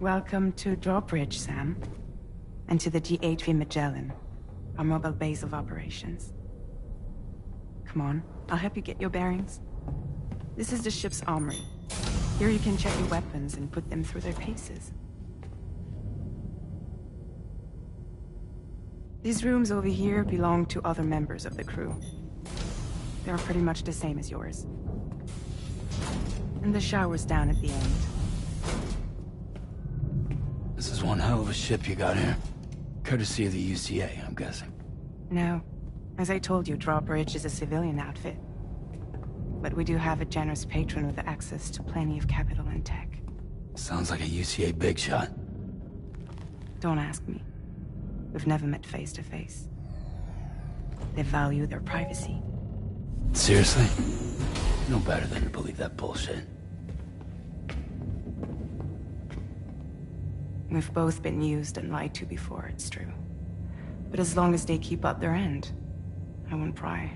Welcome to Drawbridge, Sam. And to the DHV Magellan, our mobile base of operations. Come on, I'll help you get your bearings. This is the ship's armory. Here you can check your weapons and put them through their paces. These rooms over here belong to other members of the crew. They're pretty much the same as yours. And the shower's down at the end. This is one hell of a ship you got here. Courtesy of the UCA, I'm guessing. No. As I told you, Drawbridge is a civilian outfit. But we do have a generous patron with access to plenty of capital and tech. Sounds like a UCA big shot. Don't ask me. We've never met face to face. They value their privacy. Seriously? No better than to believe that bullshit. We've both been used and lied to before, it's true. But as long as they keep up their end, I won't pry.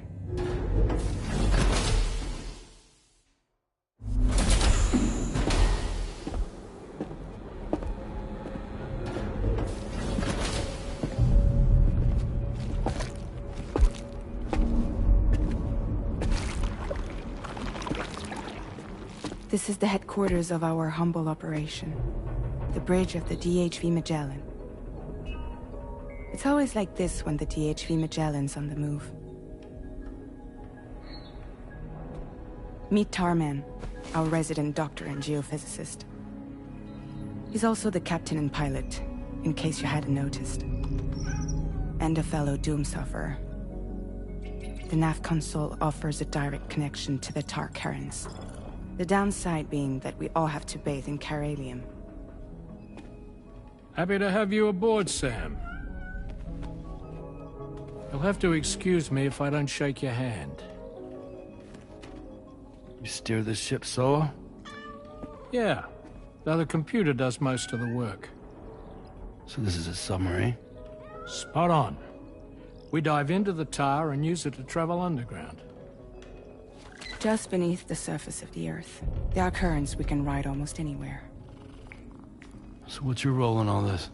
This is the headquarters of our humble operation. The bridge of the DHV Magellan. It's always like this when the DHV Magellan's on the move. Meet Tarman, our resident doctor and geophysicist. He's also the captain and pilot, in case you hadn't noticed. And a fellow doom sufferer. The nav console offers a direct connection to the Tar currents. The downside being that we all have to bathe in Caralium. Happy to have you aboard, Sam. You'll have to excuse me if I don't shake your hand. You steer this ship solo? Yeah, though the computer does most of the work. So this is a submarine? Spot on. We dive into the Tar and use it to travel underground. Just beneath the surface of the Earth. There are currents we can ride almost anywhere. So what's your role in all this?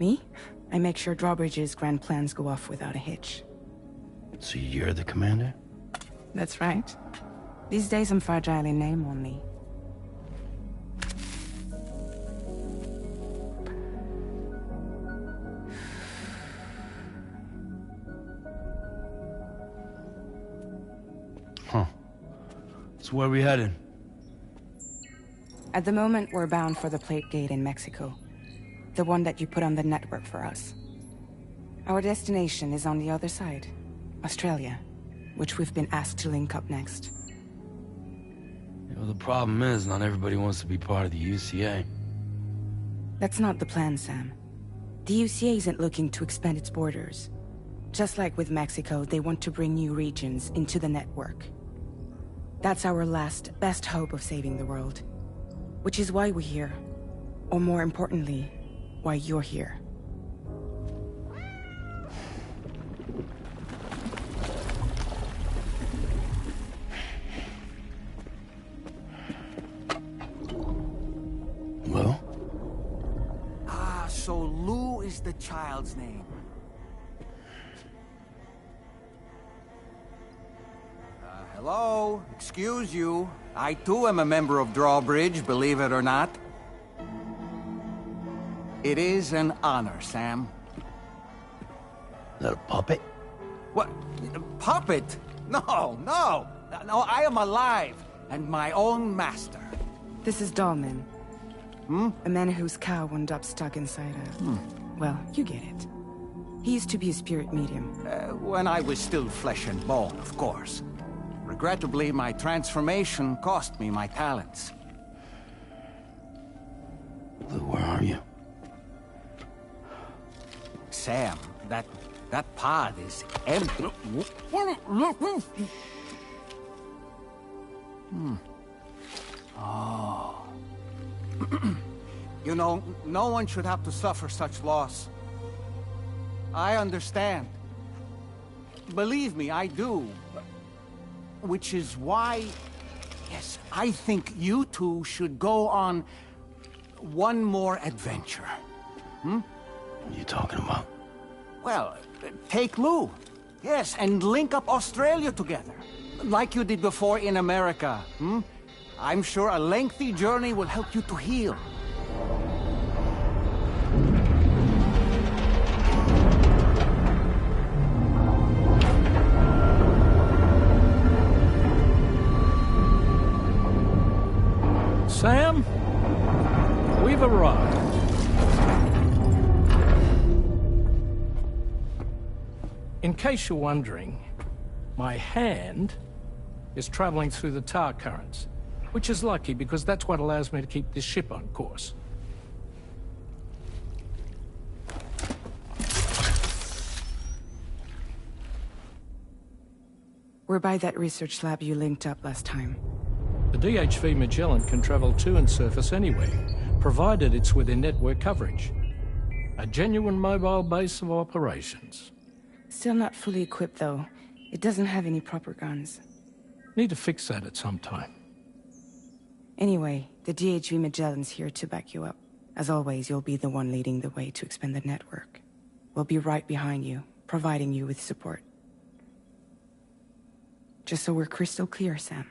Me? I make sure Drawbridge's grand plans go off without a hitch. So you're the commander? That's right. These days I'm fragile in name only. Huh. So where are we headed? At the moment, we're bound for the Plate Gate in Mexico. The one that you put on the network for us. Our destination is on the other side, Australia, which we've been asked to link up next. You know, the problem is, not everybody wants to be part of the UCA. That's not the plan, Sam. The UCA isn't looking to expand its borders. Just like with Mexico, they want to bring new regions into the network. That's our last, best hope of saving the world. Which is why we're here. Or more importantly, why you're here. Well? Ah, so Lou is the child's name. Hello? Excuse you. I too am a member of Drawbridge, believe it or not. It is an honor, Sam. Is that a puppet? What? Puppet? No, no! No, I am alive, and my own master. This is Dahlman. Hmm? A man whose cow wound up stuck inside a... Well, you get it. He used to be a spirit medium. When I was still flesh and bone, of course. Regrettably, my transformation cost me my talents. Lou, where are you? Sam, that pod is empty. Oh. You know, no one should have to suffer such loss. I understand. Believe me, I do. Which is why, yes, I think you two should go on one more adventure. What are you talking about? Well, take Lou. Yes, and link up Australia together. Like you did before in America. I'm sure a lengthy journey will help you to heal. Sam, we've arrived. In case you're wondering, my hand is traveling through the tar currents, which is lucky because that's what allows me to keep this ship on course. We're by that research lab you linked up last time. The DHV Magellan can travel to and surface anywhere, provided it's within network coverage. A genuine mobile base of operations. Still not fully equipped, though. It doesn't have any proper guns. Need to fix that at some time. Anyway, the DHV Magellan's here to back you up. As always, you'll be the one leading the way to expand the network. We'll be right behind you, providing you with support. Just so we're crystal clear, Sam.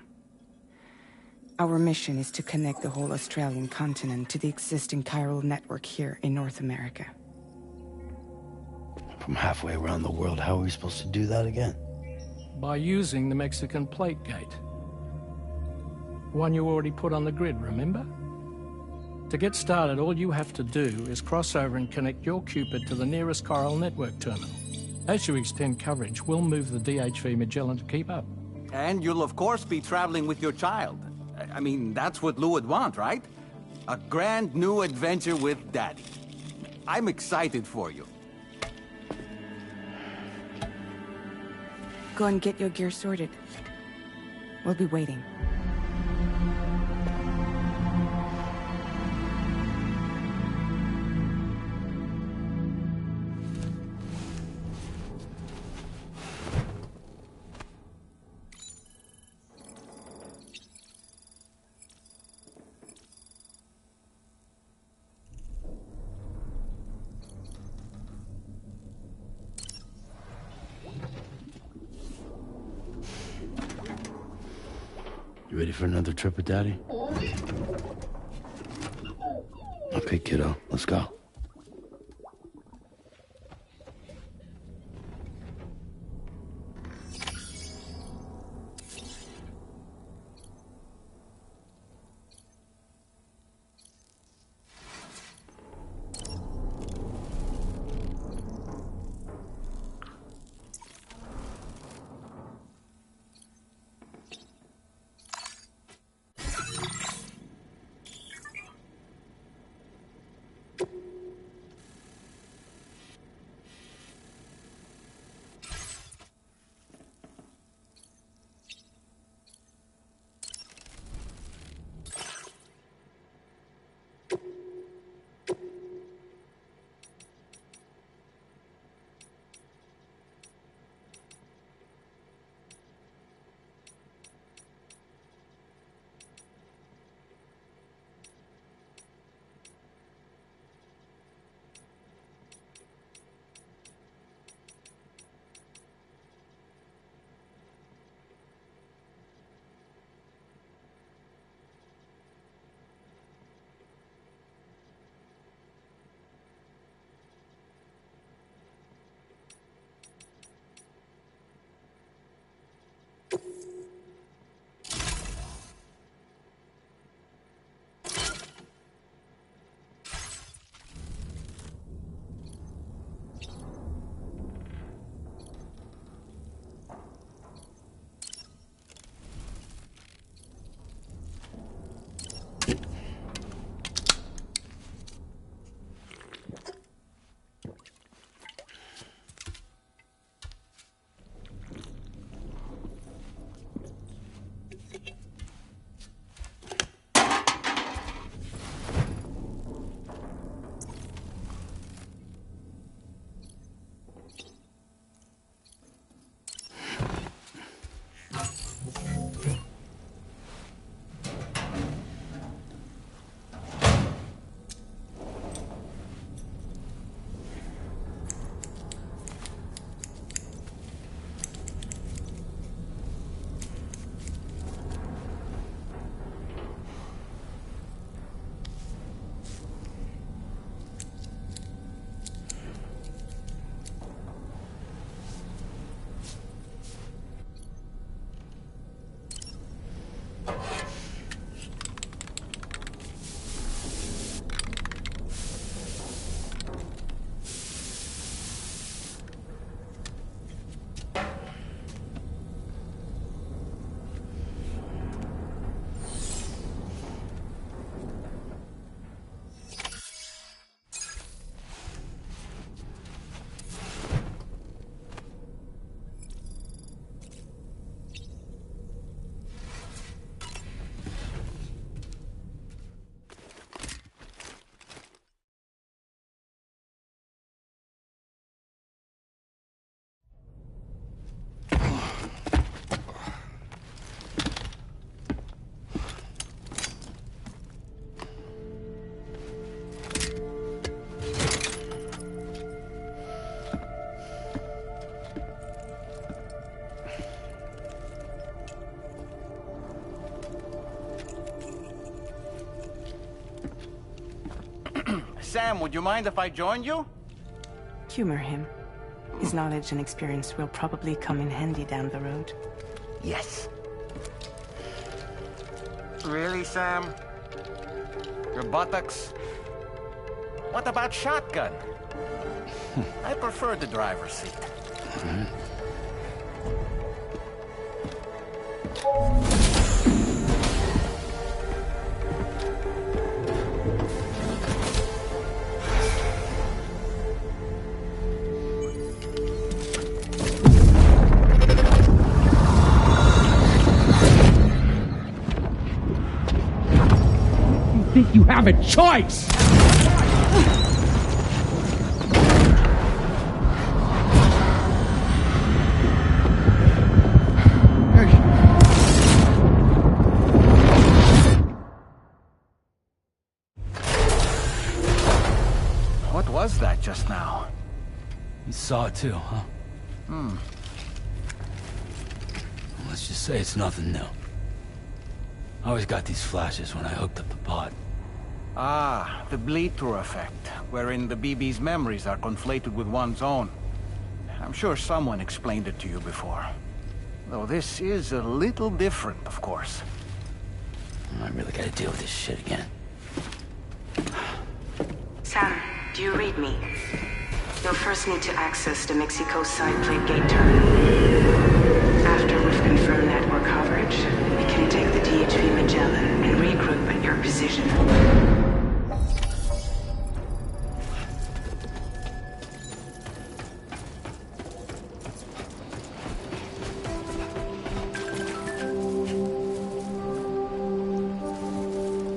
Our mission is to connect the whole Australian continent to the existing chiral network here in North America. From halfway around the world, how are we supposed to do that again? By using the Mexican plate gate. One you already put on the grid, remember? To get started, all you have to do is cross over and connect your Cupid to the nearest chiral network terminal. As you extend coverage, we'll move the DHV Magellan to keep up. And you'll of course be traveling with your child. I mean, that's what Lou would want, right? A grand new adventure with Daddy. I'm excited for you. Go and get your gear sorted. We'll be waiting. You ready for another trip with Daddy? Okay, kiddo, let's go. Sam, would you mind if I joined you? Humor him. His knowledge and experience will probably come in handy down the road. Yes. Really, Sam? Your buttocks? What about shotgun? I prefer the driver's seat. Think you have a choice? What was that just now? You saw it too, huh? Let's just say it's nothing new. I always got these flashes when I hooked up the pod. Ah, the bleed-through effect, wherein the BB's memories are conflated with one's own. I'm sure someone explained it to you before. Though this is a little different, of course. I really gotta deal with this shit again. Sam, do you read me? You'll first need to access the Mexico side plate gate terminal. After we've confirmed network coverage, we can take the DHV Magellan and regroup at your position.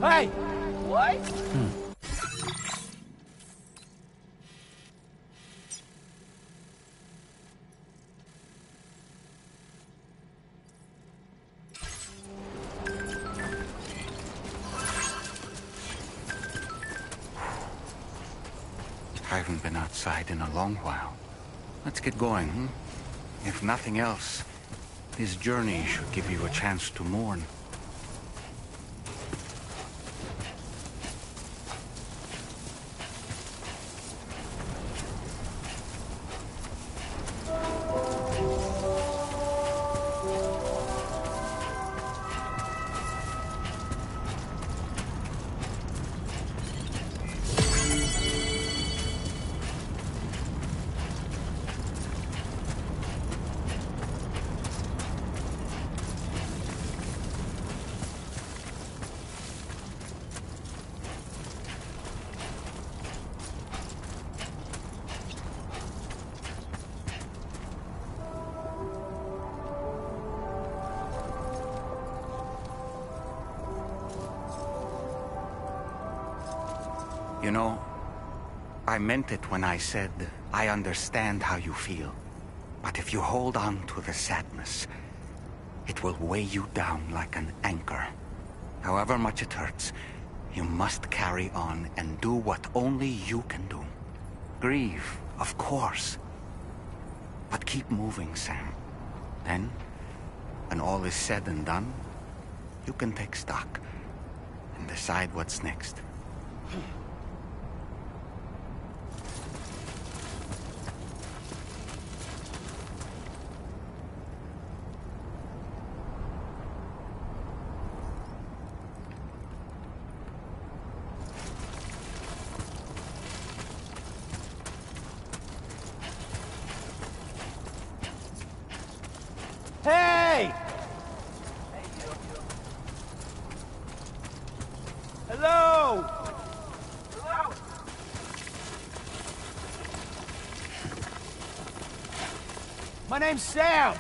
Hey! What? I haven't been outside in a long while. Let's get going, hmm? If nothing else, this journey should give you a chance to mourn. You know, I meant it when I said, I understand how you feel. But if you hold on to the sadness, it will weigh you down like an anchor. However much it hurts, you must carry on and do what only you can do. Grieve, of course. But keep moving, Sam. Then, when all is said and done, you can take stock and decide what's next. Hey! Hello! My name's Sam.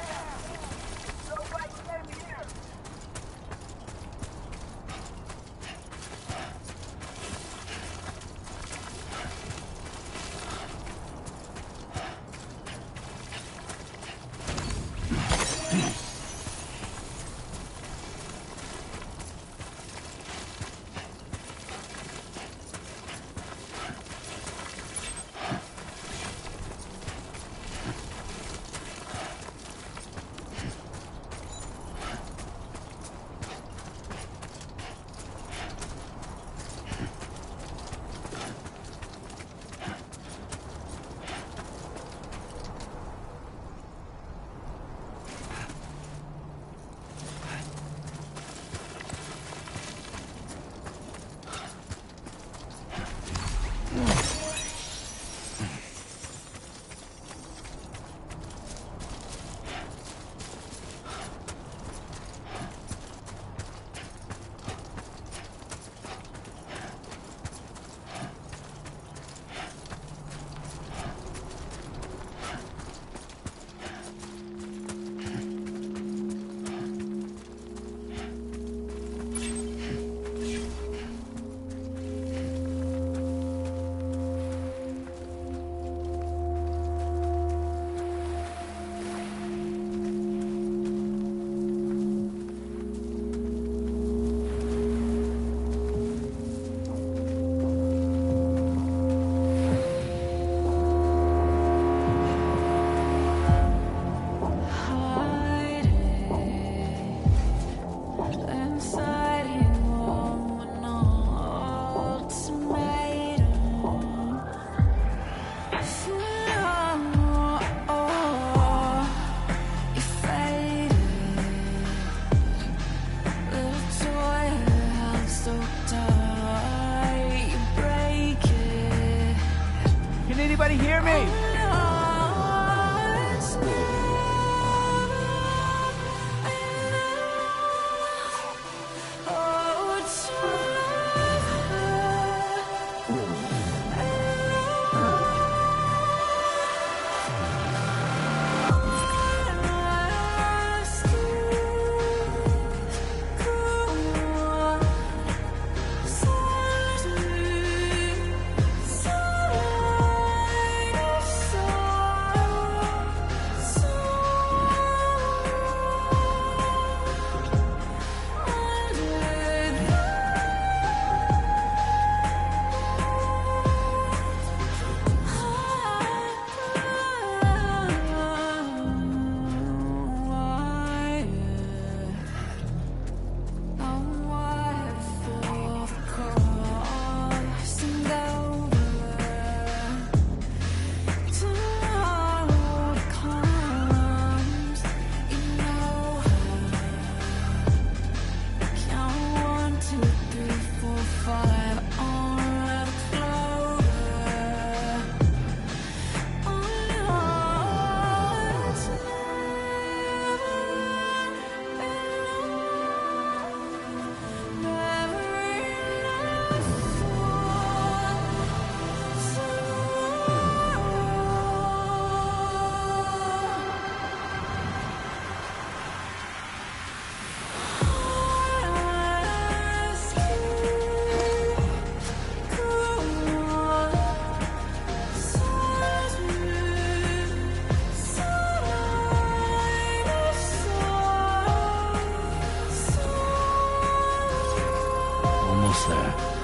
almost there.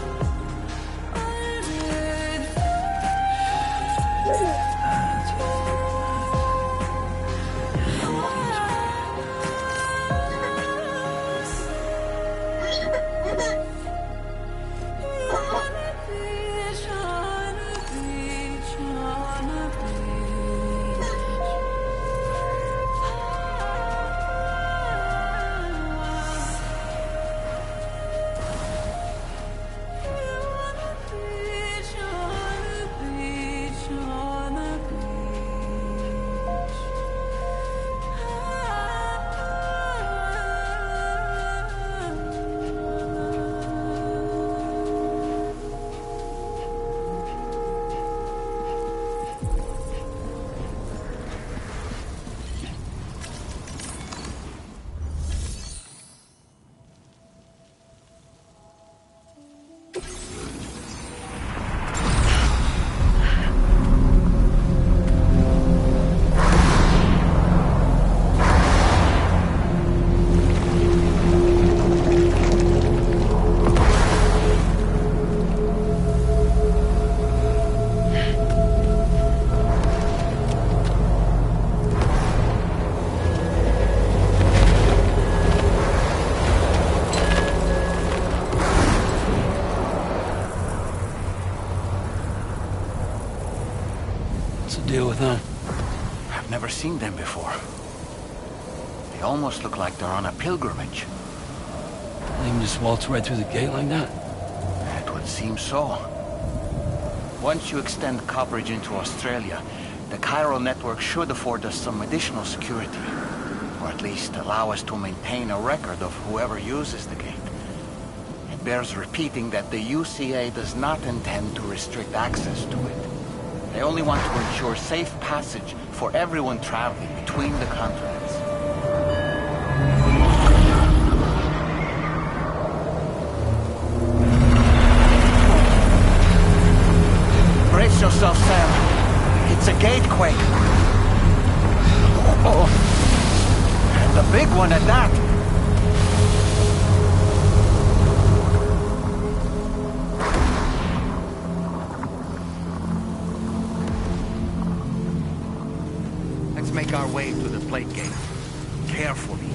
Deal with them. I've never seen them before. They almost look like they're on a pilgrimage. They can just waltz right through the gate like that? It would seem so. Once you extend coverage into Australia, the chiral network should afford us some additional security. Or at least allow us to maintain a record of whoever uses the gate. It bears repeating that the UCA does not intend to restrict access to it. They only want to ensure safe passage for everyone traveling between the continents. Brace yourself, Sam. It's a gatequake. Oh, and a big one at that. Make our way to the plate gate. Carefully.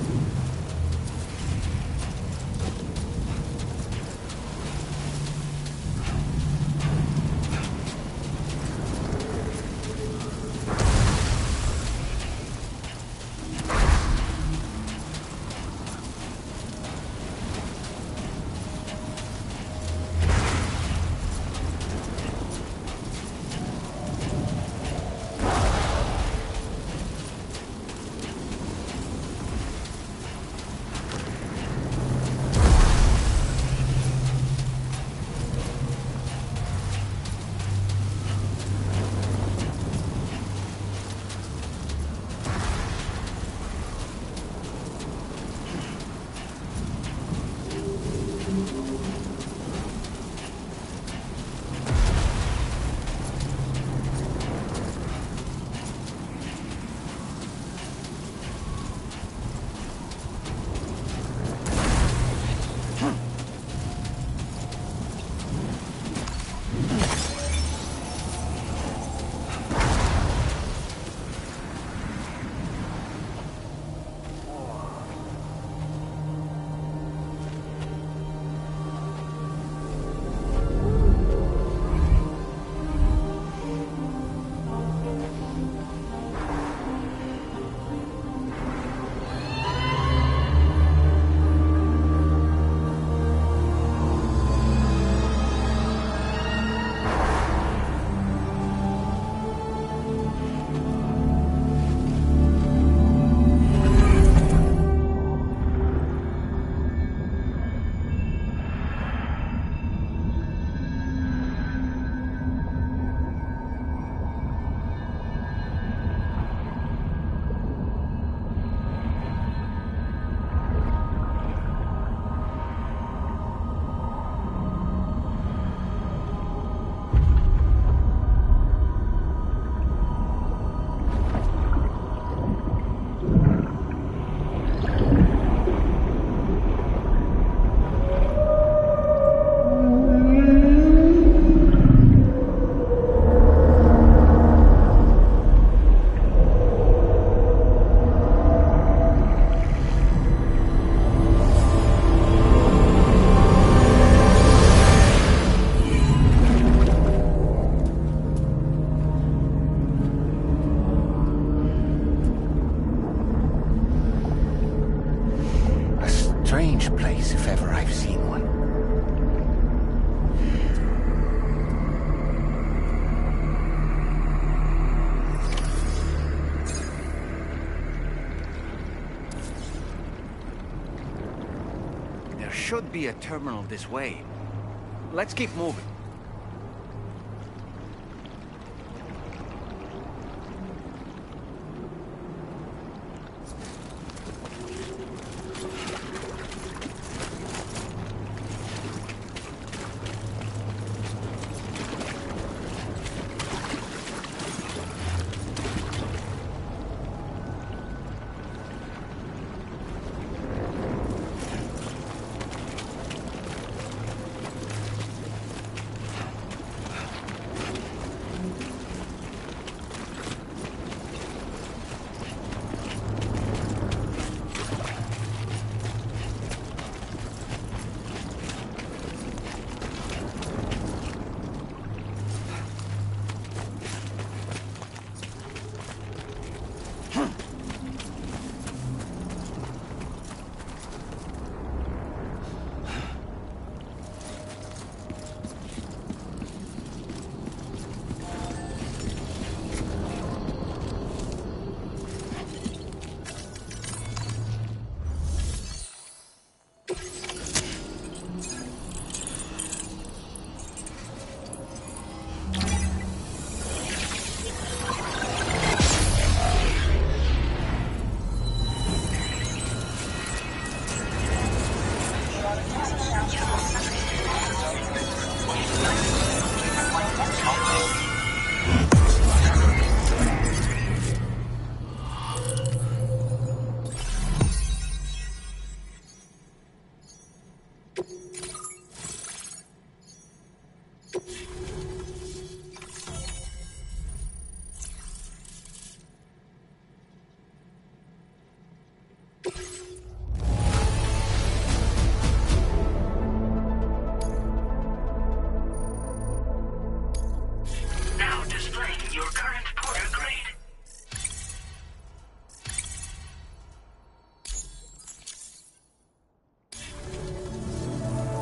strange place if ever I've seen one. There should be a terminal this way. Let's keep moving.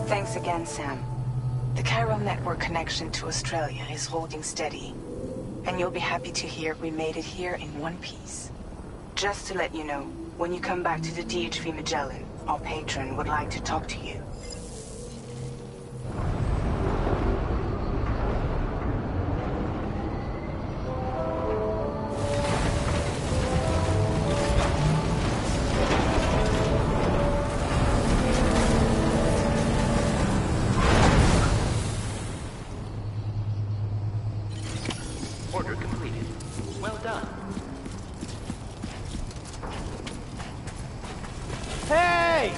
Thanks again, Sam. The chiral network connection to Australia is holding steady. And you'll be happy to hear we made it here in one piece. Just to let you know, when you come back to the DHV Magellan, our patron would like to talk to you. Order completed. Well done. Hey!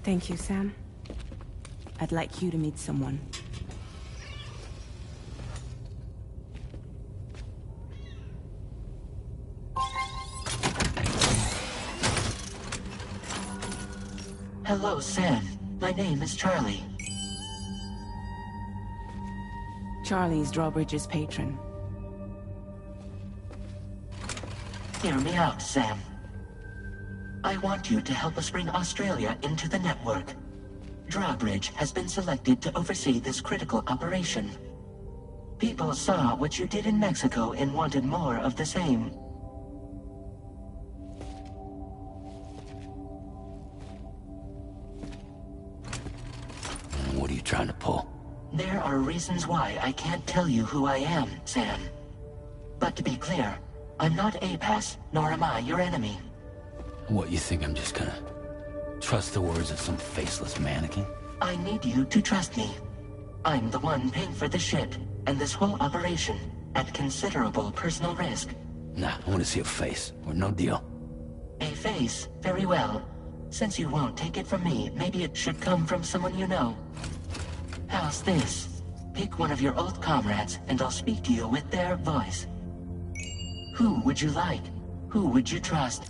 Thank you, Sam. I'd like you to meet someone. Hello, Sam. My name is Charlie. Charlie's Drawbridge's patron. Hear me out, Sam. I want you to help us bring Australia into the network. Drawbridge has been selected to oversee this critical operation. People saw what you did in Mexico and wanted more of the same. What are you trying to pull? There are reasons why I can't tell you who I am, Sam. But to be clear, I'm not APAS, nor am I your enemy. What, you think I'm just gonna trust the words of some faceless mannequin? I need you to trust me. I'm the one paying for the shit. and this whole operation at considerable personal risk. Nah, I want to see a face, or no deal. A face? Very well. Since you won't take it from me, maybe it should come from someone you know. How's this? Pick one of your old comrades, and I'll speak to you with their voice. Who would you like? Who would you trust?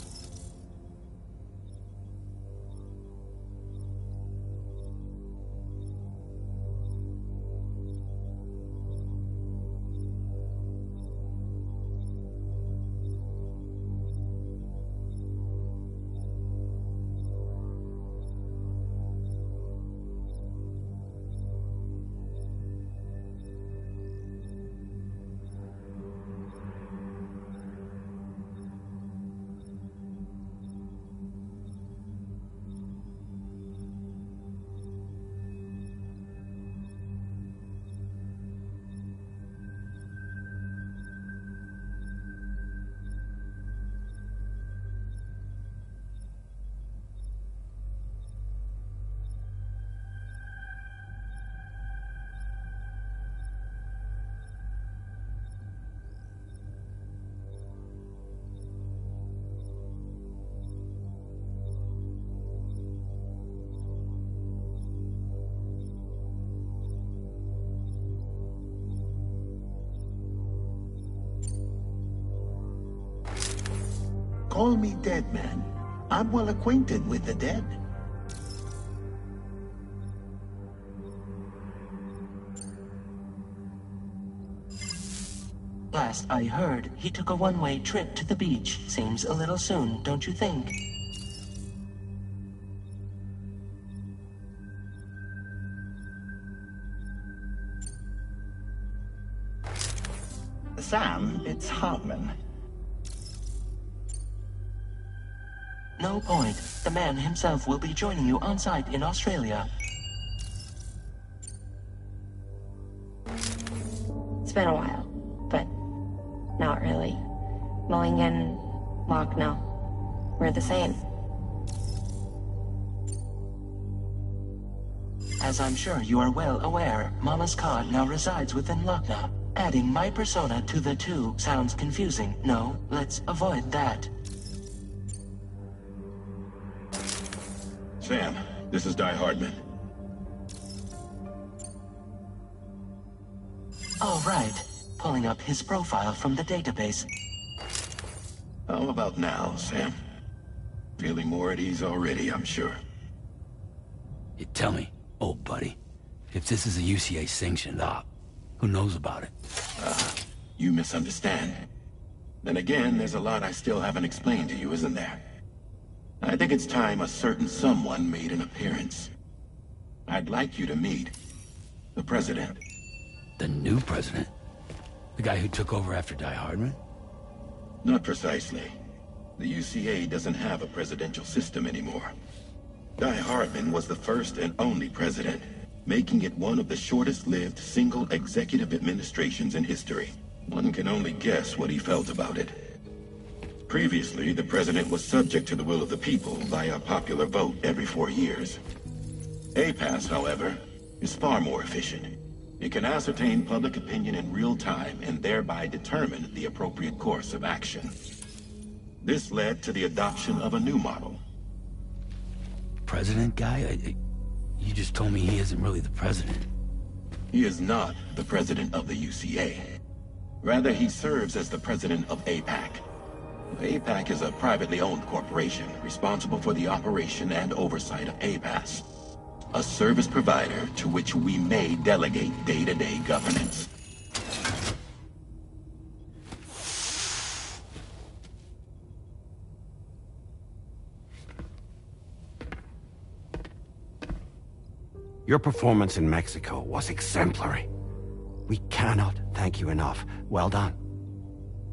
Call me dead man. I'm well acquainted with the dead. Last I heard, he took a one-way trip to the beach. Seems a little soon, don't you think? Sam, it's Hartman. No point. The man himself will be joining you on site in Australia. It's been a while, but not really. Mulligan, Lochner, we're the same. As I'm sure you are well aware, Mama's card now resides within Lochner. Adding my persona to the two sounds confusing. No, let's avoid that. Sam, this is Di Hardman. All right. Pulling up his profile from the database. How about now, Sam? Feeling more at ease already, I'm sure. You tell me, old buddy, if this is a UCA-sanctioned op, who knows about it? You misunderstand. Then again, there's a lot I still haven't explained to you, isn't there? I think it's time a certain someone made an appearance. I'd like you to meet the President. The new president? The guy who took over after Di Hardman? Not precisely. The UCA doesn't have a presidential system anymore. Di Hardman was the first and only president, making it one of the shortest-lived single executive administrations in history. One can only guess what he felt about it. Previously, the president was subject to the will of the people via a popular vote every 4 years. APAS, however, is far more efficient. It can ascertain public opinion in real time and thereby determine the appropriate course of action. This led to the adoption of a new model. President guy? You just told me he isn't really the president. He is not the president of the UCA. Rather, he serves as the president of APAC. APAC is a privately owned corporation responsible for the operation and oversight of APAS, a service provider to which we may delegate day-to-day governance. Your performance in Mexico was exemplary. We cannot thank you enough. Well done.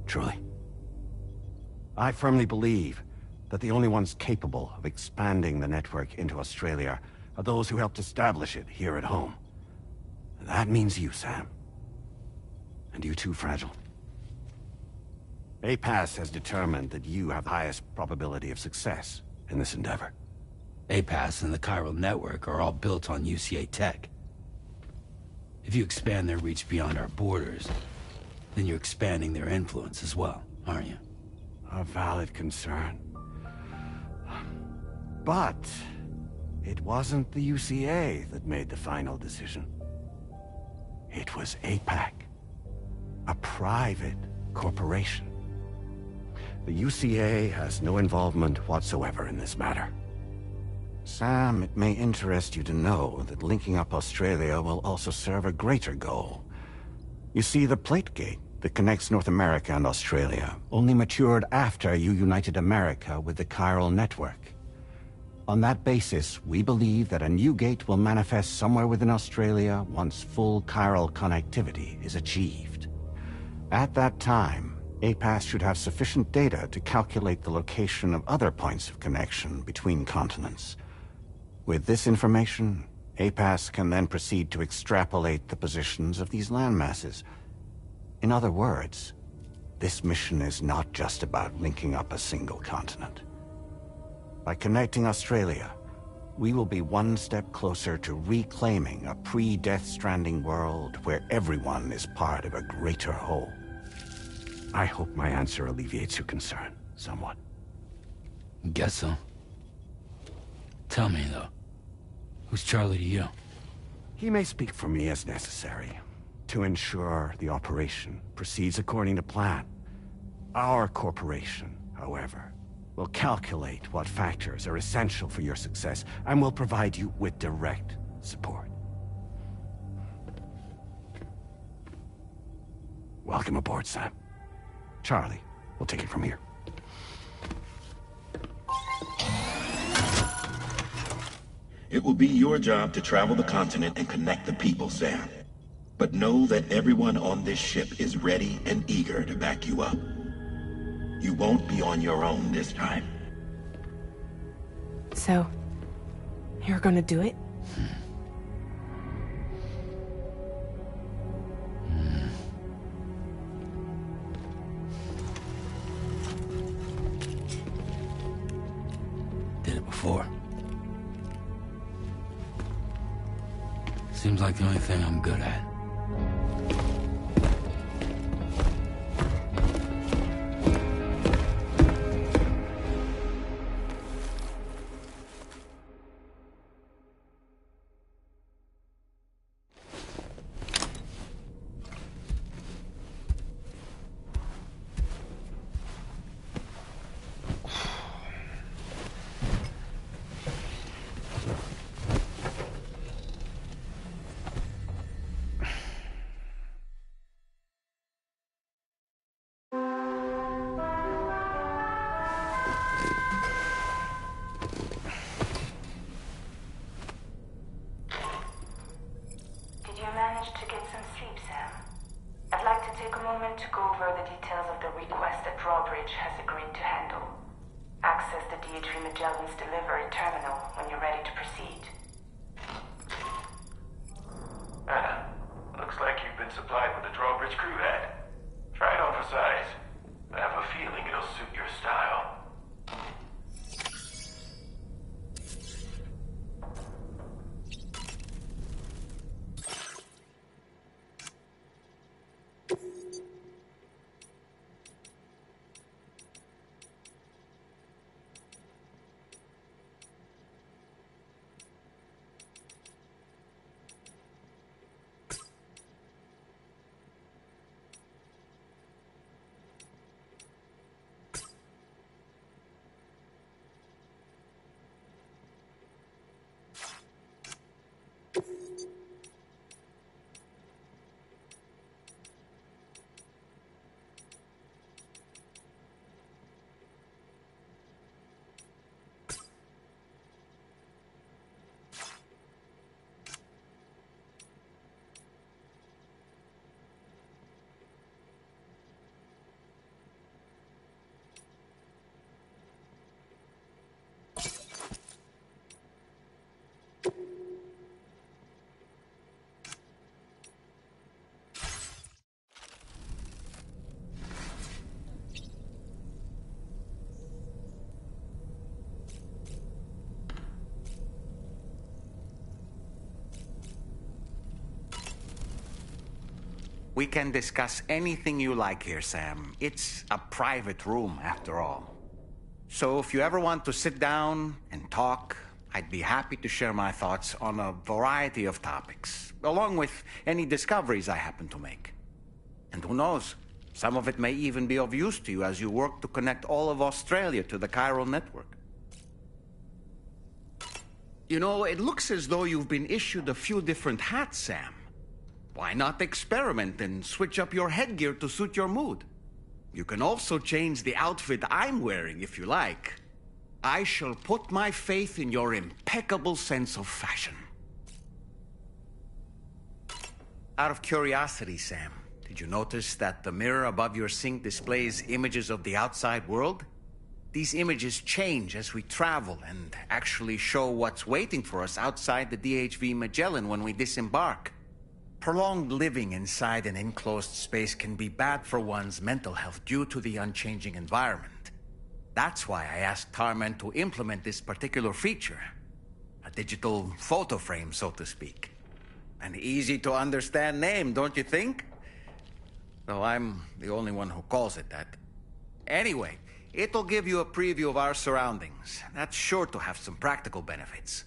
Truly. I firmly believe that the only ones capable of expanding the network into Australia are those who helped establish it here at home. That means you, Sam. And you too, Fragile. APAS has determined that you have the highest probability of success in this endeavor. APAS and the chiral network are all built on UCA tech. If you expand their reach beyond our borders, then you're expanding their influence as well, aren't you? A valid concern. But it wasn't the UCA that made the final decision. It was APAC, a private corporation. The UCA has no involvement whatsoever in this matter. Sam, it may interest you to know that linking up Australia will also serve a greater goal. You see, the plate gate that connects North America and Australia only matured after you united America with the chiral network. On that basis, we believe that a new gate will manifest somewhere within Australia once full chiral connectivity is achieved. At that time, APAS should have sufficient data to calculate the location of other points of connection between continents. With this information, APAS can then proceed to extrapolate the positions of these landmasses. In other words, this mission is not just about linking up a single continent. By connecting Australia, we will be one step closer to reclaiming a pre-Death Stranding world where everyone is part of a greater whole. I hope my answer alleviates your concern somewhat. Guess so. Tell me, though, who's Charlie to you? He may speak for me as necessary to ensure the operation proceeds according to plan. Our corporation, however, will calculate what factors are essential for your success and will provide you with direct support. Welcome aboard, Sam. Charlie, we'll take it from here. It will be your job to travel the continent and connect the people, Sam. But know that everyone on this ship is ready and eager to back you up. You won't be on your own this time. So, you're gonna do it? Did it before. Seems like the only thing I'm good at. To get some sleep, Sam. I'd like to take a moment to go over the details of the request that Drawbridge has agreed to handle. Access the D3 Magellan's delivery terminal when you're ready to proceed. Looks like you've been supplied with the Drawbridge crew hat. Try it on for size. I have a feeling it'll suit your style. We can discuss anything you like here, Sam. It's a private room, after all. So if you ever want to sit down and talk, I'd be happy to share my thoughts on a variety of topics, along with any discoveries I happen to make. And who knows, some of it may even be of use to you as you work to connect all of Australia to the chiral network. You know, it looks as though you've been issued a few different hats, Sam. Why not experiment and switch up your headgear to suit your mood? You can also change the outfit I'm wearing if you like. I shall put my faith in your impeccable sense of fashion. Out of curiosity, Sam, did you notice that the mirror above your sink displays images of the outside world? These images change as we travel and actually show what's waiting for us outside the DHV Magellan when we disembark. Prolonged living inside an enclosed space can be bad for one's mental health due to the unchanging environment. That's why I asked Tarman to implement this particular feature. A digital photo frame, so to speak. An easy-to-understand name, don't you think? Though I'm the only one who calls it that. Anyway, it'll give you a preview of our surroundings. That's sure to have some practical benefits.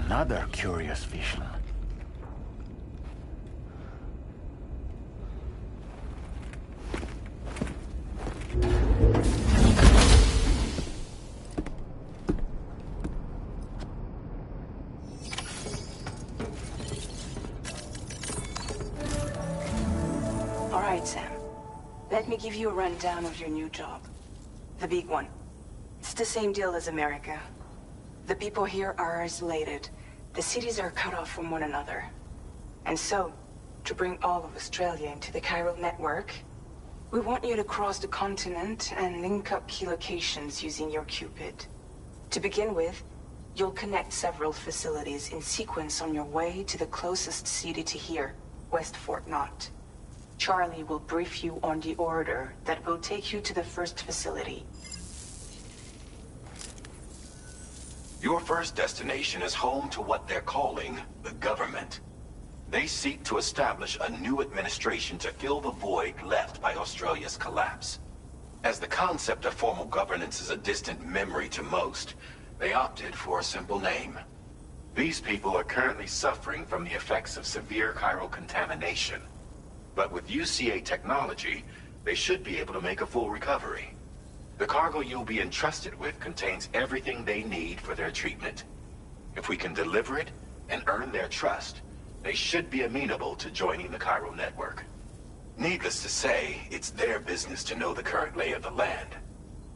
Another curious vision. All right, Sam. Let me give you a rundown of your new job. The big one. It's the same deal as America. The people here are isolated. The cities are cut off from one another. And so, to bring all of Australia into the chiral network, we want you to cross the continent and link up key locations using your Cupid. To begin with, you'll connect several facilities in sequence on your way to the closest city to here, West Fort Knott. Charlie will brief you on the order that will take you to the first facility. Your first destination is home to what they're calling the government. They seek to establish a new administration to fill the void left by Australia's collapse. As the concept of formal governance is a distant memory to most, they opted for a simple name. These people are currently suffering from the effects of severe chiral contamination. But with UCA technology, they should be able to make a full recovery. The cargo you'll be entrusted with contains everything they need for their treatment. If we can deliver it and earn their trust, they should be amenable to joining the chiral network. Needless to say, it's their business to know the current lay of the land,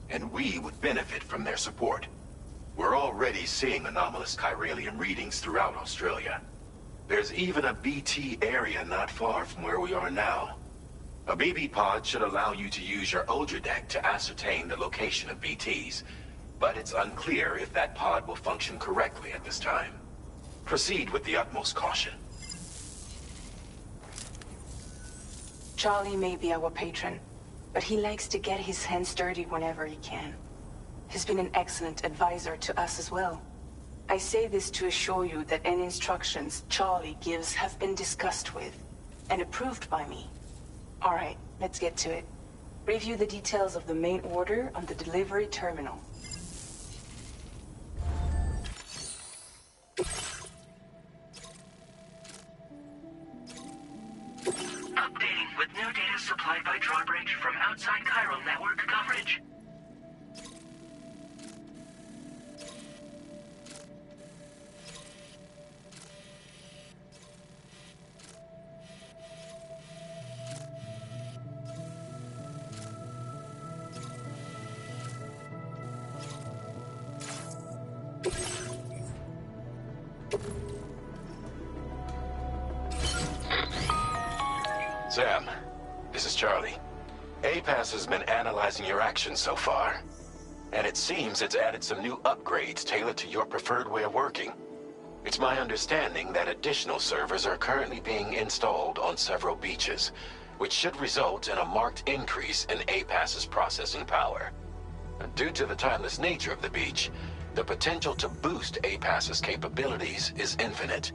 and we would benefit from their support. We're already seeing anomalous chiralium readings throughout Australia. There's even a BT area not far from where we are now. A BB pod should allow you to use your Ultra deck to ascertain the location of BTs, but it's unclear if that pod will function correctly at this time. Proceed with the utmost caution. Charlie may be our patron, but he likes to get his hands dirty whenever he can. He's been an excellent advisor to us as well. I say this to assure you that any instructions Charlie gives have been discussed with and approved by me. All right, let's get to it. Review the details of the main order on the delivery terminal. Updating with new data supplied by Drawbridge from outside chiral network coverage. Sam, this is Charlie. APAS has been analyzing your actions so far, and it seems it's added some new upgrades tailored to your preferred way of working. It's my understanding that additional servers are currently being installed on several beaches, which should result in a marked increase in APAS's processing power. Due to the timeless nature of the beach, the potential to boost APAS's capabilities is infinite.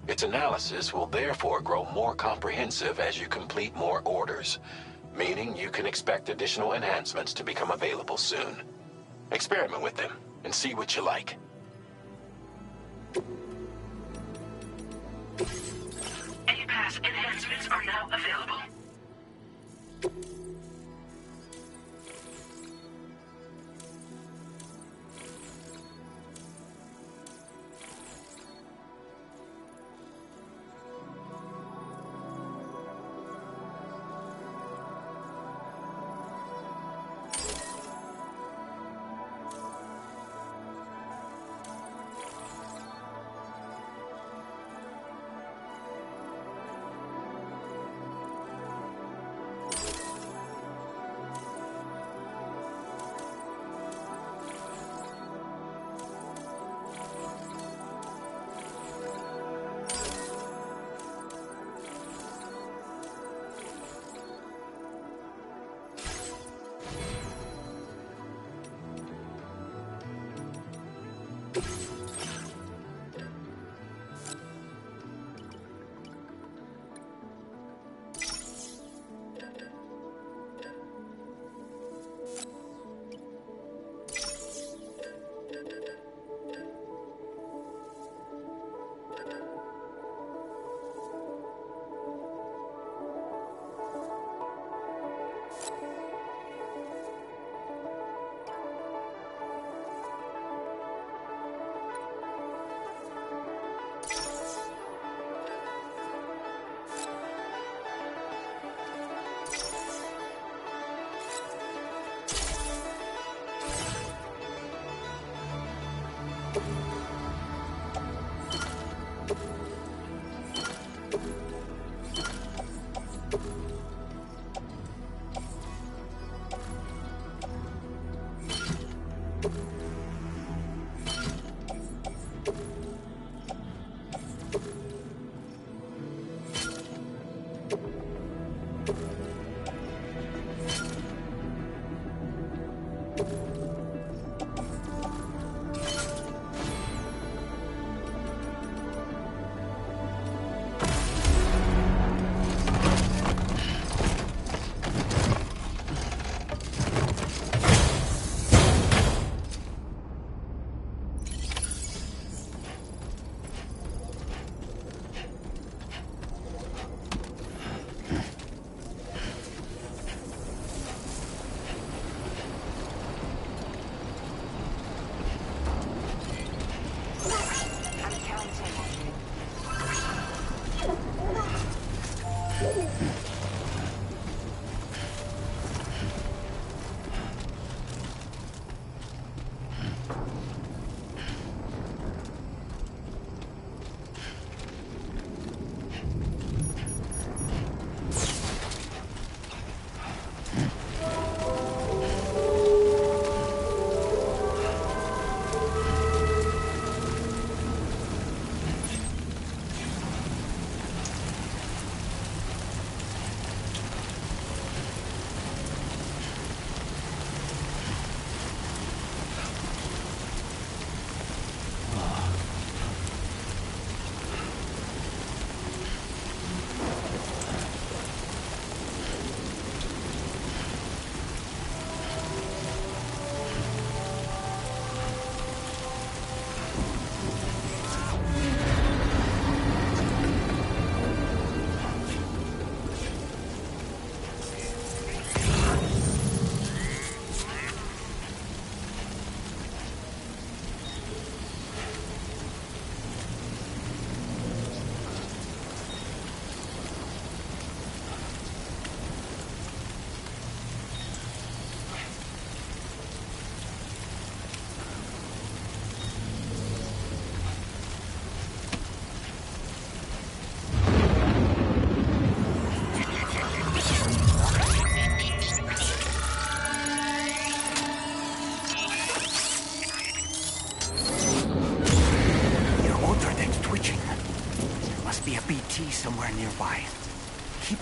Its analysis will therefore grow more comprehensive as you complete more orders, meaning you can expect additional enhancements to become available soon. Experiment with them and see what you like. APAS enhancements are now available.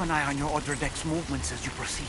an eye on your other deck's movements as you proceed.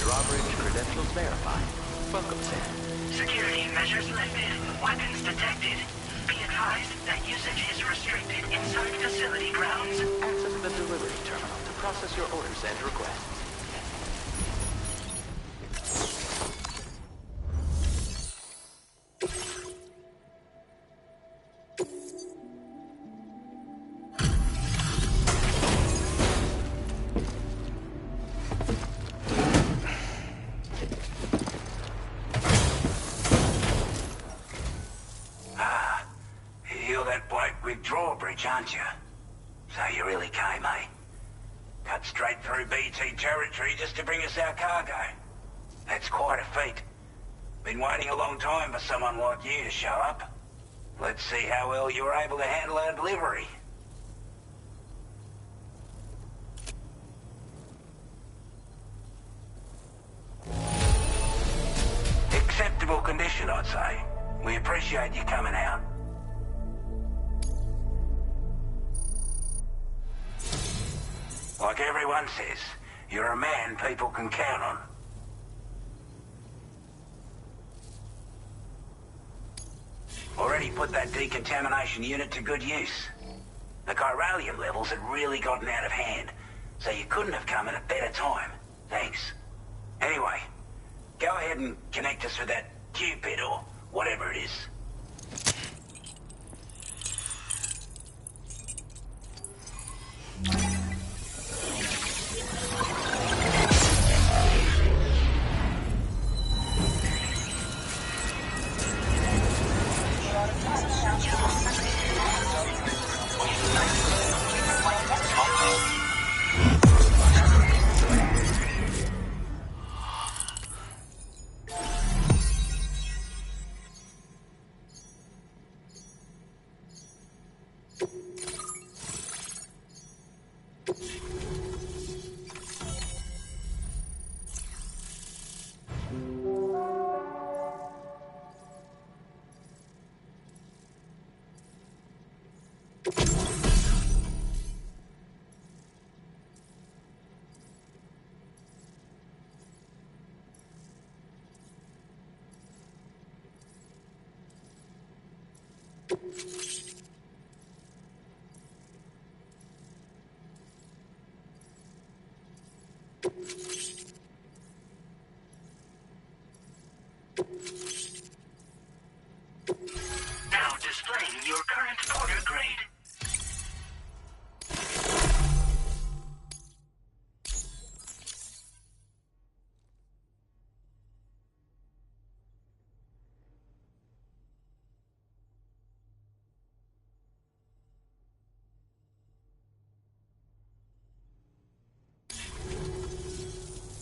Drawbridge credentials verified. Welcome, Sam. Security measures lifted. Weapons detected. Be advised that usage is restricted inside facility grounds. Access the delivery terminal to process your orders and requests. Drawbridge, aren't you? So you really came, eh? Cut straight through BT territory just to bring us our cargo. That's quite a feat. Been waiting a long time for someone like you to show up. Let's see how well you were able to handle our delivery. Acceptable condition, I'd say. We appreciate you coming out. Like everyone says, you're a man people can count on. Already put that decontamination unit to good use. The chiralium levels had really gotten out of hand, so you couldn't have come at a better time. Thanks. Anyway, go ahead and connect us with that Cupid or whatever it is. Now displaying your current order grade.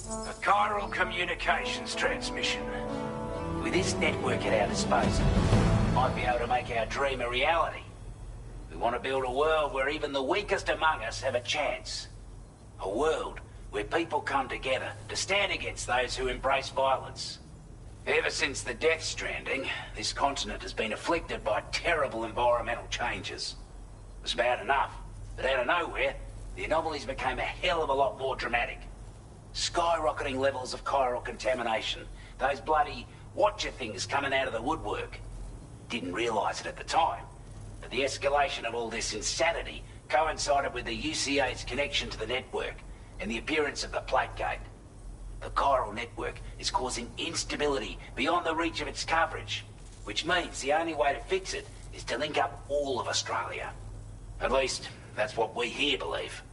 A chiral communications transmission. With this network at our disposal, we might be able to make our dream a reality. We want to build a world where even the weakest among us have a chance. A world where people come together to stand against those who embrace violence. Ever since the Death Stranding, this continent has been afflicted by terrible environmental changes. It was bad enough, but out of nowhere, the anomalies became a hell of a lot more dramatic. Skyrocketing levels of chiral contamination. Those bloody watcher things coming out of the woodwork. Didn't realise it at the time, but the escalation of all this insanity coincided with the UCA's connection to the network and the appearance of the plate gate. The chiral network is causing instability beyond the reach of its coverage, which means the only way to fix it is to link up all of Australia. At least, That's what we here believe.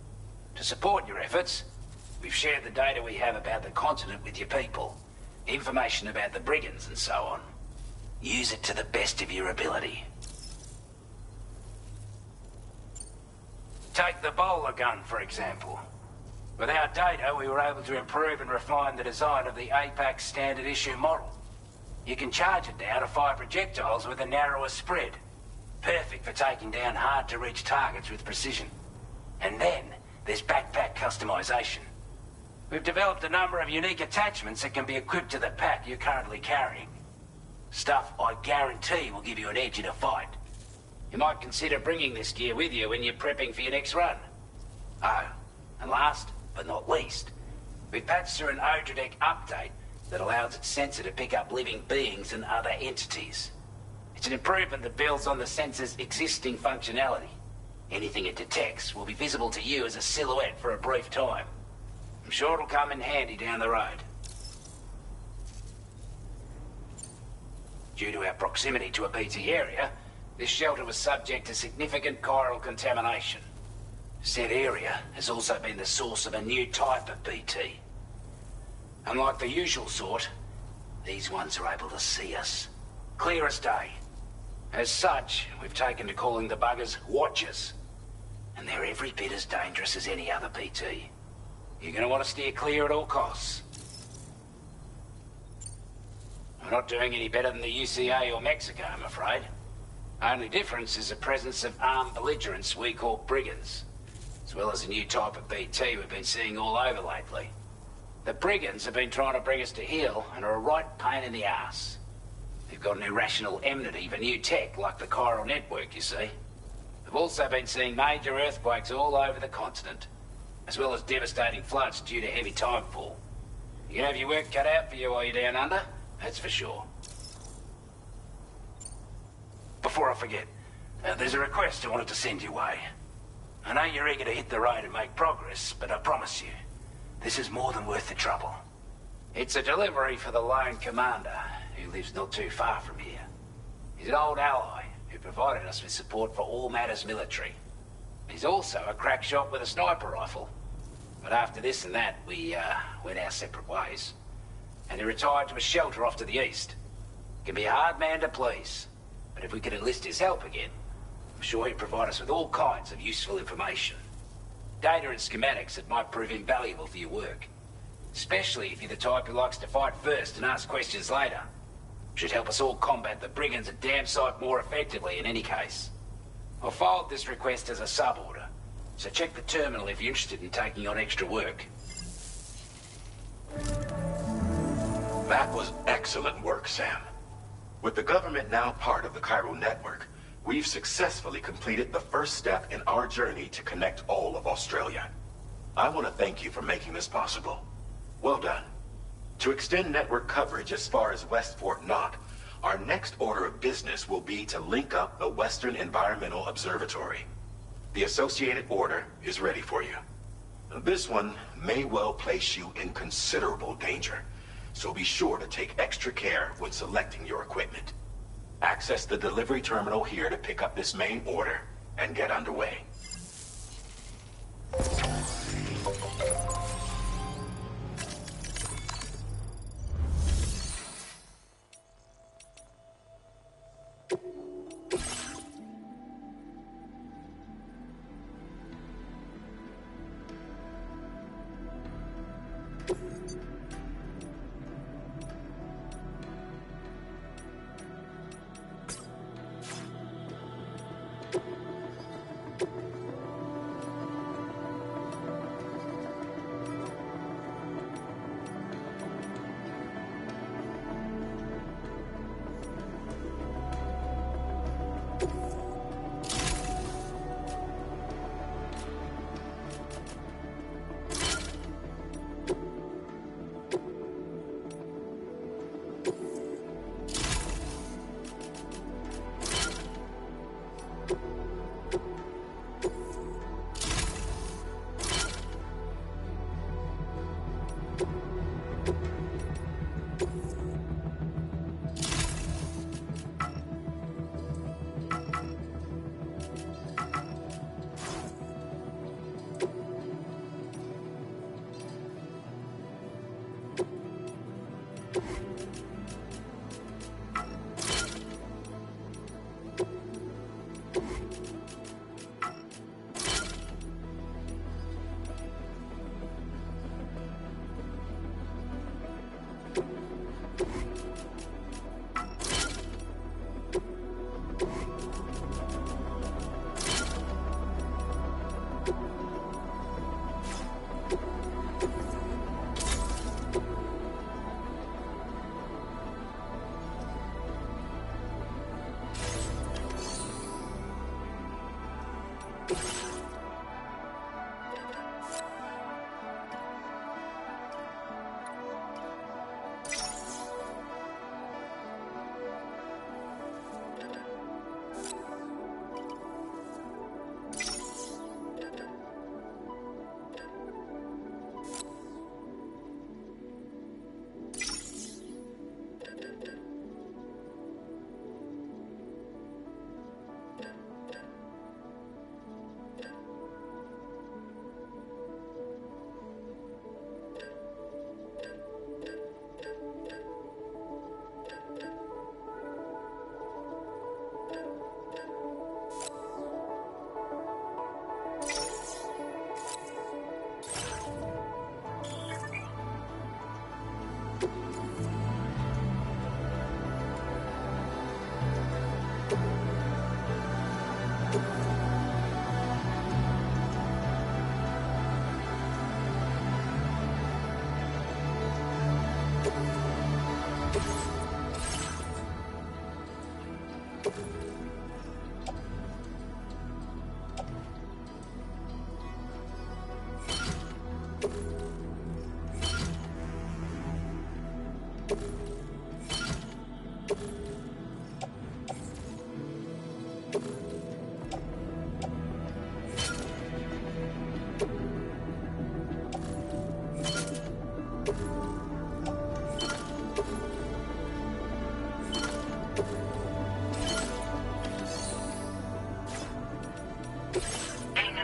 To support your efforts, we've shared the data we have about the continent with your people. Information about the brigands and so on. Use it to the best of your ability. Take the bowler gun, for example. With our data, we were able to improve and refine the design of the APAC standard issue model. You can charge it now to fire projectiles with a narrower spread. Perfect for taking down hard-to-reach targets with precision. And then, there's backpack customization. We've developed a number of unique attachments that can be equipped to the pack you're currently carrying. Stuff I guarantee will give you an edge in a fight. You might consider bringing this gear with you when you're prepping for your next run. Oh, and last but not least, we've patched through an Odradek update that allows its sensor to pick up living beings and other entities. It's an improvement that builds on the sensor's existing functionality. Anything it detects will be visible to you as a silhouette for a brief time. I'm sure it'll come in handy down the road. Due to our proximity to a BT area, this shelter was subject to significant chiral contamination. Said area has also been the source of a new type of BT. Unlike the usual sort, these ones are able to see us. Clear as day. As such, we've taken to calling the buggers Watchers. And they're every bit as dangerous as any other BT. You're gonna want to steer clear at all costs. We're not doing any better than the UCA or Mexico, I'm afraid. Only difference is the presence of armed belligerents we call brigands, as well as a new type of BT we've been seeing all over lately. The brigands have been trying to bring us to heel and are a right pain in the ass. They've got an irrational enmity for new tech like the chiral network, you see. We've also been seeing major earthquakes all over the continent, as well as devastating floods due to heavy tidefall. You can have your work cut out for you while you're down under, that's for sure. Before I forget, there's a request I wanted to send your way. I know you're eager to hit the road and make progress, but I promise you, this is more than worth the trouble. It's a delivery for the lone commander, who lives not too far from here. He's an old ally who provided us with support for all matters military. He's also a crack shot with a sniper rifle. But after this and that, we went our separate ways. And he retired to a shelter off to the east. Can be a hard man to please, but if we could enlist his help again, I'm sure he'd provide us with all kinds of useful information. Data and schematics that might prove invaluable for your work. Especially if you're the type who likes to fight first and ask questions later. Should help us all combat the brigands a damn sight more effectively in any case. I'll forward this request as a sub-order, so check the terminal if you're interested in taking on extra work. That was excellent work, Sam. With the government now part of the chiral network, we've successfully completed the first step in our journey to connect all of Australia. I want to thank you for making this possible. Well done. To extend network coverage as far as West Fort Knott, our next order of business will be to link up the Western Environmental Observatory. The associated order is ready for you. This one may well place you in considerable danger, so be sure to take extra care when selecting your equipment. Access the delivery terminal here to pick up this main order and get underway.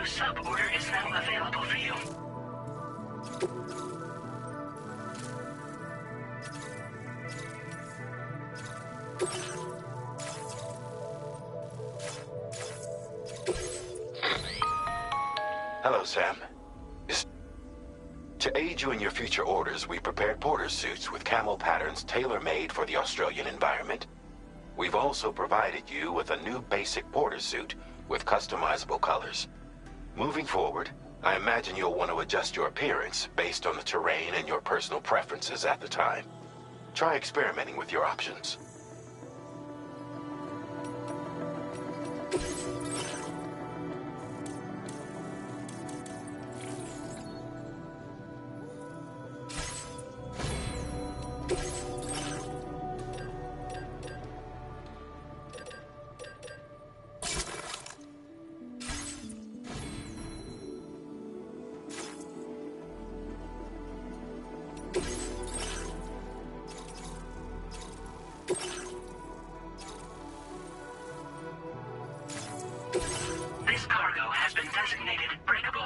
Sub-order is now available for you. Hello, Sam. To aid you in your future orders, we prepared porter suits with camo patterns tailor-made for the Australian environment. We've also provided you with a new basic porter suit with customizable colors. Moving forward, I imagine you'll want to adjust your appearance based on the terrain and your personal preferences at the time. Try experimenting with your options. This cargo has been designated breakable.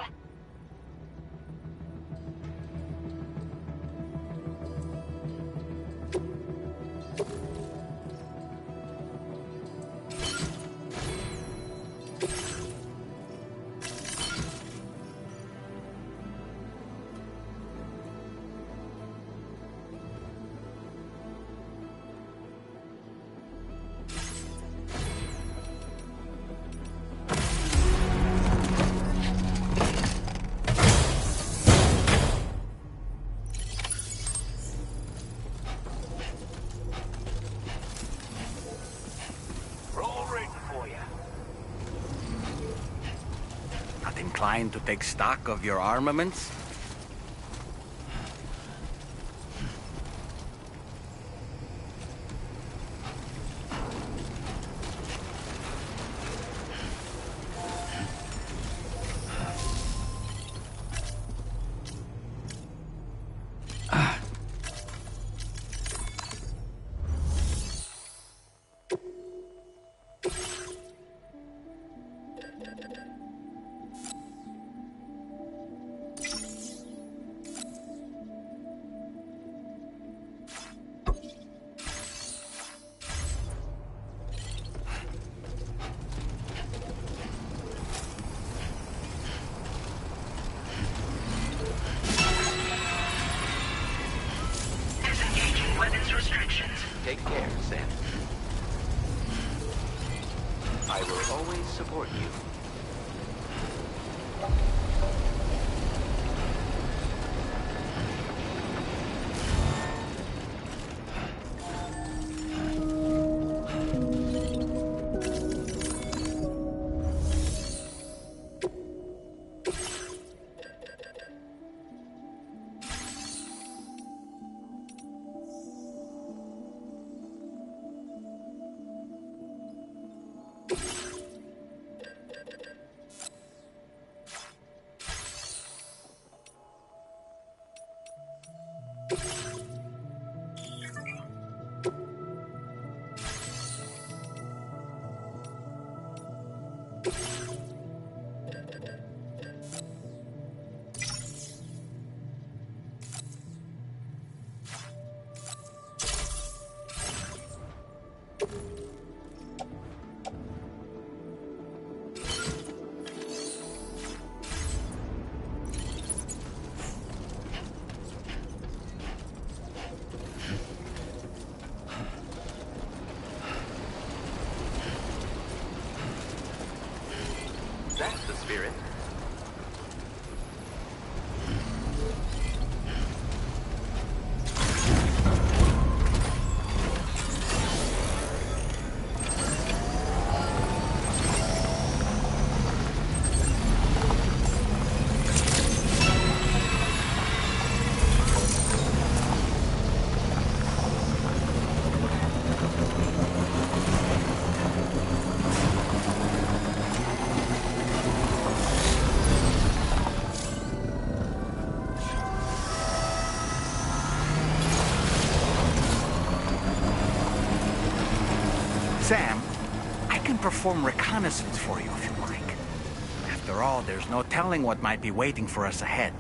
Not inclined to take stock of your armaments? Disengaging weapons restrictions. Take care, Sam. I will always support you. Spirit. Sam, I can perform reconnaissance for you if you like. After all, there's no telling what might be waiting for us ahead.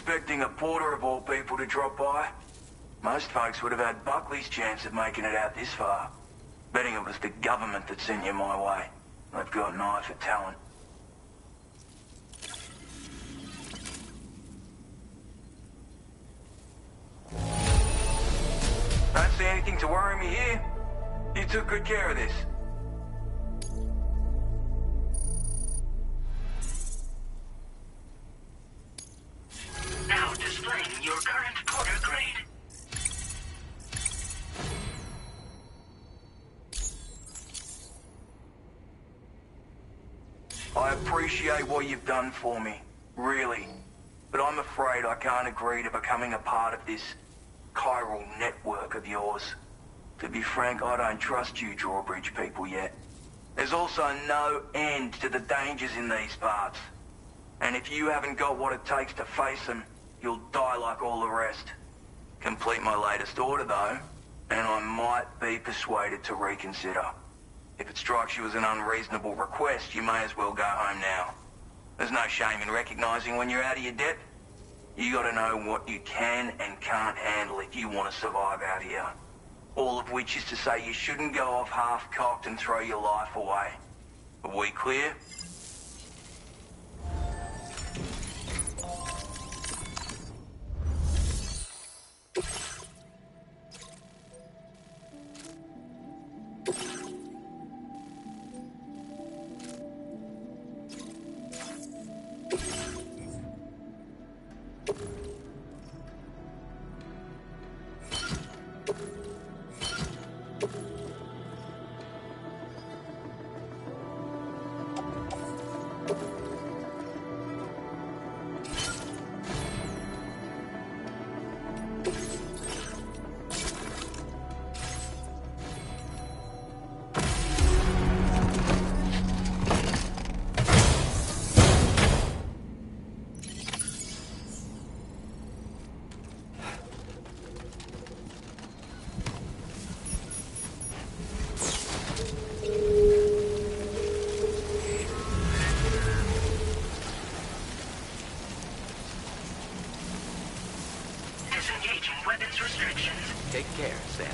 expecting a porter of all people to drop by. Most folks would have had Buckley's chance of making it out this far. Betting it was the government that sent you my way. They've got an eye for talent. Don't see anything to worry me here. You took good care of this. Now displaying your current porter grade. I appreciate what you've done for me, really. But I'm afraid I can't agree to becoming a part of this chiral network of yours. To be frank, I don't trust you drawbridge people yet. There's also no end to the dangers in these parts. And if you haven't got what it takes to face them, you'll die like all the rest. Complete my latest order, though, and I might be persuaded to reconsider. If it strikes you as an unreasonable request, you may as well go home now. There's no shame in recognizing when you're out of your depth. You gotta know what you can and can't handle if you want to survive out here. All of which is to say you shouldn't go off half-cocked and throw your life away. Are we clear? Disengaging weapons restrictions. Take care, Sam.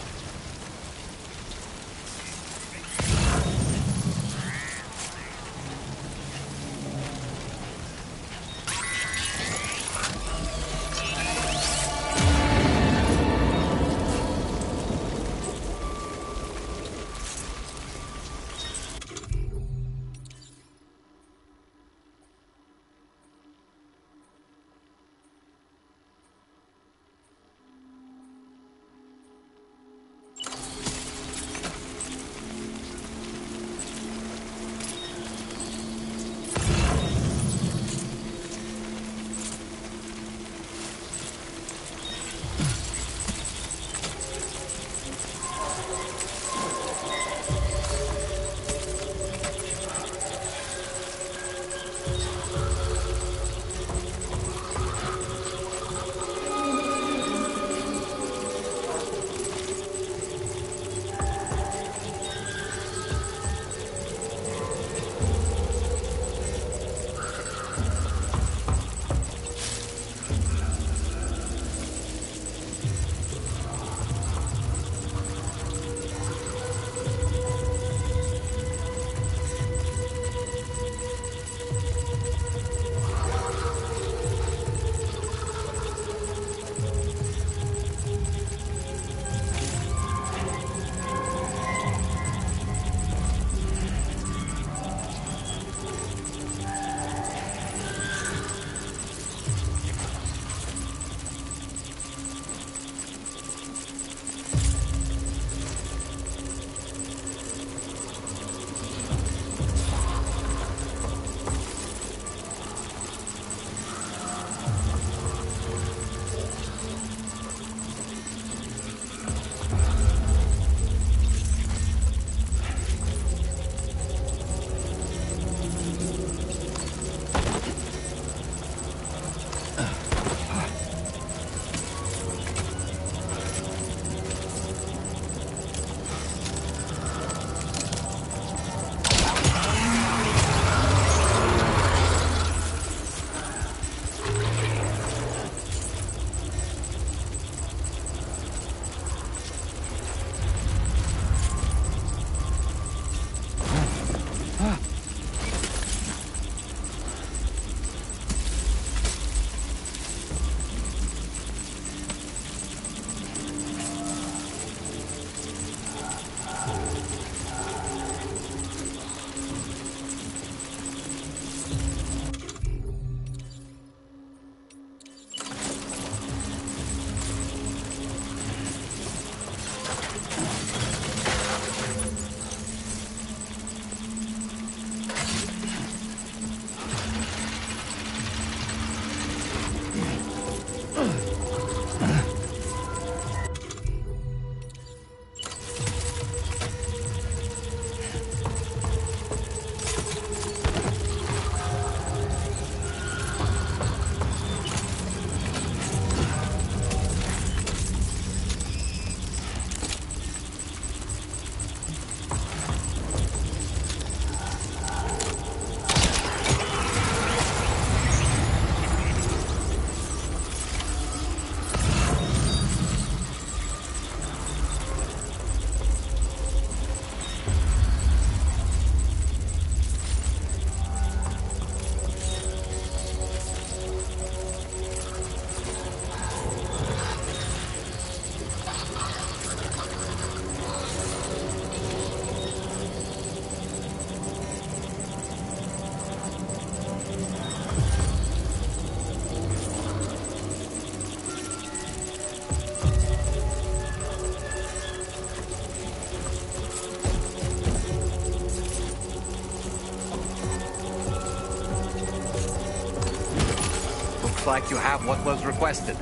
Looks like you have what was requested.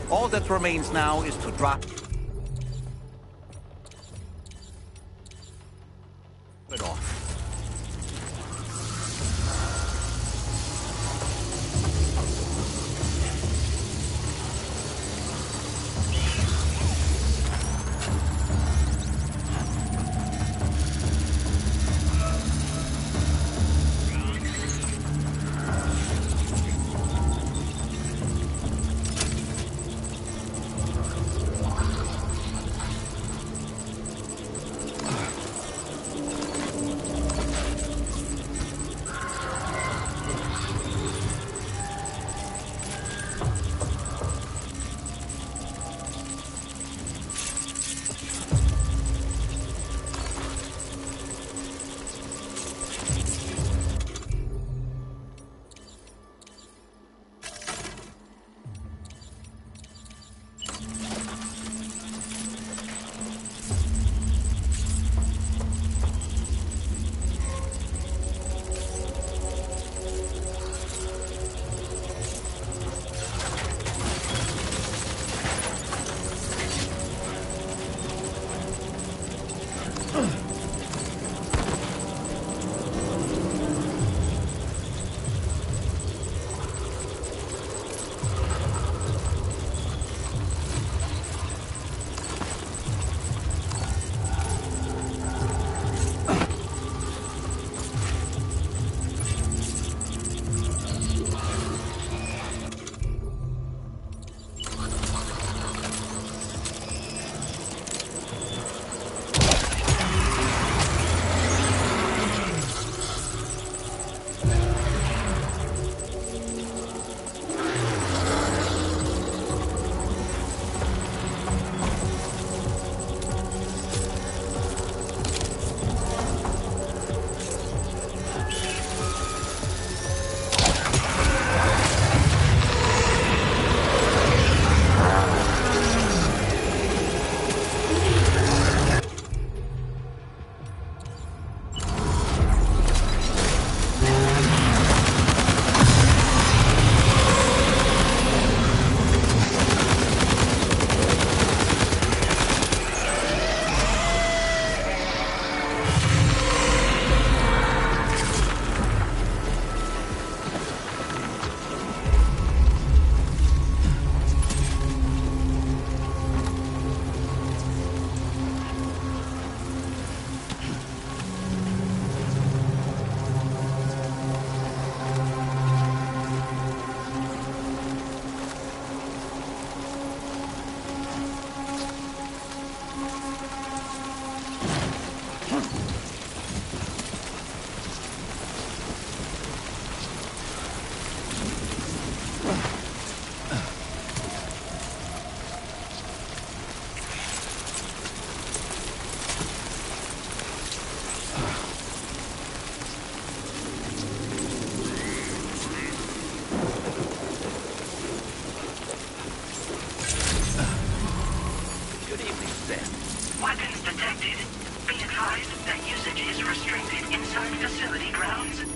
All that remains now is to drop it off.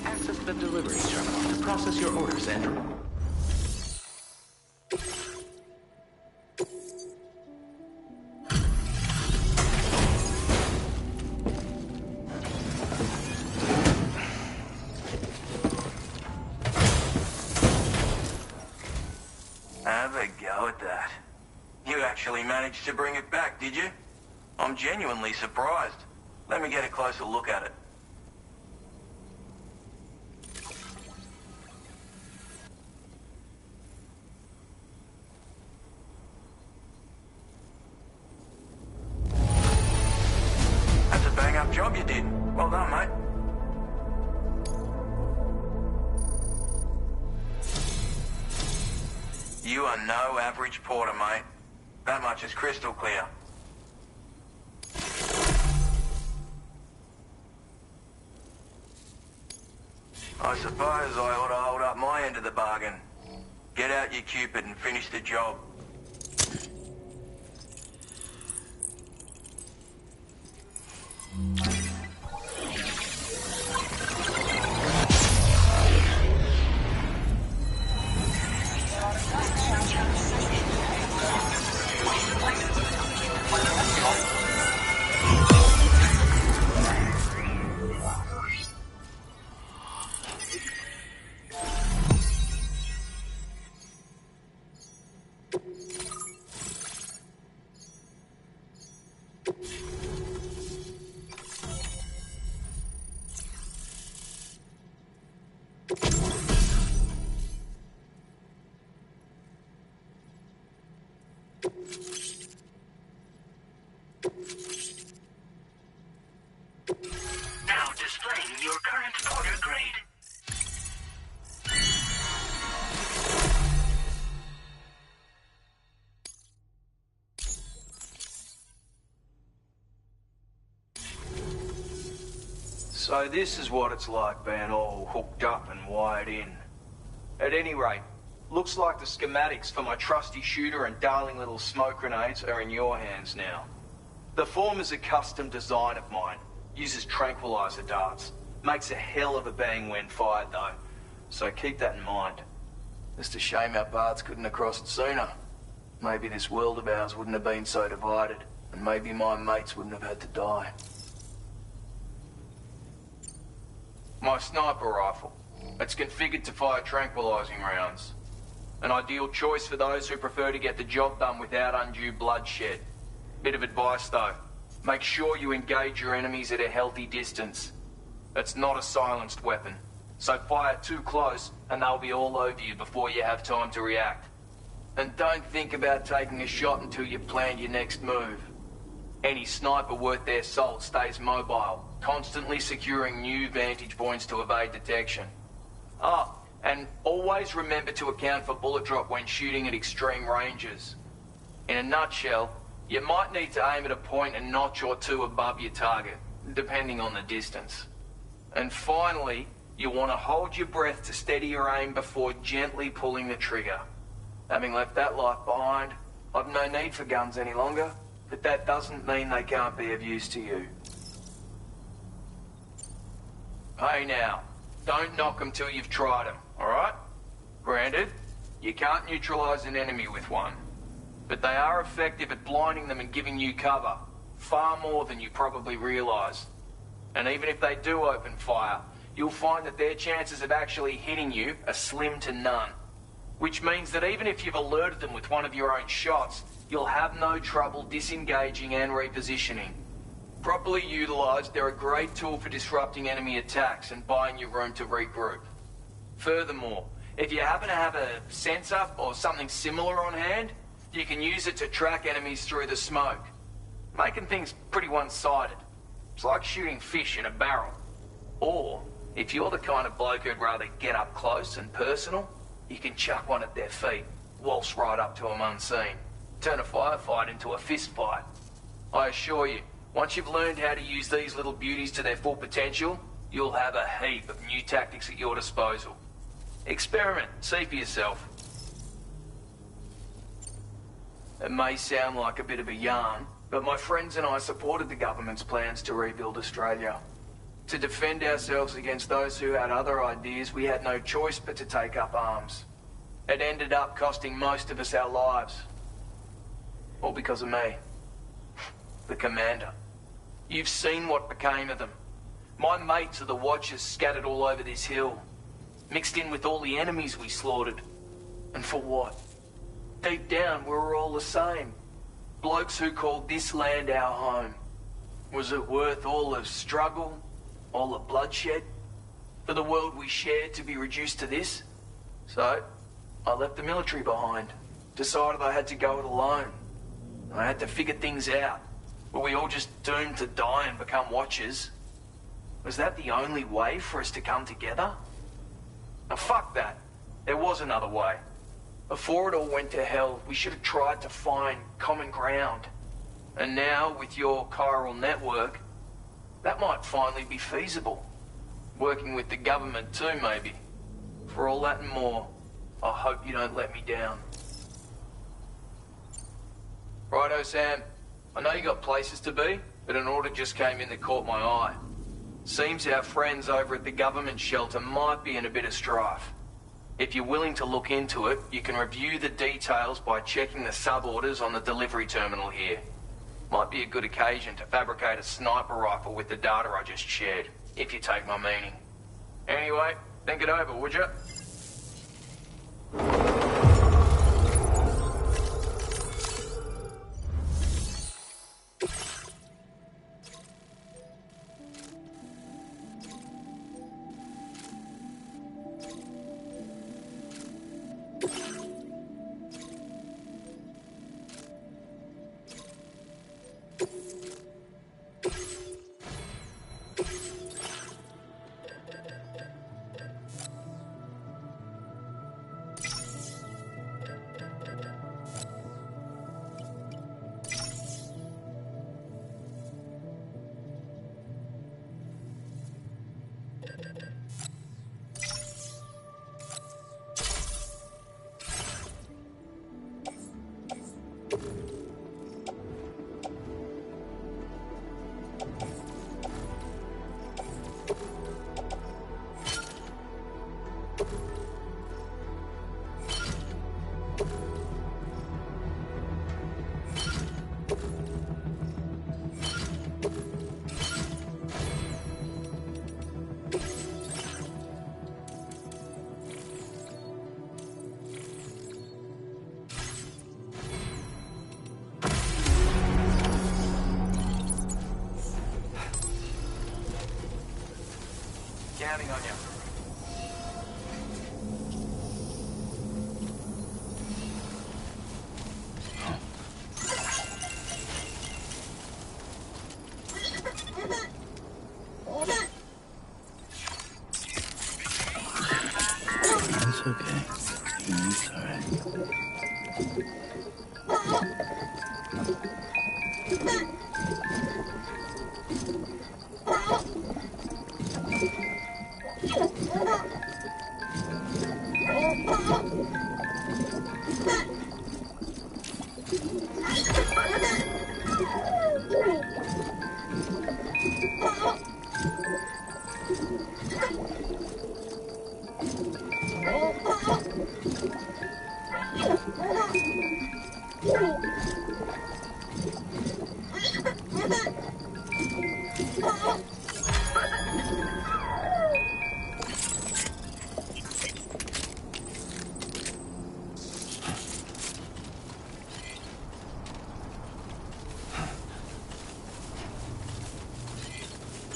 Access the delivery terminal to process your orders and... Have a go at that. You actually managed to bring it back, did you? I'm genuinely surprised. Let me get a closer look at it. That's a bang-up job you did. Well done, mate. You are no average porter, mate. That much is crystal clear. I suppose I ought to hold up my end of the bargain. Get out your Cupid and finish the job. Now displaying your current order grade. So this is what it's like being all hooked up and wired in. At any rate, looks like the schematics for my trusty shooter and darling little smoke grenades are in your hands now. The form is a custom design of mine. Uses tranquilizer darts. Makes a hell of a bang when fired though. So keep that in mind. Just a shame our paths couldn't have crossed sooner. Maybe this world of ours wouldn't have been so divided. And maybe my mates wouldn't have had to die. My sniper rifle. It's configured to fire tranquilizing rounds. An ideal choice for those who prefer to get the job done without undue bloodshed. Bit of advice though. Make sure you engage your enemies at a healthy distance. It's not a silenced weapon. So fire too close and they'll be all over you before you have time to react. And don't think about taking a shot until you've planned your next move. Any sniper worth their salt stays mobile, constantly securing new vantage points to evade detection. Ah, and always remember to account for bullet drop when shooting at extreme ranges. In a nutshell, you might need to aim at a point a notch or two above your target, depending on the distance. And finally, you want to hold your breath to steady your aim before gently pulling the trigger. Having left that life behind, I've no need for guns any longer, but that doesn't mean they can't be of use to you. Hey now, don't knock them till you've tried them, alright? Granted, you can't neutralize an enemy with one, but they are effective at blinding them and giving you cover, far more than you probably realize. And even if they do open fire, you'll find that their chances of actually hitting you are slim to none. Which means that even if you've alerted them with one of your own shots, you'll have no trouble disengaging and repositioning. Properly utilized, they're a great tool for disrupting enemy attacks and buying you room to regroup. Furthermore, if you happen to have a sensor or something similar on hand, you can use it to track enemies through the smoke, making things pretty one-sided. It's like shooting fish in a barrel. Or, if you're the kind of bloke who'd rather get up close and personal, you can chuck one at their feet, waltz right up to them unseen, turn a firefight into a fist fight. I assure you, once you've learned how to use these little beauties to their full potential, you'll have a heap of new tactics at your disposal. Experiment, see for yourself. It may sound like a bit of a yarn, but my friends and I supported the government's plans to rebuild Australia. To defend ourselves against those who had other ideas, we had no choice but to take up arms. It ended up costing most of us our lives. All because of me. The commander. You've seen what became of them. My mates are the Watchers scattered all over this hill. Mixed in with all the enemies we slaughtered. And for what? Deep down, we were all the same. Blokes who called this land our home. Was it worth all the struggle? All the bloodshed? For the world we shared to be reduced to this? So, I left the military behind. Decided I had to go it alone. I had to figure things out. Were we all just doomed to die and become Watchers? Was that the only way for us to come together? Now fuck that. There was another way. Before it all went to hell, we should have tried to find common ground. And now, with your chiral network, that might finally be feasible. Working with the government too, maybe. For all that and more, I hope you don't let me down. Righto, Sam. I know you got places to be, but an order just came in that caught my eye. Seems our friends over at the government shelter might be in a bit of strife. If you're willing to look into it, you can review the details by checking the sub-orders on the delivery terminal here. Might be a good occasion to fabricate a sniper rifle with the data I just shared, if you take my meaning. Anyway, think it over, would you? Counting on you. It's okay. It's all right.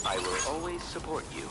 I will always support you.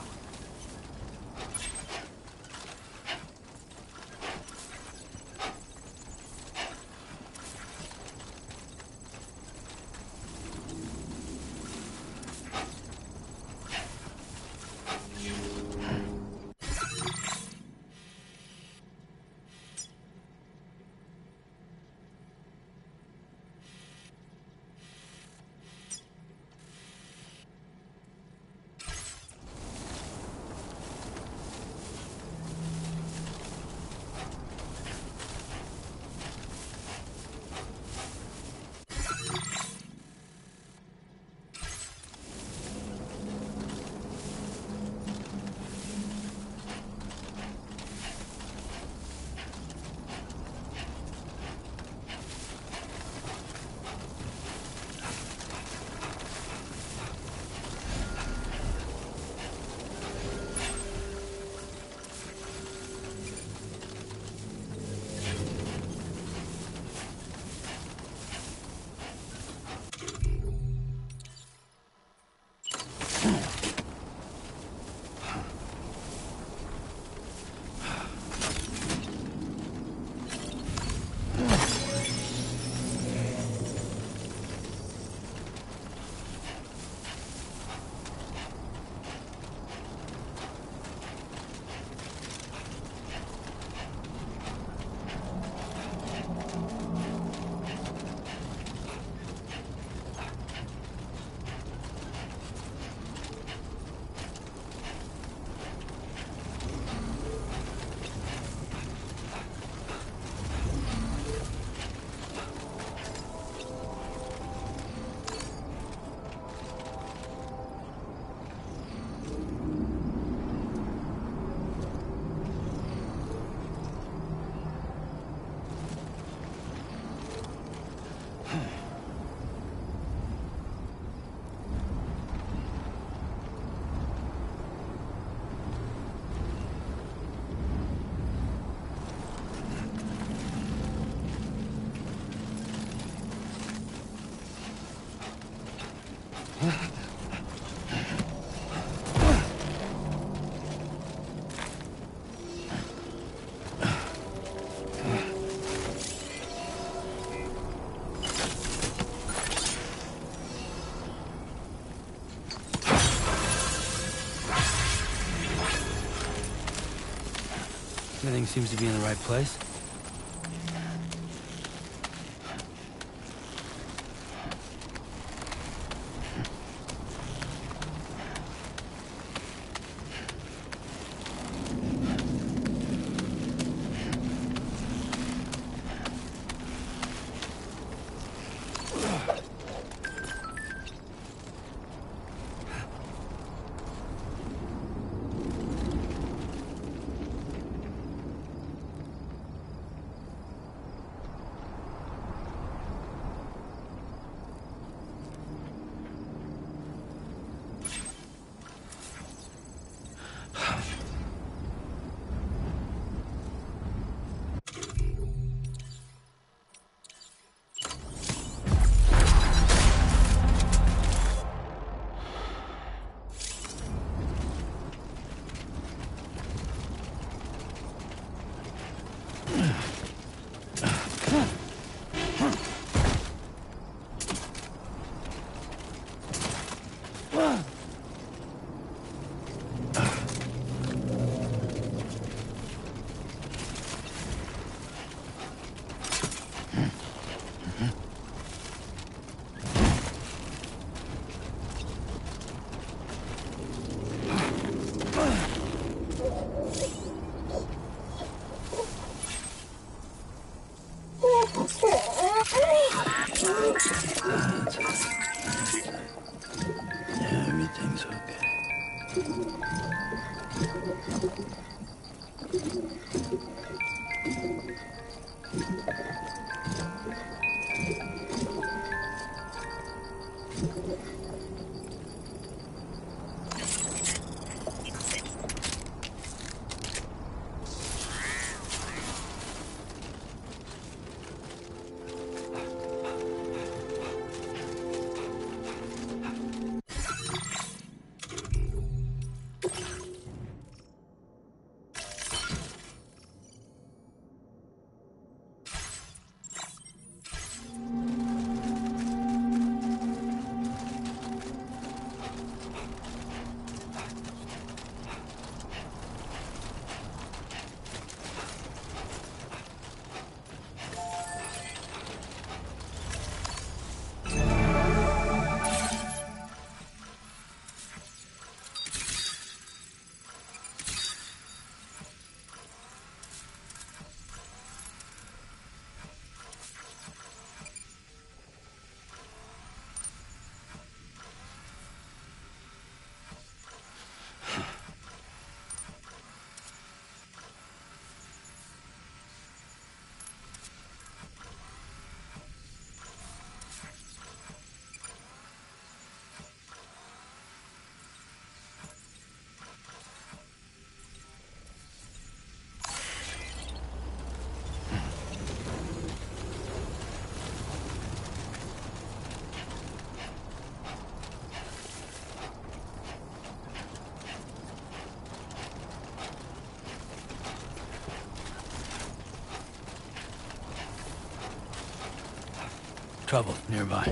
Everything seems to be in the right place. Trouble nearby.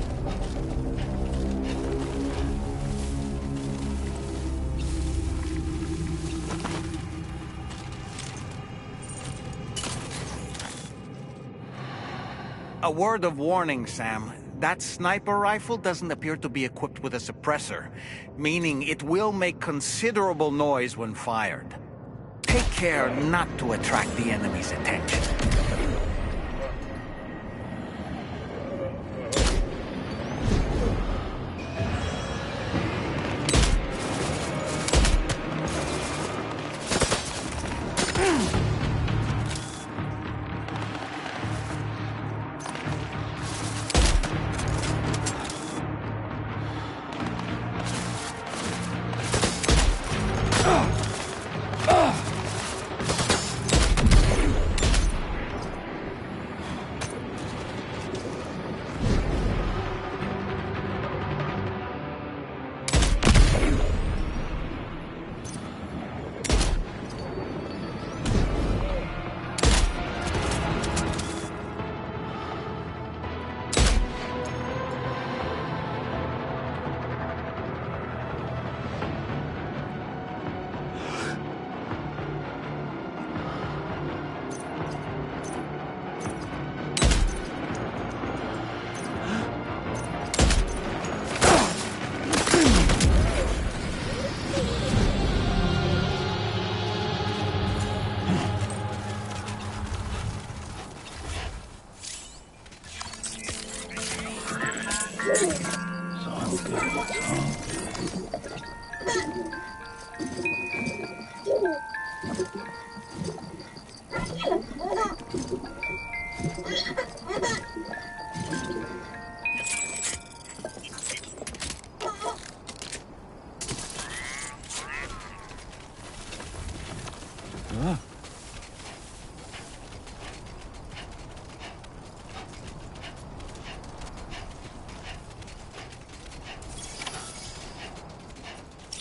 A word of warning, Sam. That sniper rifle doesn't appear to be equipped with a suppressor, meaning it will make considerable noise when fired. Take care not to attract the enemy's attention.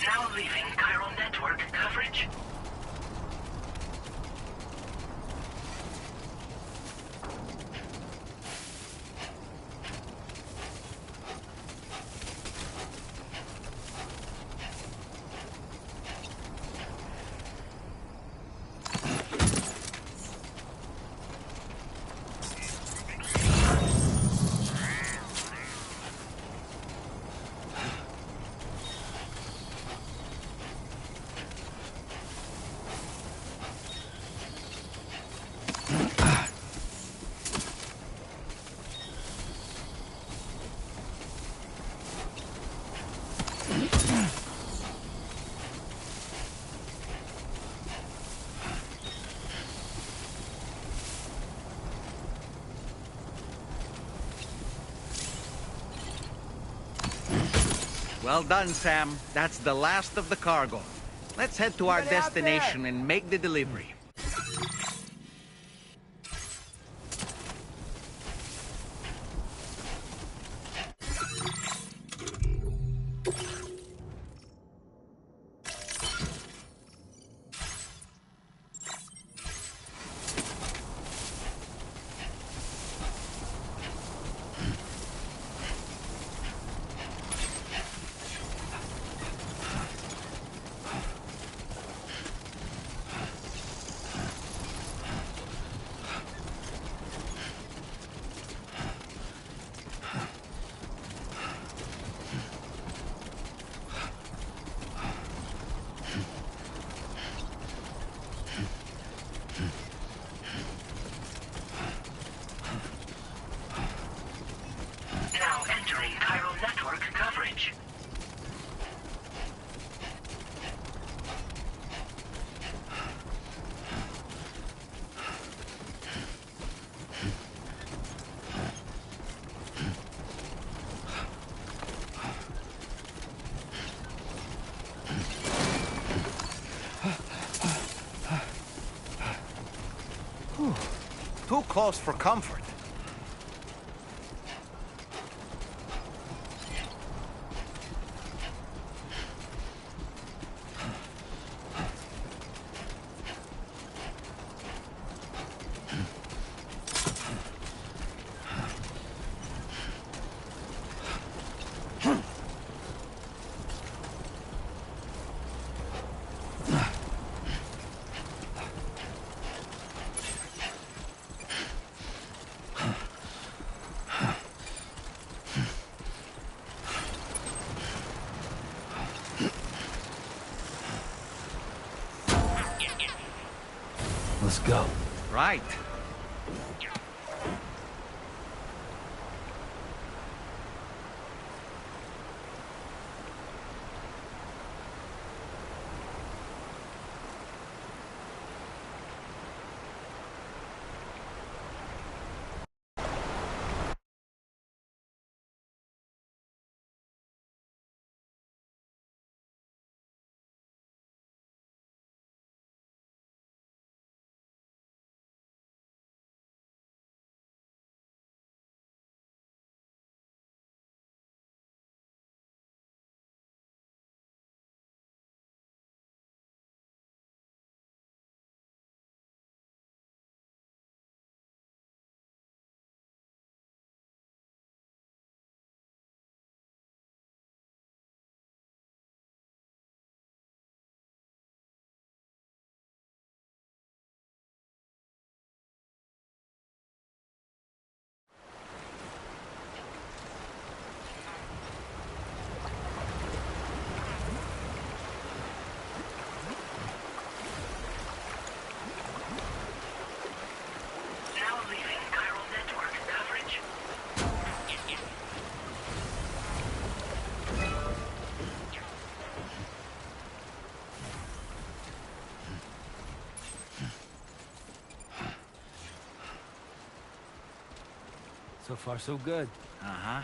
Now leaving Chiral network coverage. Well done, Sam. That's the last of the cargo. Let's head to our destination and make the delivery. Now entering chiral network coverage. Too close for comfort. Let's go. Right. Now leaving chiral network coverage. So far, so good. Uh-huh.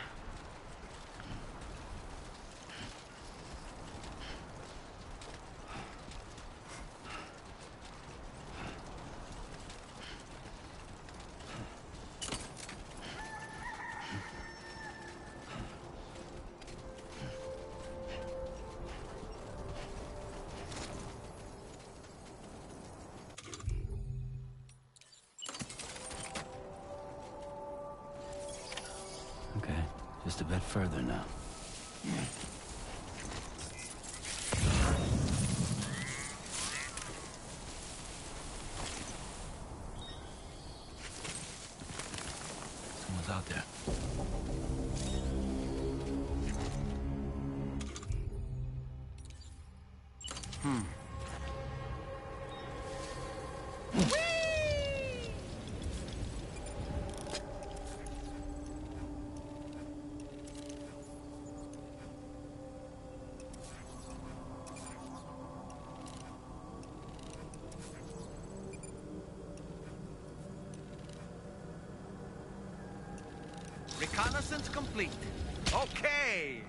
Okay, just a bit further now. Someone's out there. Reconnaissance complete. Okay.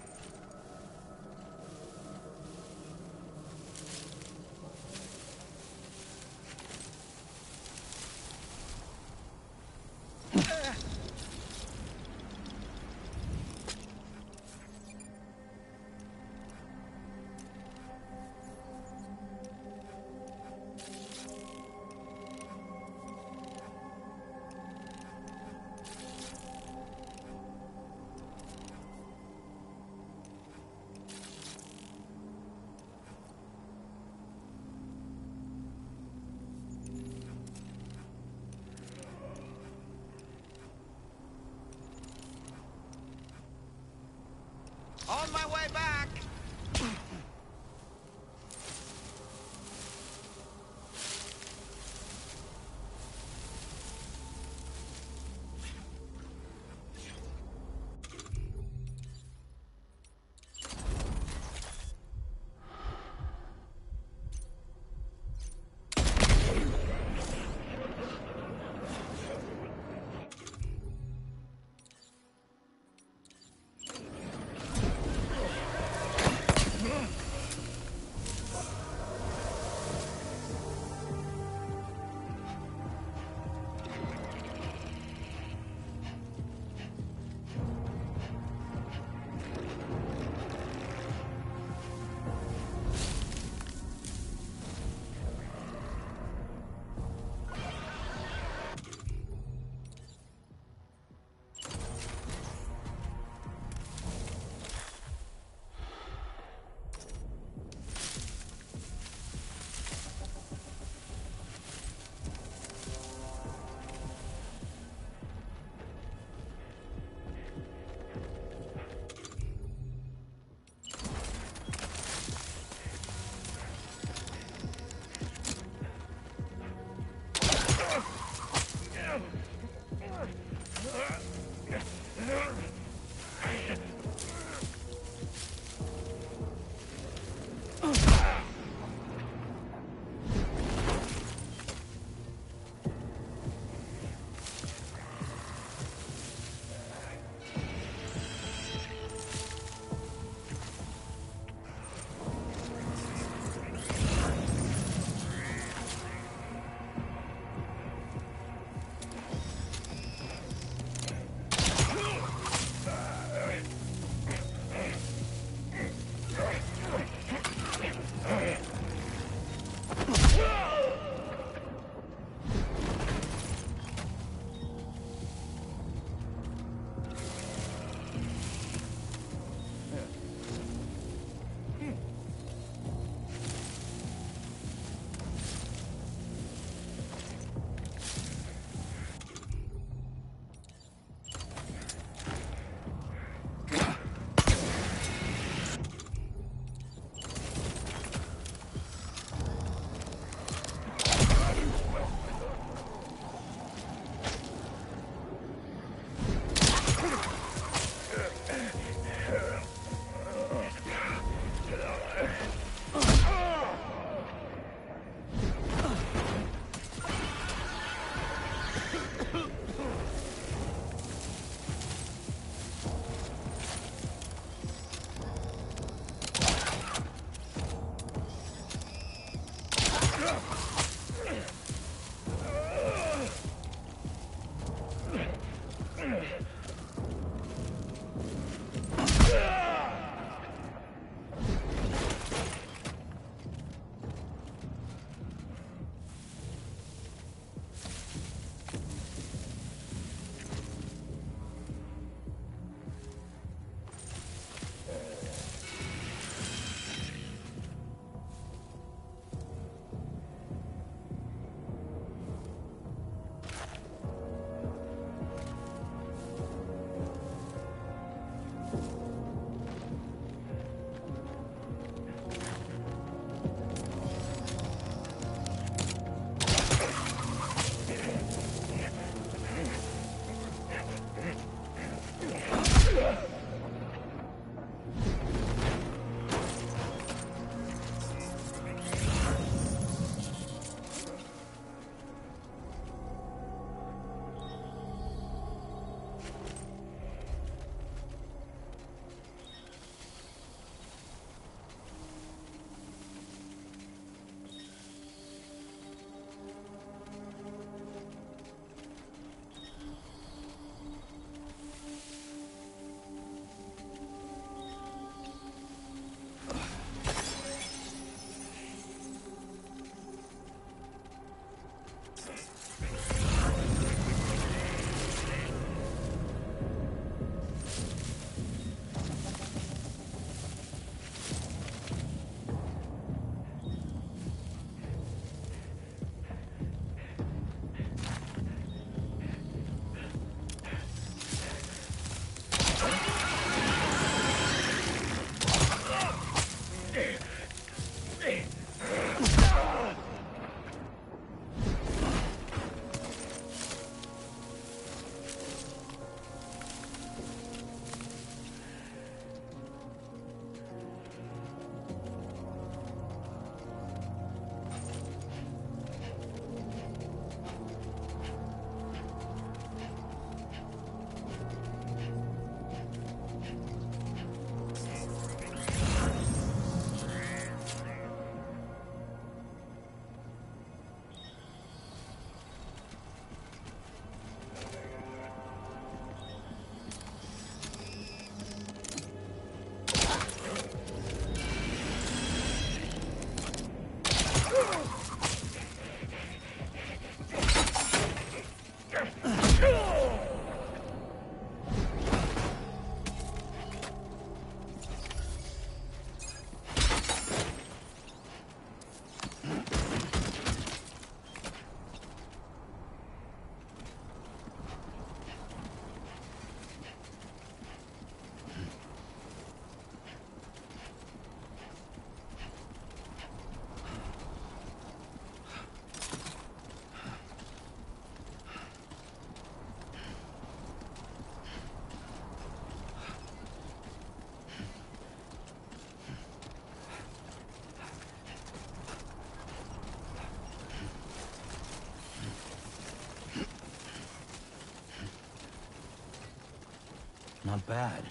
Not bad.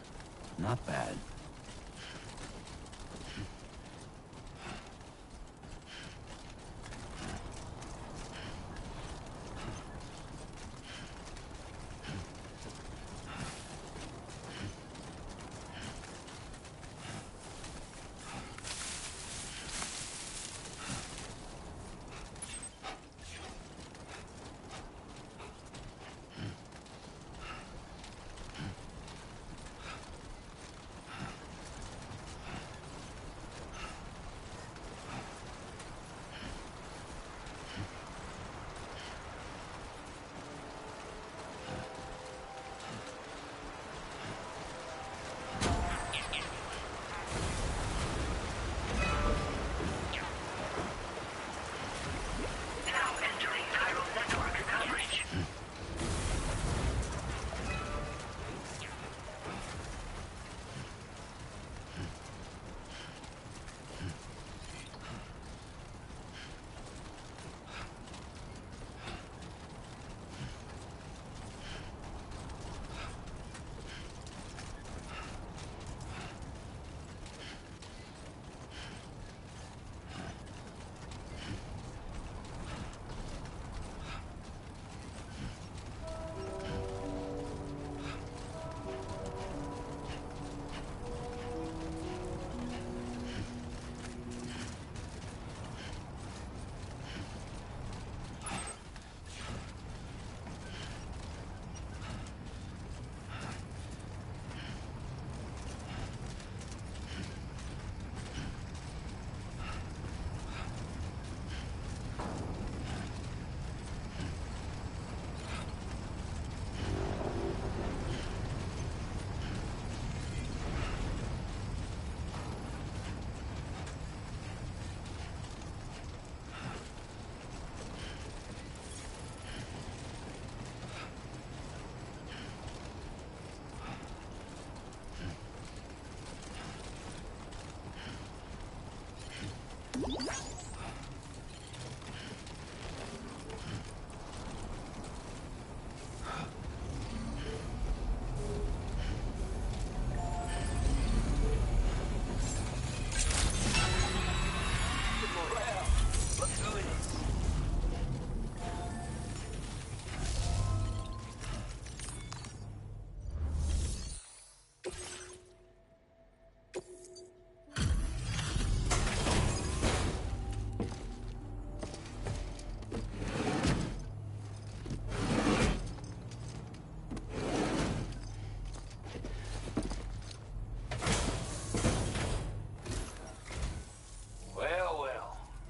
Not bad.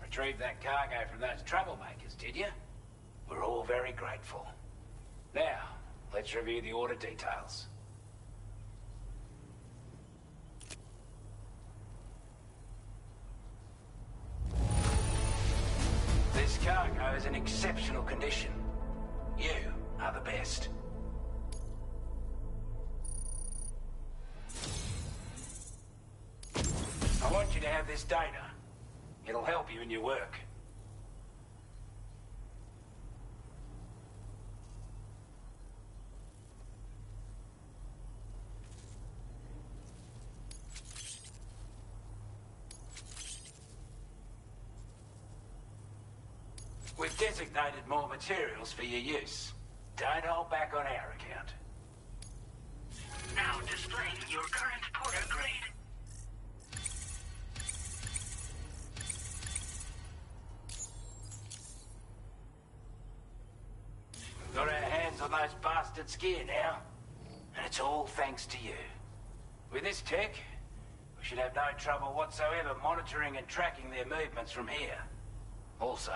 Retrieved that cargo from those troublemakers, did you? We're all very grateful. Now, let's review the order details. This cargo is in exceptional condition. You are the best. I want you to have this data. It'll help you in your work. We've designated more materials for your use. Don't hold back on our account. Now displaying your current porter grade. Got our hands on those bastards' gear now, and it's all thanks to you. With this tech, we should have no trouble whatsoever monitoring and tracking their movements from here. Also,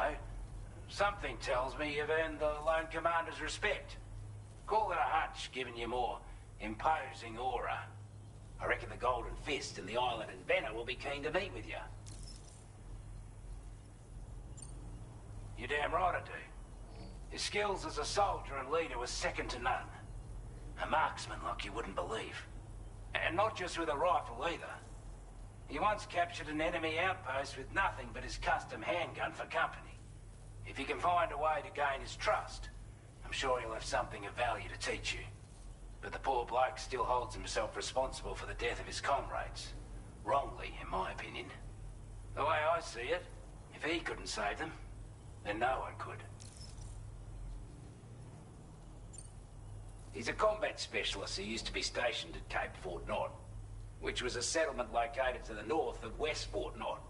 something tells me you've earned the Lone Commander's respect. Call it a hunch, giving you more imposing aura. I reckon the Golden Fist and the Island Inventor will be keen to meet with you. You're damn right I do. His skills as a soldier and leader was second to none. A marksman like you wouldn't believe. And not just with a rifle either. He once captured an enemy outpost with nothing but his custom handgun for company. If you can find a way to gain his trust, I'm sure he'll have something of value to teach you. But the poor bloke still holds himself responsible for the death of his comrades. Wrongly, in my opinion. The way I see it, if he couldn't save them, then no one could. He's a combat specialist who used to be stationed at Cape Fort Knot, which was a settlement located to the north of West Fort Knot.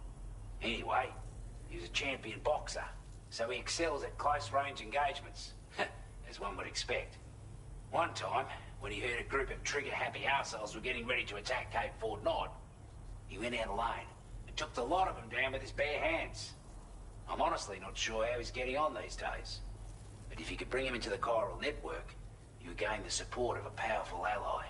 Anyway, he was a champion boxer, so he excels at close-range engagements, as one would expect. One time, when he heard a group of trigger-happy arseholes were getting ready to attack Cape Fort Knot, he went out alone and took the lot of them down with his bare hands. I'm honestly not sure how he's getting on these days. But if you could bring him into the chiral network, you would gain the support of a powerful ally.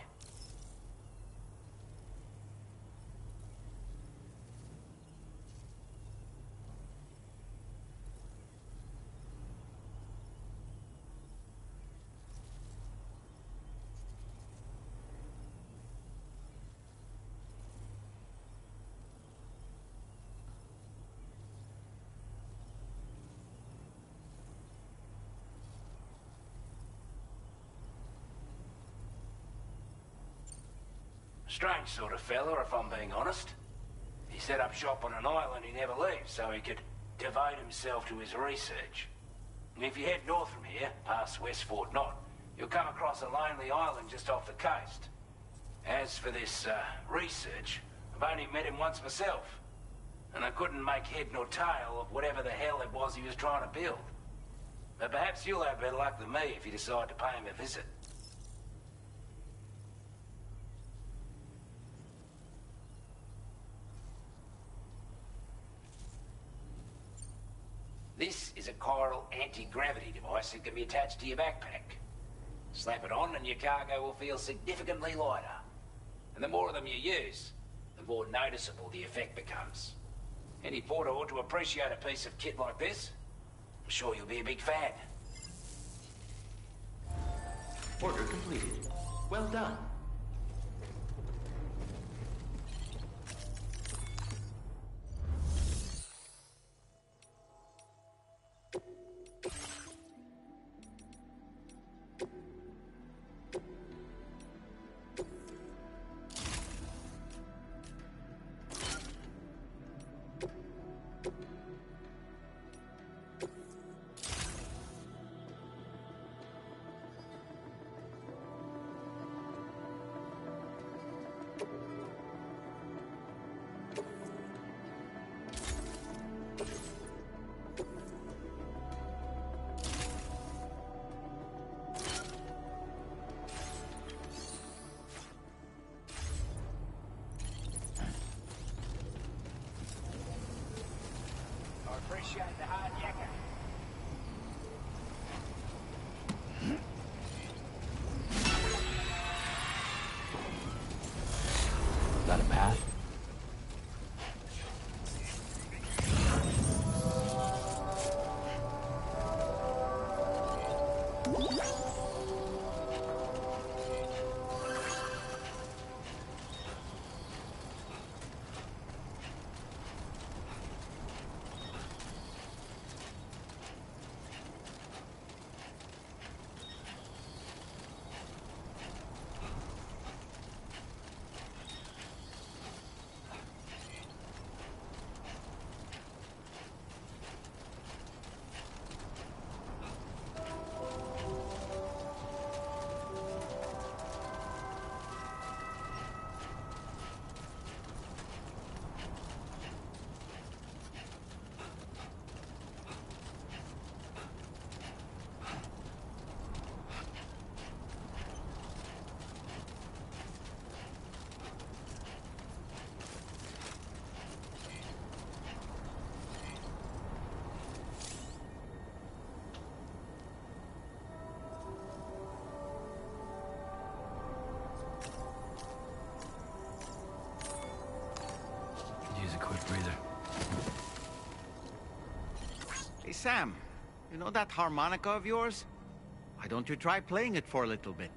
Strange sort of fella, if I'm being honest. He set up shop on an island he never leaves, so he could devote himself to his research. If you head north from here, past West Fort Knot, you'll come across a lonely island just off the coast. As for this, research, I've only met him once myself, and I couldn't make head nor tail of whatever the hell it was he was trying to build. But perhaps you'll have better luck than me if you decide to pay him a visit. This is a chiral anti-gravity device that can be attached to your backpack. Slap it on and your cargo will feel significantly lighter. And the more of them you use, the more noticeable the effect becomes. Any porter ought to appreciate a piece of kit like this. I'm sure you'll be a big fan. Order completed. Well done. Appreciate the hard yakka. Got a path? Hey, Sam, you know that harmonica of yours? Why don't you try playing it for a little bit?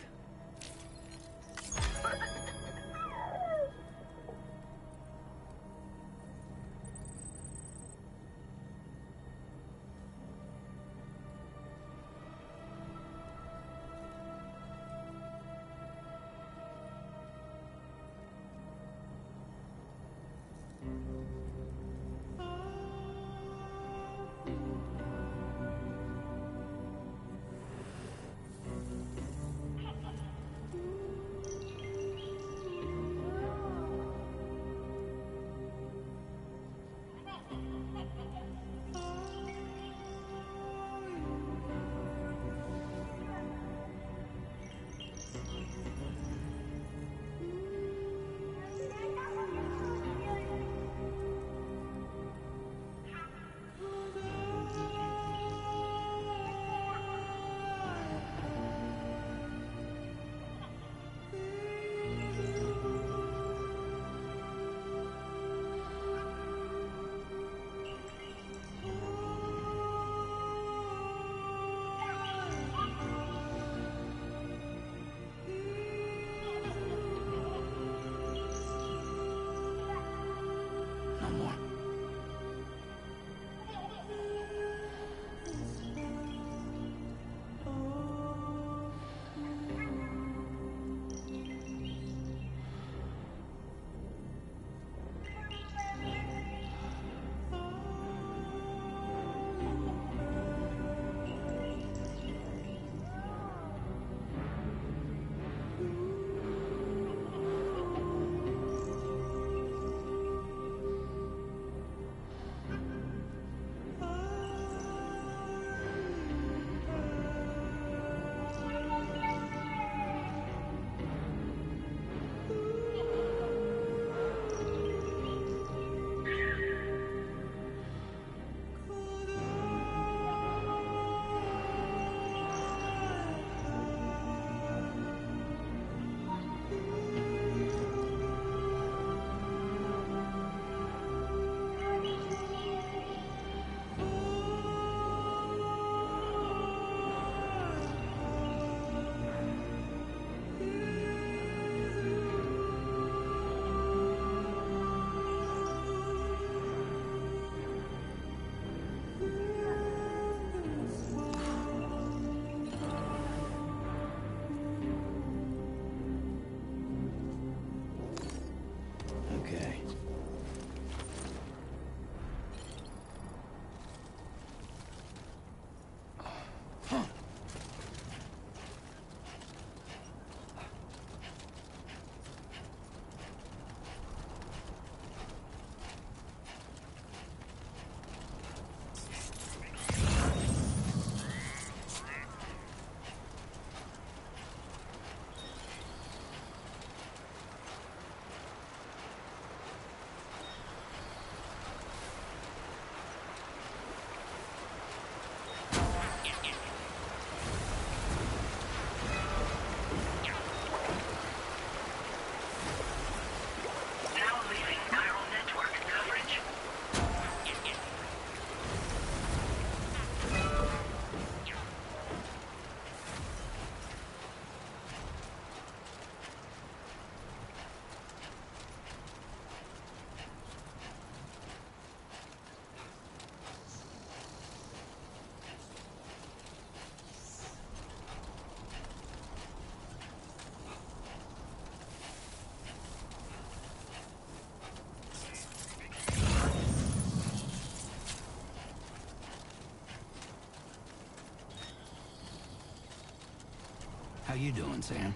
you doing, Sam?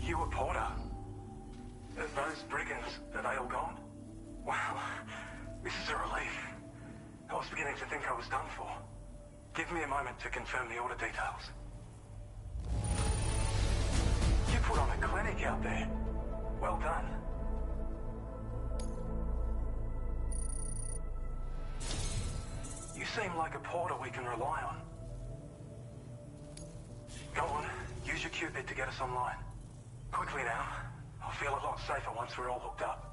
You a Porter? Those brigands, are they all gone? Wow, this is a relief. I was beginning to think I was done for. Give me a moment to confirm the order details. You put on a clinic out there. Well done. You seem like a Porter we can rely on. Go on, use your Cupid to get us online. Quickly now. I'll feel a lot safer once we're all hooked up.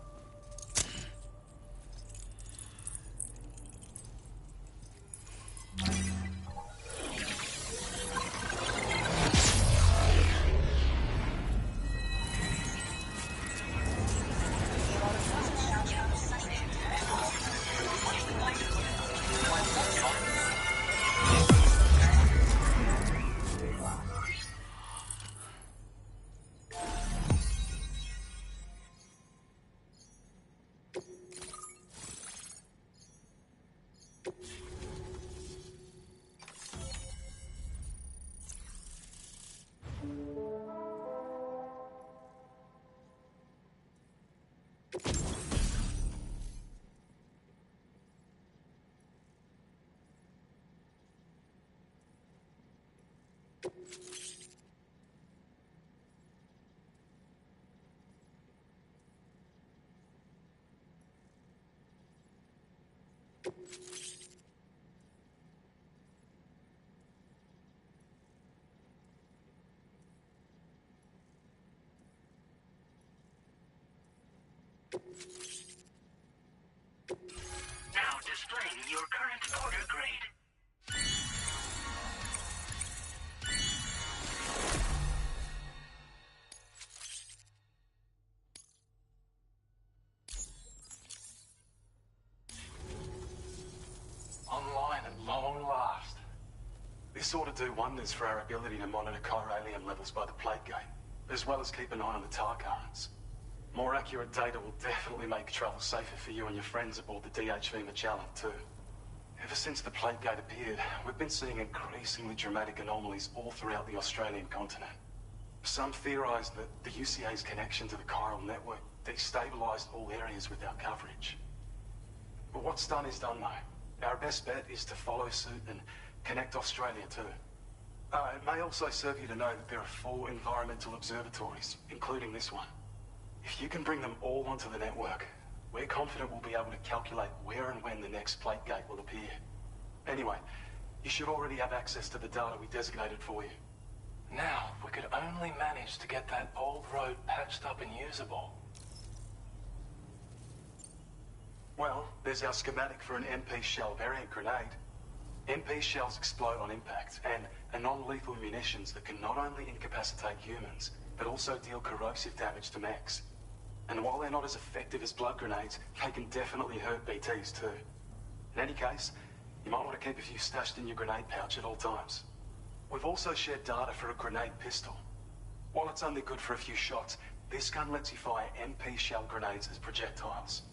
Now displaying your current Porter grade. Online at long last. This ought to do wonders for our ability to monitor chiralium levels by the plate gate, as well as keep an eye on the tar currents. More accurate data will definitely make travel safer for you and your friends aboard the DHV Magellan, too. Ever since the plate gate appeared, we've been seeing increasingly dramatic anomalies all throughout the Australian continent. Some theorise that the UCA's connection to the chiral network destabilised all areas with our coverage. But what's done is done, though. Our best bet is to follow suit and connect Australia, too. It may also serve you to know that there are 4 environmental observatories, including this one. If you can bring them all onto the network, we're confident we'll be able to calculate where and when the next plate gate will appear. Anyway, you should already have access to the data we designated for you. Now, if we could only manage to get that old road patched up and usable. Well, there's our schematic for an MP shell variant grenade. MP shells explode on impact, and are non-lethal munitions that can not only incapacitate humans, but also deal corrosive damage to mechs. And while they're not as effective as blood grenades, they can definitely hurt BTs too. In any case, you might want to keep a few stashed in your grenade pouch at all times. We've also shared data for a grenade pistol. While it's only good for a few shots, this gun lets you fire MP shell grenades as projectiles.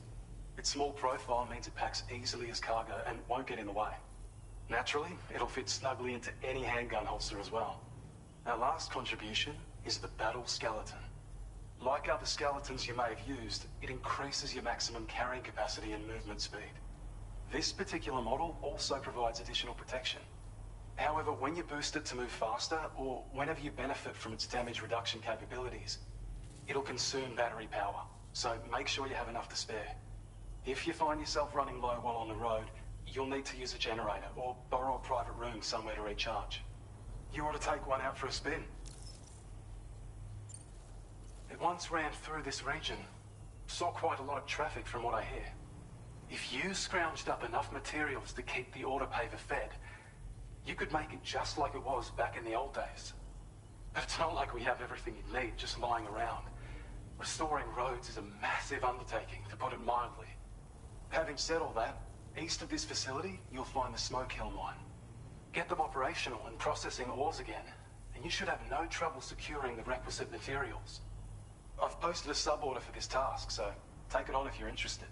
Its small profile means it packs easily as cargo and won't get in the way. Naturally, it'll fit snugly into any handgun holster as well. Our last contribution is the battle skeleton. Like other skeletons you may have used, it increases your maximum carrying capacity and movement speed. This particular model also provides additional protection. However, when you boost it to move faster, or whenever you benefit from its damage reduction capabilities, it'll consume battery power, so make sure you have enough to spare. If you find yourself running low while on the road, you'll need to use a generator or borrow a private room somewhere to recharge. You ought to take one out for a spin. It once ran through this region. Saw quite a lot of traffic from what I hear. If you scrounged up enough materials to keep the autopaver fed, you could make it just like it was back in the old days. But it's not like we have everything you need just lying around. Restoring roads is a massive undertaking, to put it mildly. Having said all that, east of this facility, you'll find the Smoke Hill mine. Get them operational and processing ores again, and you should have no trouble securing the requisite materials. I've posted a sub-order for this task, so take it on if you're interested.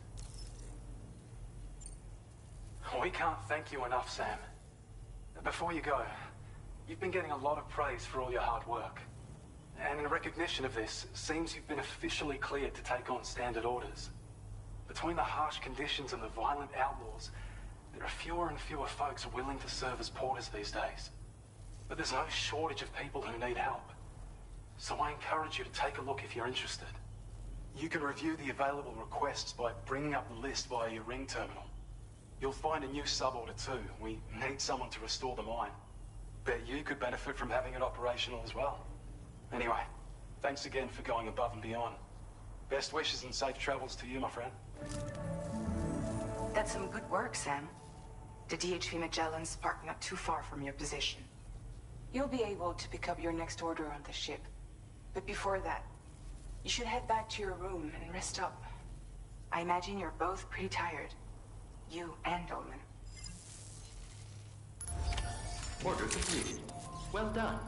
We can't thank you enough, Sam. Before you go, you've been getting a lot of praise for all your hard work. And in recognition of this, it seems you've been officially cleared to take on standard orders. Between the harsh conditions and the violent outlaws, there are fewer and fewer folks willing to serve as porters these days. But there's no shortage of people who need help. So I encourage you to take a look if you're interested. You can review the available requests by bringing up the list via your ring terminal. You'll find a new sub-order too. We need someone to restore the mine. Bet you could benefit from having it operational as well. Anyway, thanks again for going above and beyond. Best wishes and safe travels to you, my friend. That's some good work, Sam. The DHV Magellan's parked not too far from your position. You'll be able to pick up your next order on the ship. But before that, you should head back to your room and rest up. I imagine you're both pretty tired. You and Dolman. Order completed. Well done.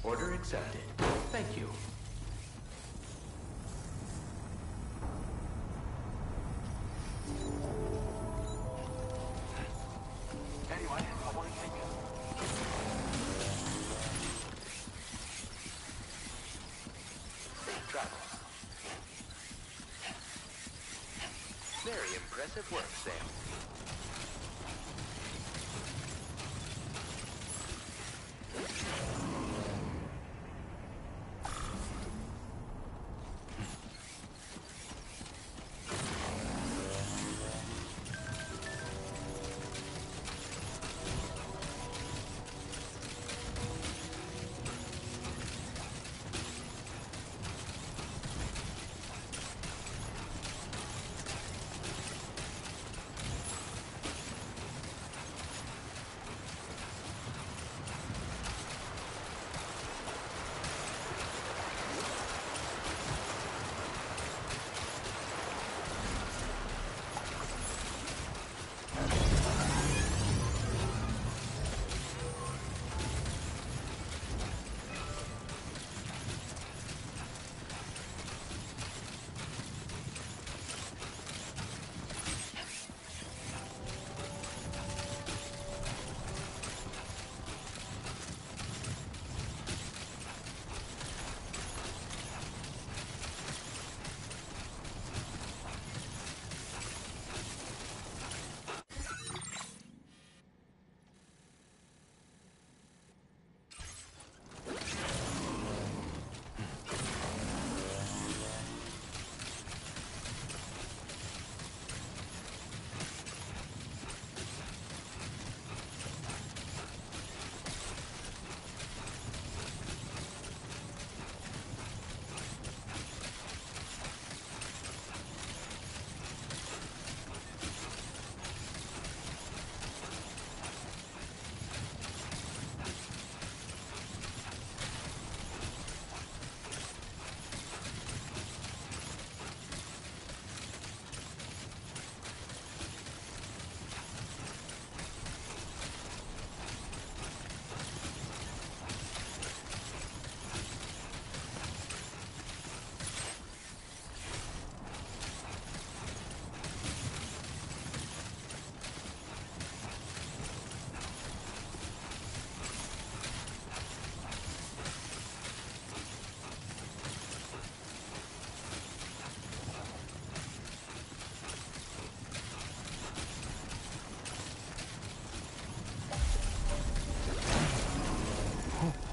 Order accepted. Thank you. Anyway, I want to thank you. Safe travel. Very impressive work, Sam.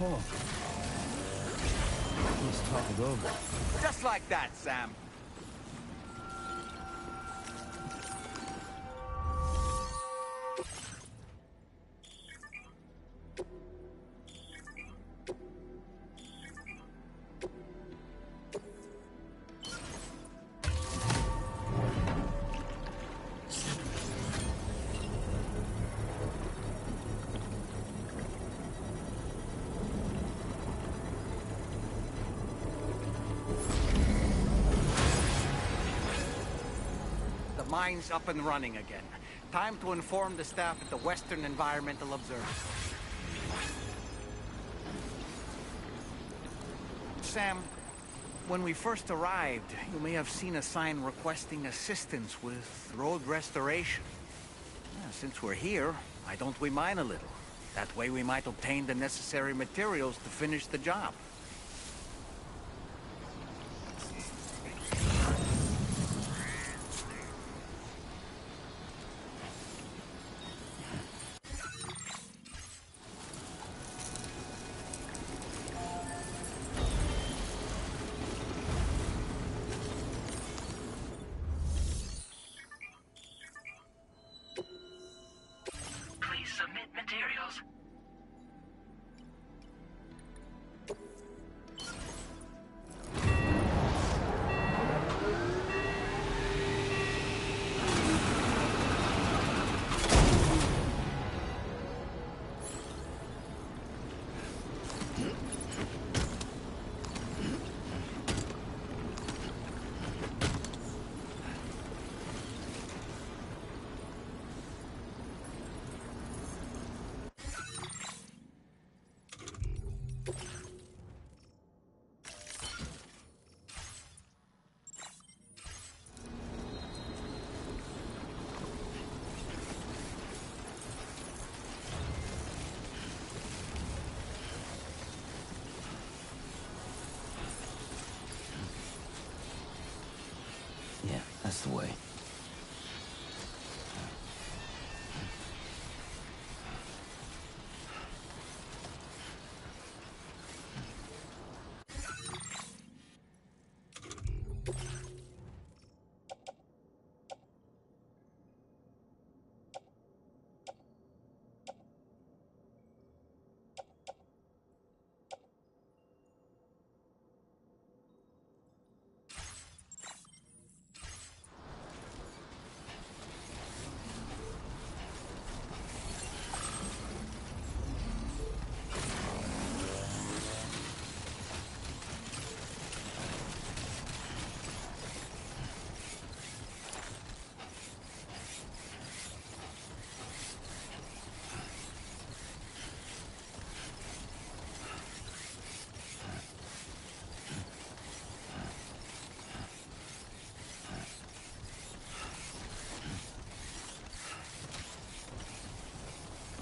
Oh. Let's talk it over. Just like that, Sam. The mine's up and running again. Time to inform the staff at the Western Environmental Observatory. Sam, when we first arrived, you may have seen a sign requesting assistance with road restoration. Since we're here, why don't we mine a little? That way we might obtain the necessary materials to finish the job. Please submit materials. Yeah, that's the way.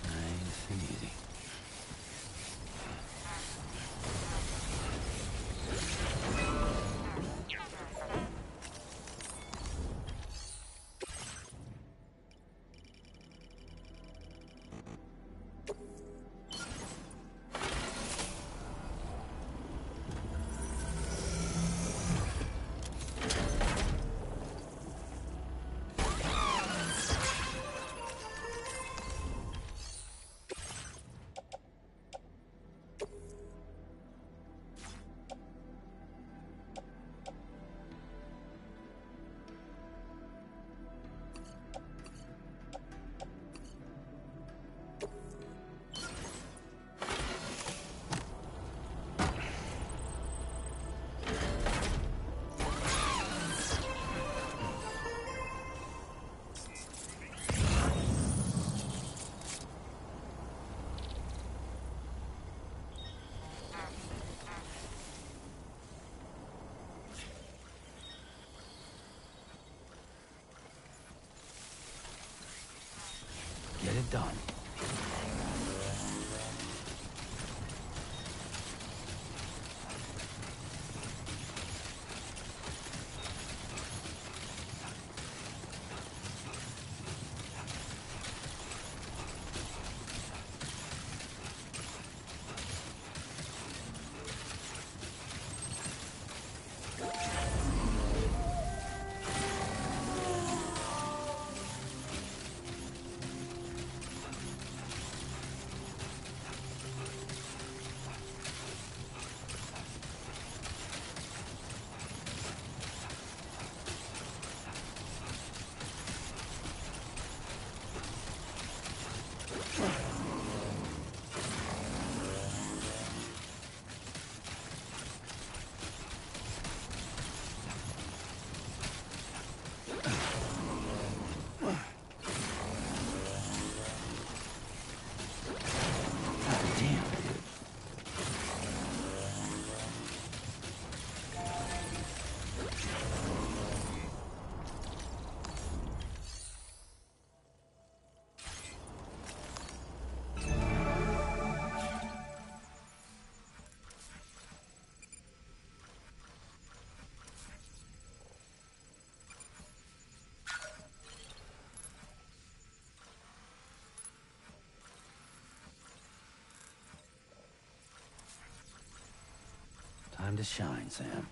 Nice and easy. Get it done. Time to shine, Sam.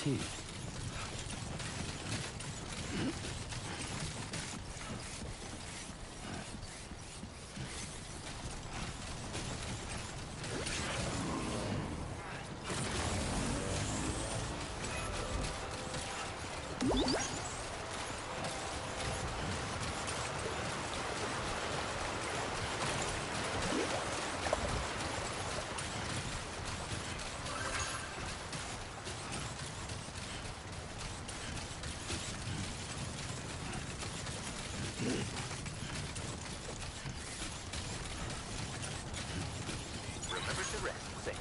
teeth. Remember to rest, Sam.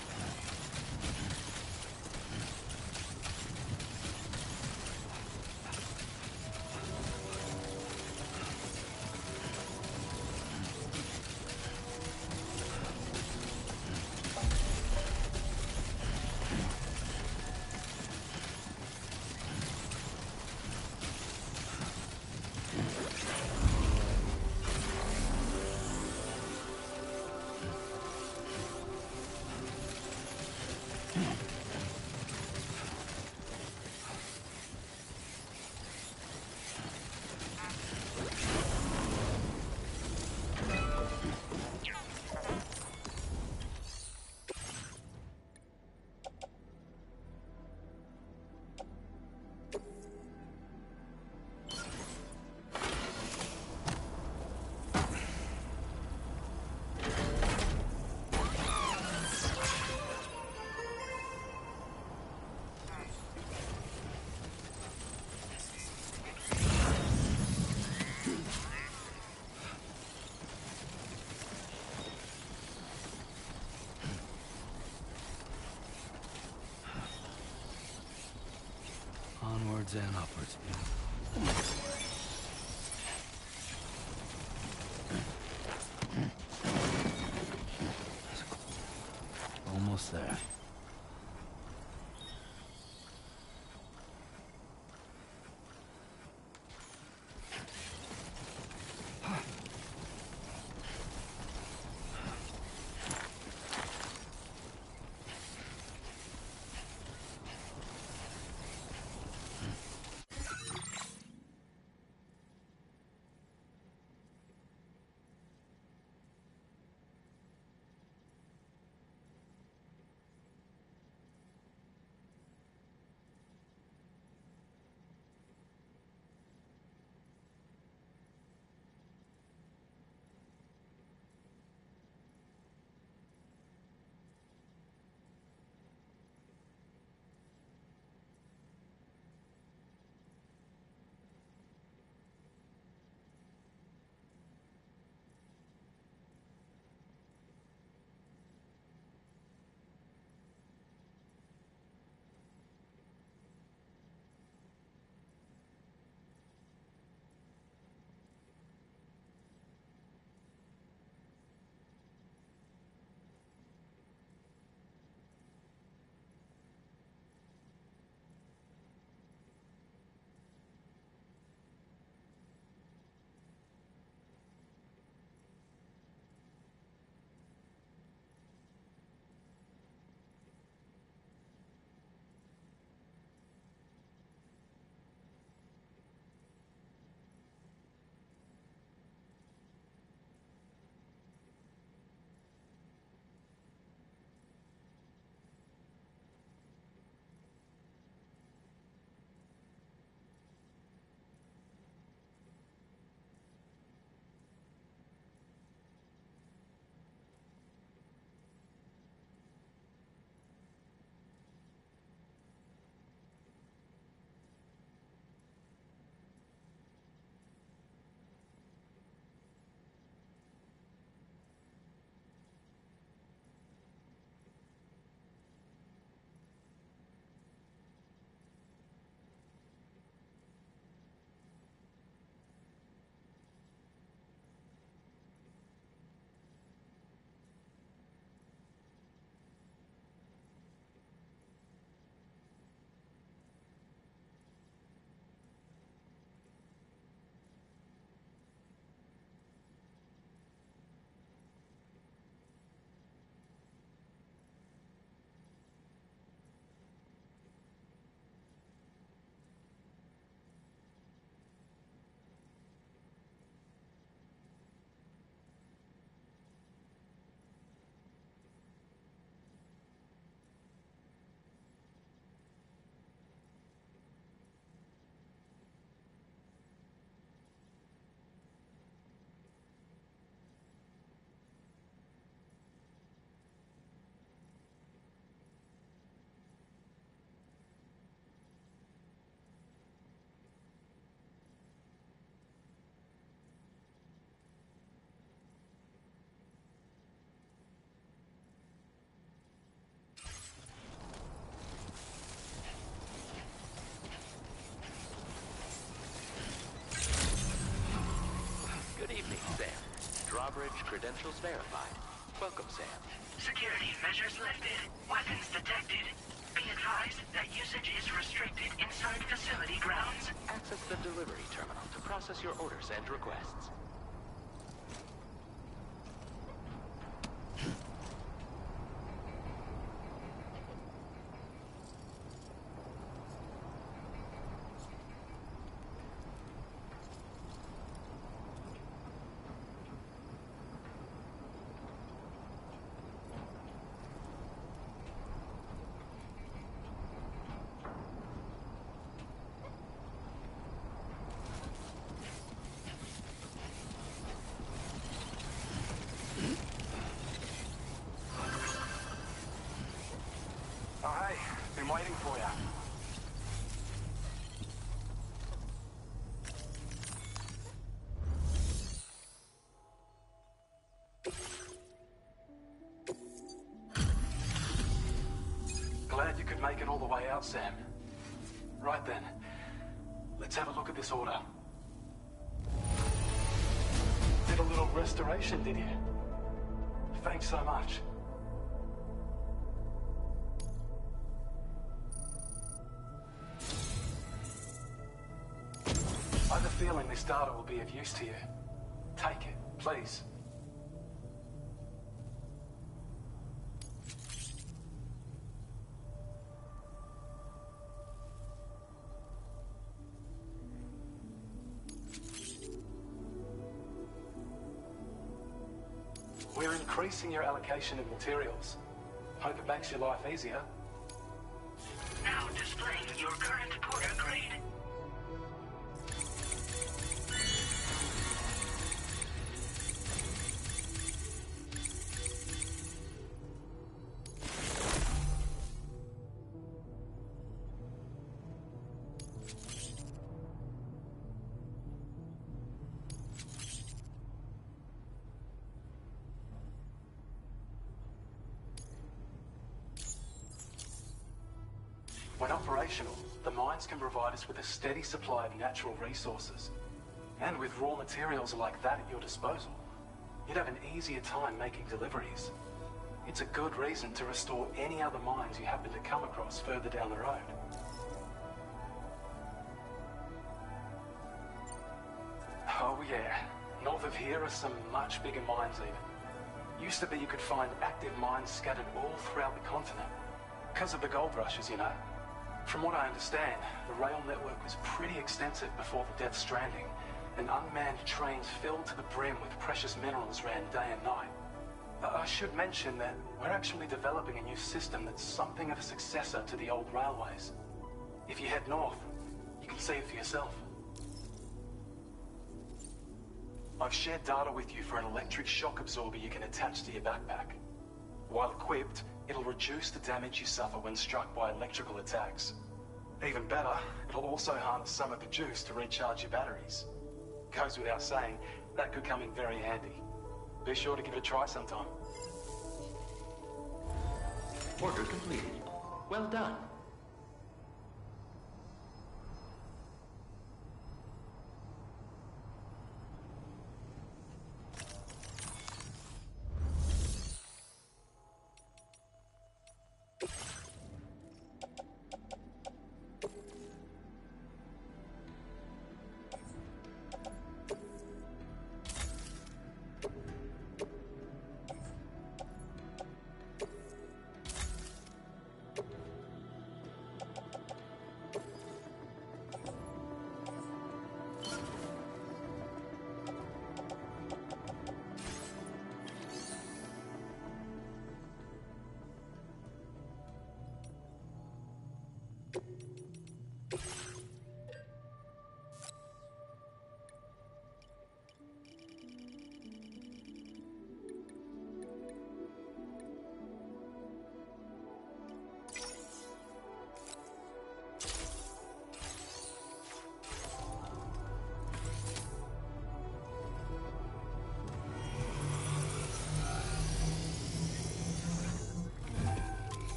Onwards and upwards. Almost there. drawbridge credentials verified. Welcome, Sam. Security measures lifted. Weapons detected. Be advised that usage is restricted inside facility grounds. Access the delivery terminal to process your orders and requests. Oh, hey. Been waiting for you. Glad you could make it all the way out, Sam. Right then. Let's have a look at this order. Did a little restoration, did you? Thanks so much. I have a feeling this data will be of use to you. Take it, please. We're increasing your allocation of materials. Hope it makes your life easier. Now displaying your current porter grade. When operational, the mines can provide us with a steady supply of natural resources. And with raw materials like that at your disposal, you'd have an easier time making deliveries. It's a good reason to restore any other mines you happen to come across further down the road. Oh yeah, north of here are some much bigger mines even. Used to be you could find active mines scattered all throughout the continent. Because of the gold rushes, you know. From what I understand, the rail network was pretty extensive before the Death Stranding, and unmanned trains filled to the brim with precious minerals ran day and night. I should mention that we're actually developing a new system that's something of a successor to the old railways. If you head north, you can see it for yourself. I've shared data with you for an electric shock absorber you can attach to your backpack. While equipped, it'll reduce the damage you suffer when struck by electrical attacks. Even better, it'll also harness some of the juice to recharge your batteries. Goes without saying, that could come in very handy. Be sure to give it a try sometime. Order completed. Well done.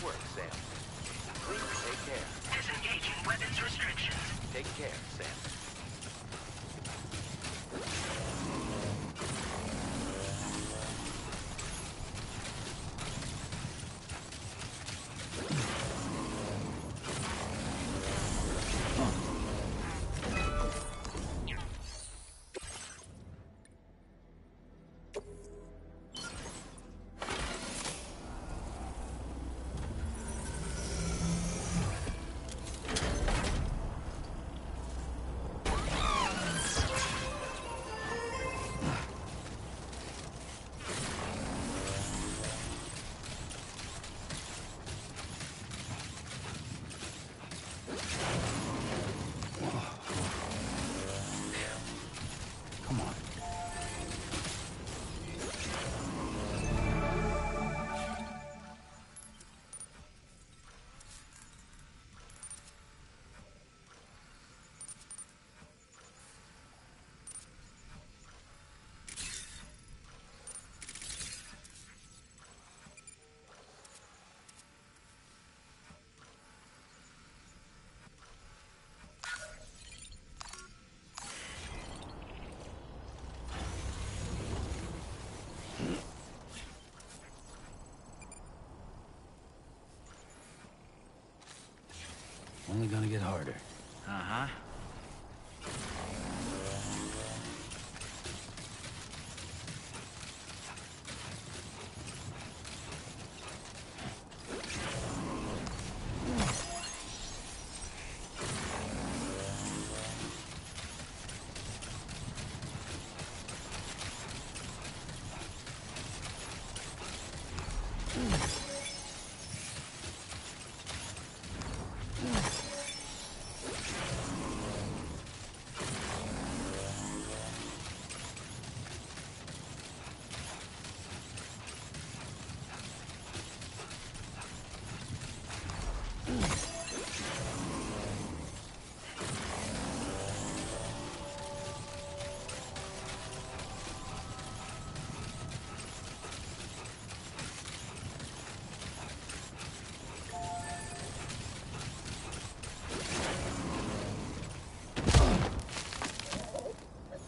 work, Sam. Please take care. Disengaging weapons restrictions. Take care, Sam. Only gonna get harder. Uh-huh.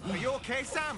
Are you okay, Sam?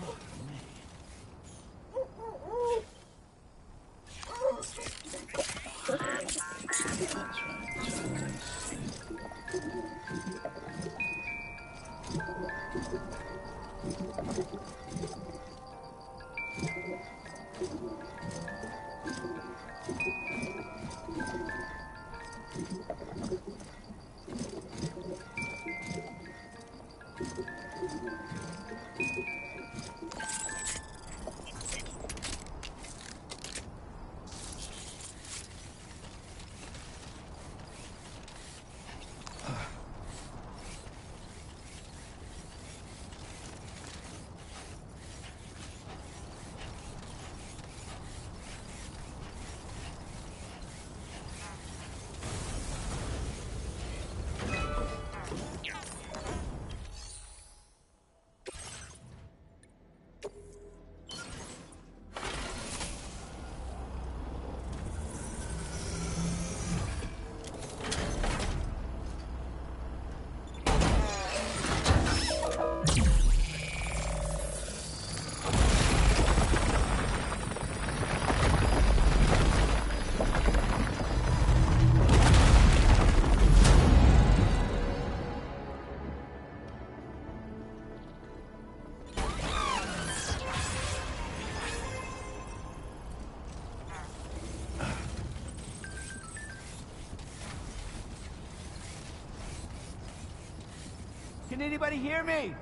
Can anybody hear me?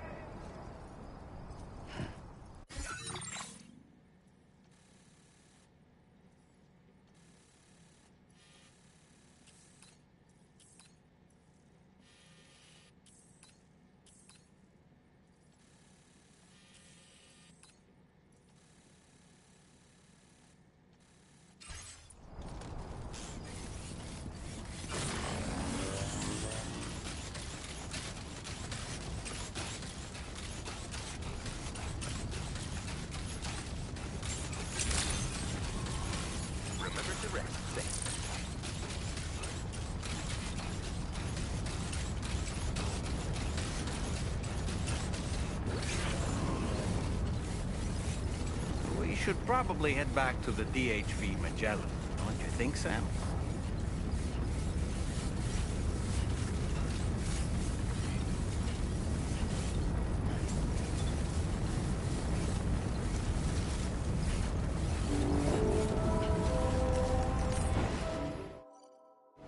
should probably head back to the DHV Magellan. Don't you think, Sam?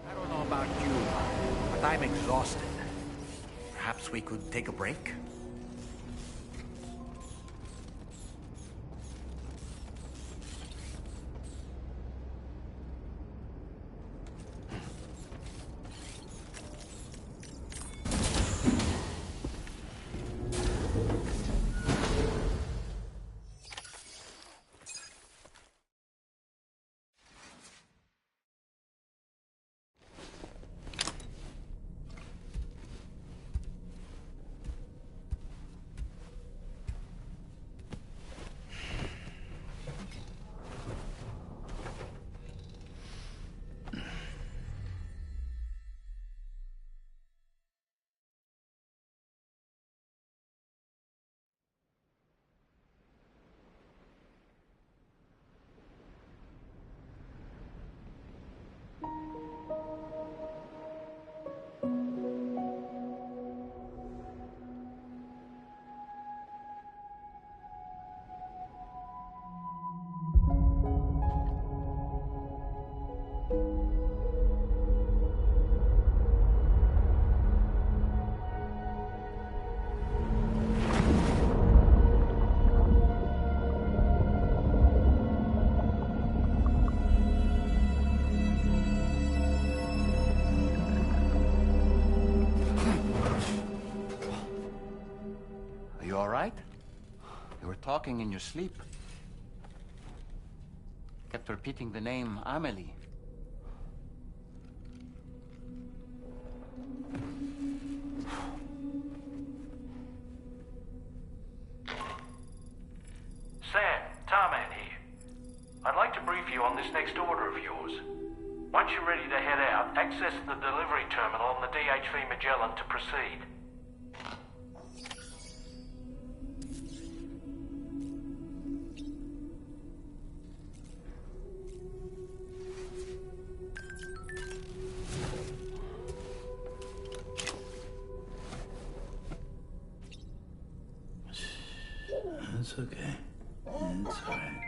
I don't know about you, but I'm exhausted. Perhaps we could take a break? You were talking in your sleep. Kept repeating the name Amelie. Sam, Tarman here. I'd like to brief you on this next order of yours. Once you're ready to head out, access the delivery terminal on the DHV Magellan to proceed. It's okay. It's all right.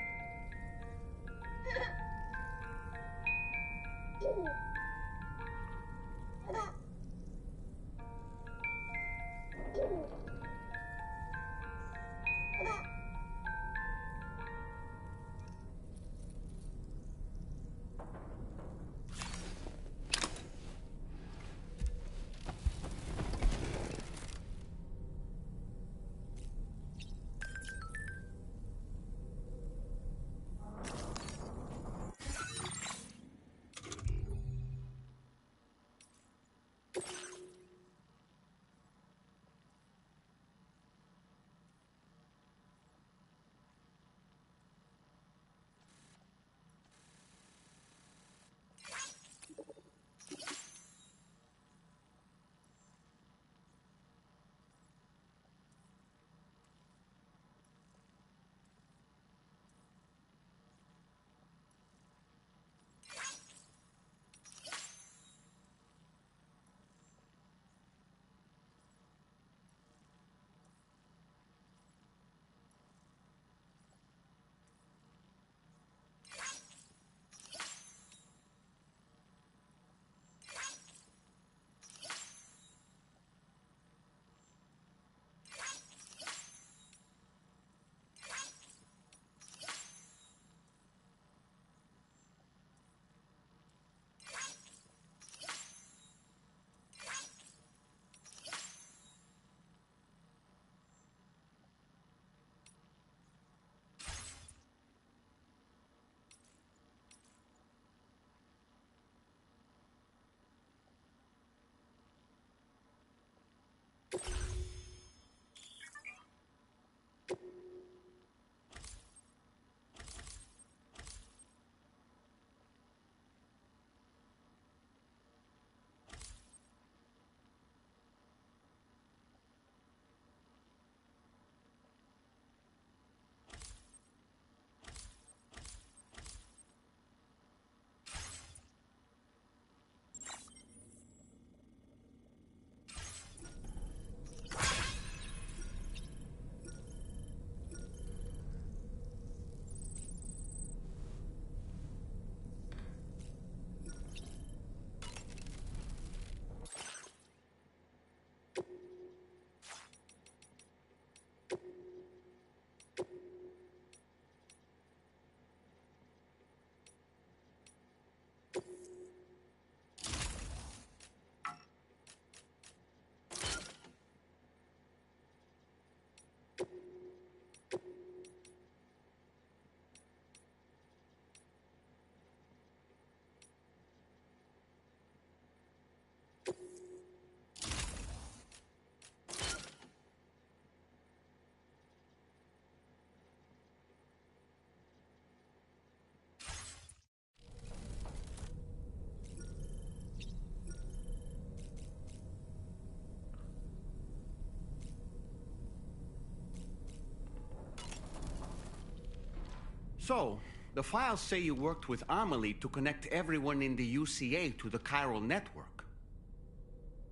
So, the files say you worked with Amelie to connect everyone in the UCA to the chiral network.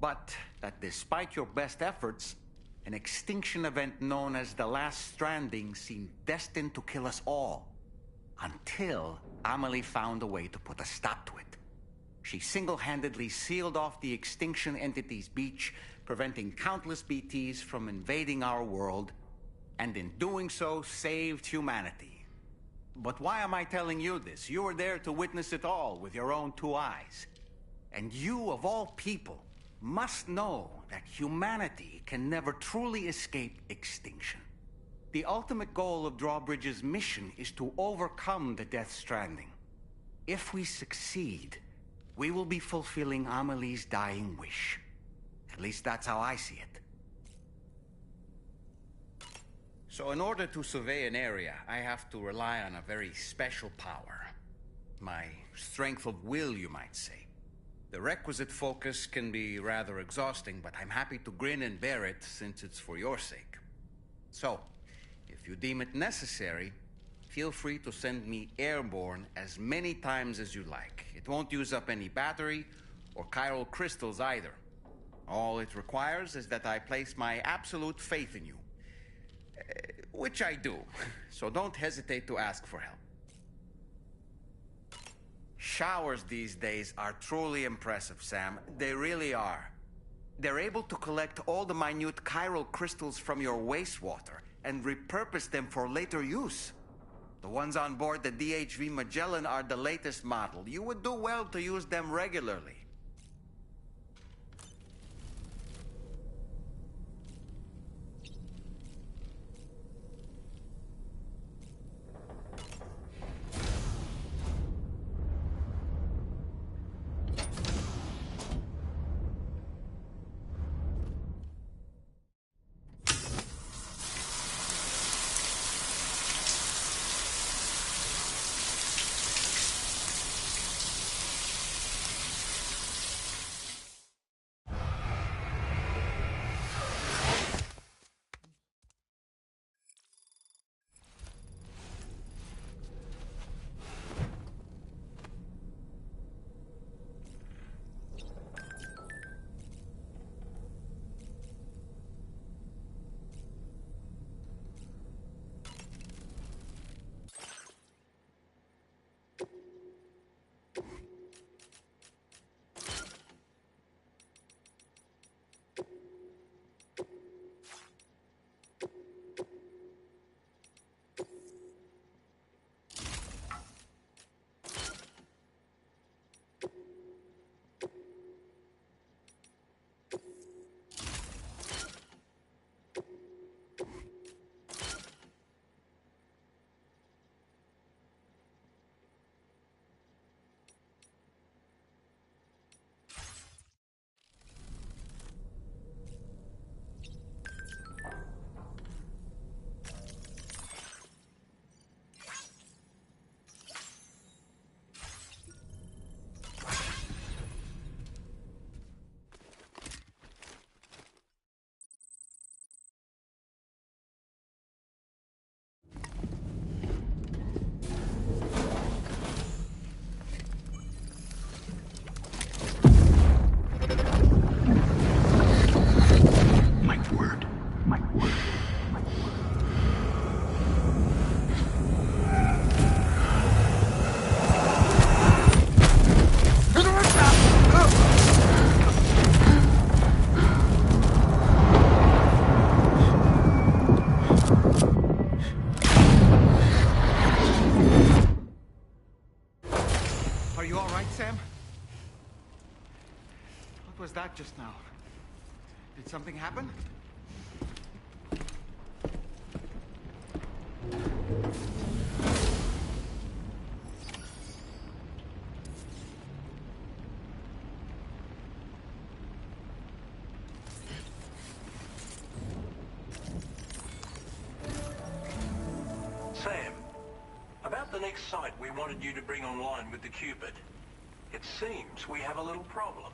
But that despite your best efforts, an extinction event known as the Last Stranding seemed destined to kill us all. Until Amelie found a way to put a stop to it. She single-handedly sealed off the extinction entity's beach, preventing countless BTs from invading our world, and in doing so, saved humanity. But why am I telling you this? You were there to witness it all with your own 2 eyes. And you, of all people, must know that humanity can never truly escape extinction. The ultimate goal of Drawbridge's mission is to overcome the Death Stranding. If we succeed, we will be fulfilling Amelie's dying wish. At least that's how I see it. So in order to survey an area, I have to rely on a very special power. My strength of will, you might say. The requisite focus can be rather exhausting, but I'm happy to grin and bear it since it's for your sake. So, if you deem it necessary, feel free to send me airborne as many times as you like. It won't use up any battery or chiral crystals either. All it requires is that I place my absolute faith in you. Which I do, so don't hesitate to ask for help. Showers these days are truly impressive, Sam. They really are. They're able to collect all the minute chiral crystals from your wastewater and repurpose them for later use. The ones on board the DHV Magellan are the latest model. You would do well to use them regularly. that just now? Did something happen? Sam, about the next site we wanted you to bring online with the Cupid. It seems we have a little problem.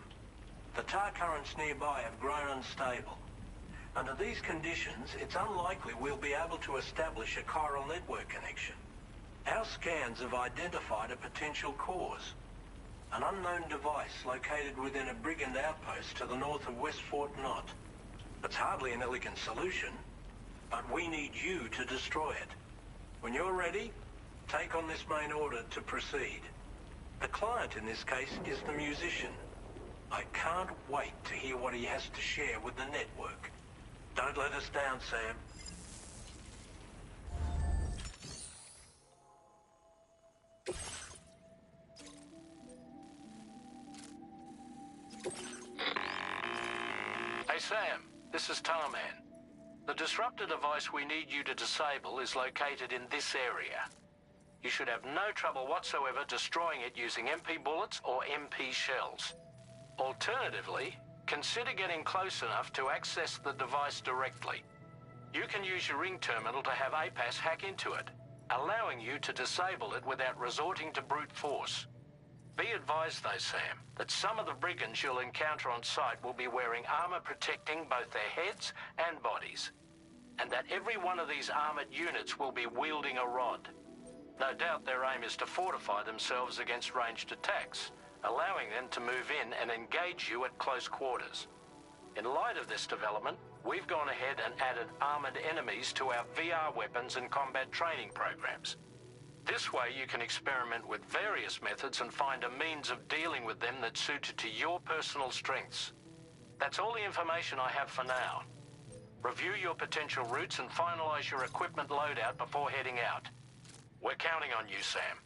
The tar currents nearby have grown unstable. Under these conditions, it's unlikely we'll be able to establish a chiral network connection. Our scans have identified a potential cause. An unknown device located within a brigand outpost to the north of West Fort Knott. It's hardly an elegant solution, but we need you to destroy it. When you're ready, take on this main order to proceed. The client in this case is the musician. I can't wait to hear what he has to share with the network. Don't let us down, Sam. Hey Sam, this is Tarman. The disruptor device we need you to disable is located in this area. You should have no trouble whatsoever destroying it using MP bullets or MP shells. Alternatively, consider getting close enough to access the device directly. You can use your ring terminal to have APAS hack into it, allowing you to disable it without resorting to brute force. Be advised though, Sam, that some of the brigands you'll encounter on site will be wearing armor protecting both their heads and bodies, and that every one of these armored units will be wielding a rod. No doubt their aim is to fortify themselves against ranged attacks, allowing them to move in and engage you at close quarters. In light of this development, we've gone ahead and added armored enemies to our VR weapons and combat training programs. This way you can experiment with various methods and find a means of dealing with them that's suited to your personal strengths. That's all the information I have for now. Review your potential routes and finalize your equipment loadout before heading out. We're counting on you, Sam.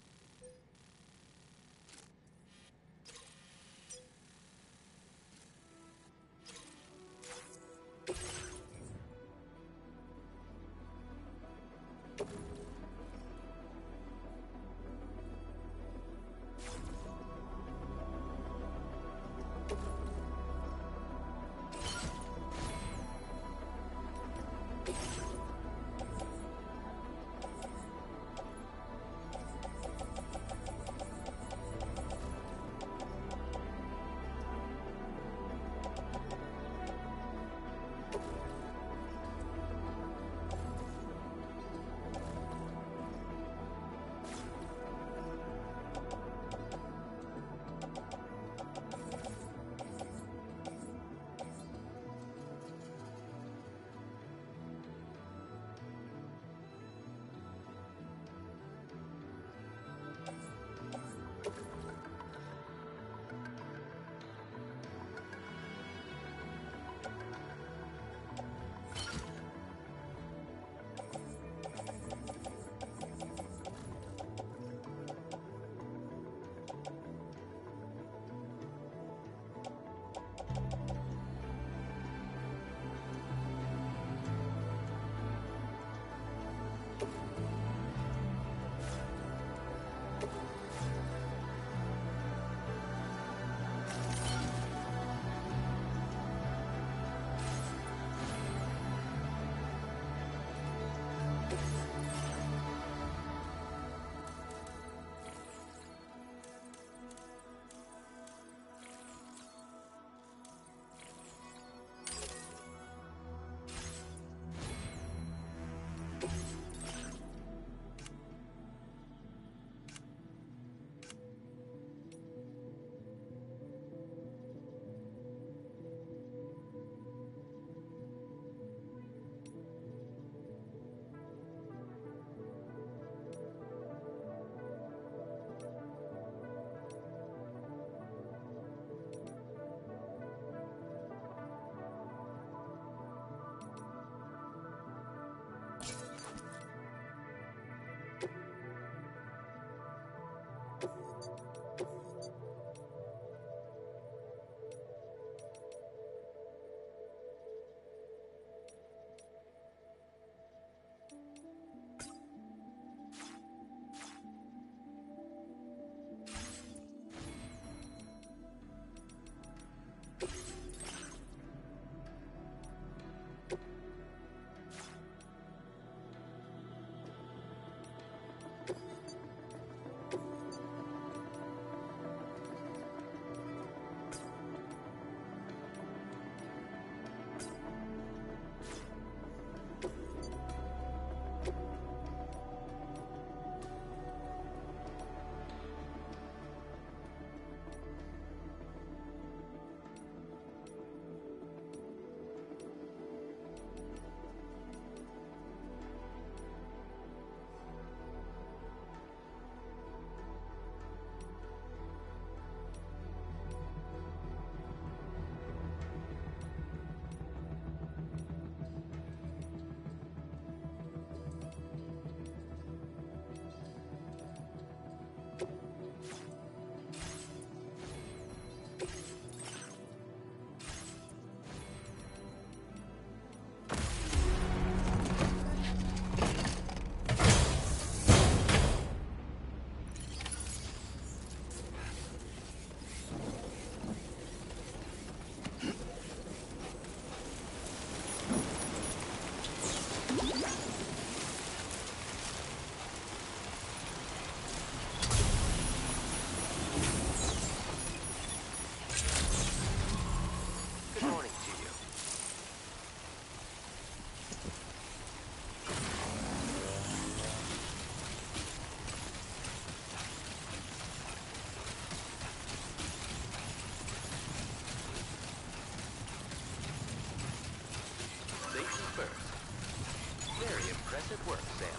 it work, Sam.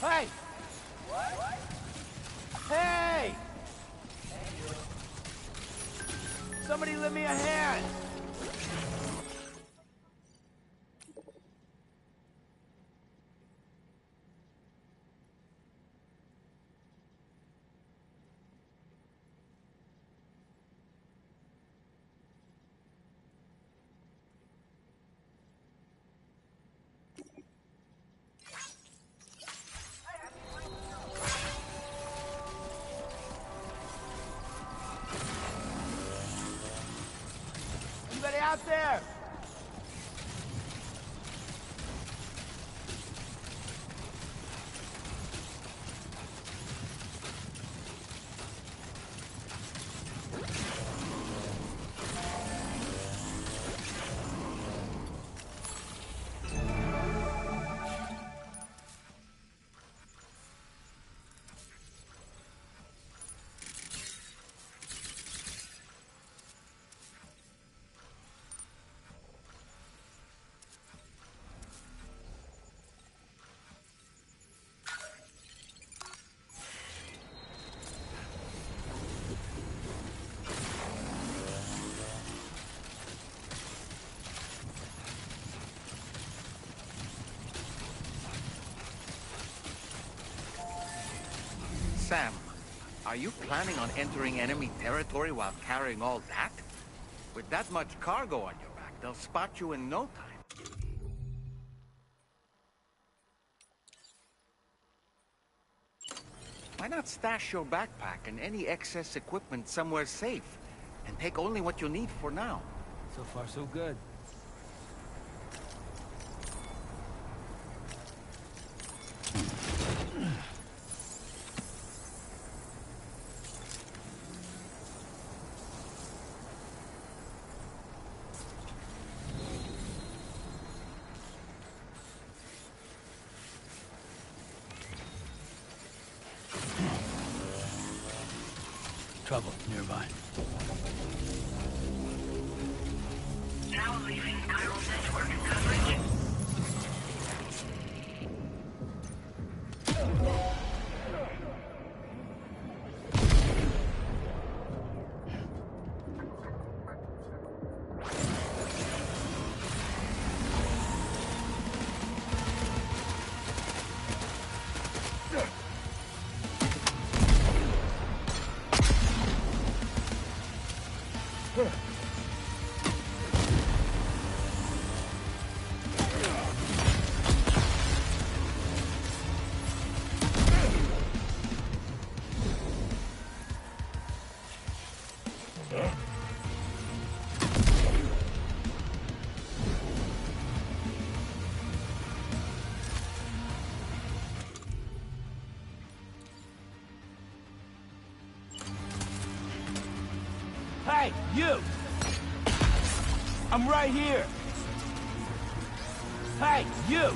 Hey! Hey! Somebody lend me a hand! Anybody out there? Sam, are you planning on entering enemy territory while carrying all that? With that much cargo on your back, they'll spot you in no time. Why not stash your backpack and any excess equipment somewhere safe, and take only what you need for now? So far, so good. Trouble nearby. Now leaving chiral network coverage. Hey, you! I'm right here! Hey, you!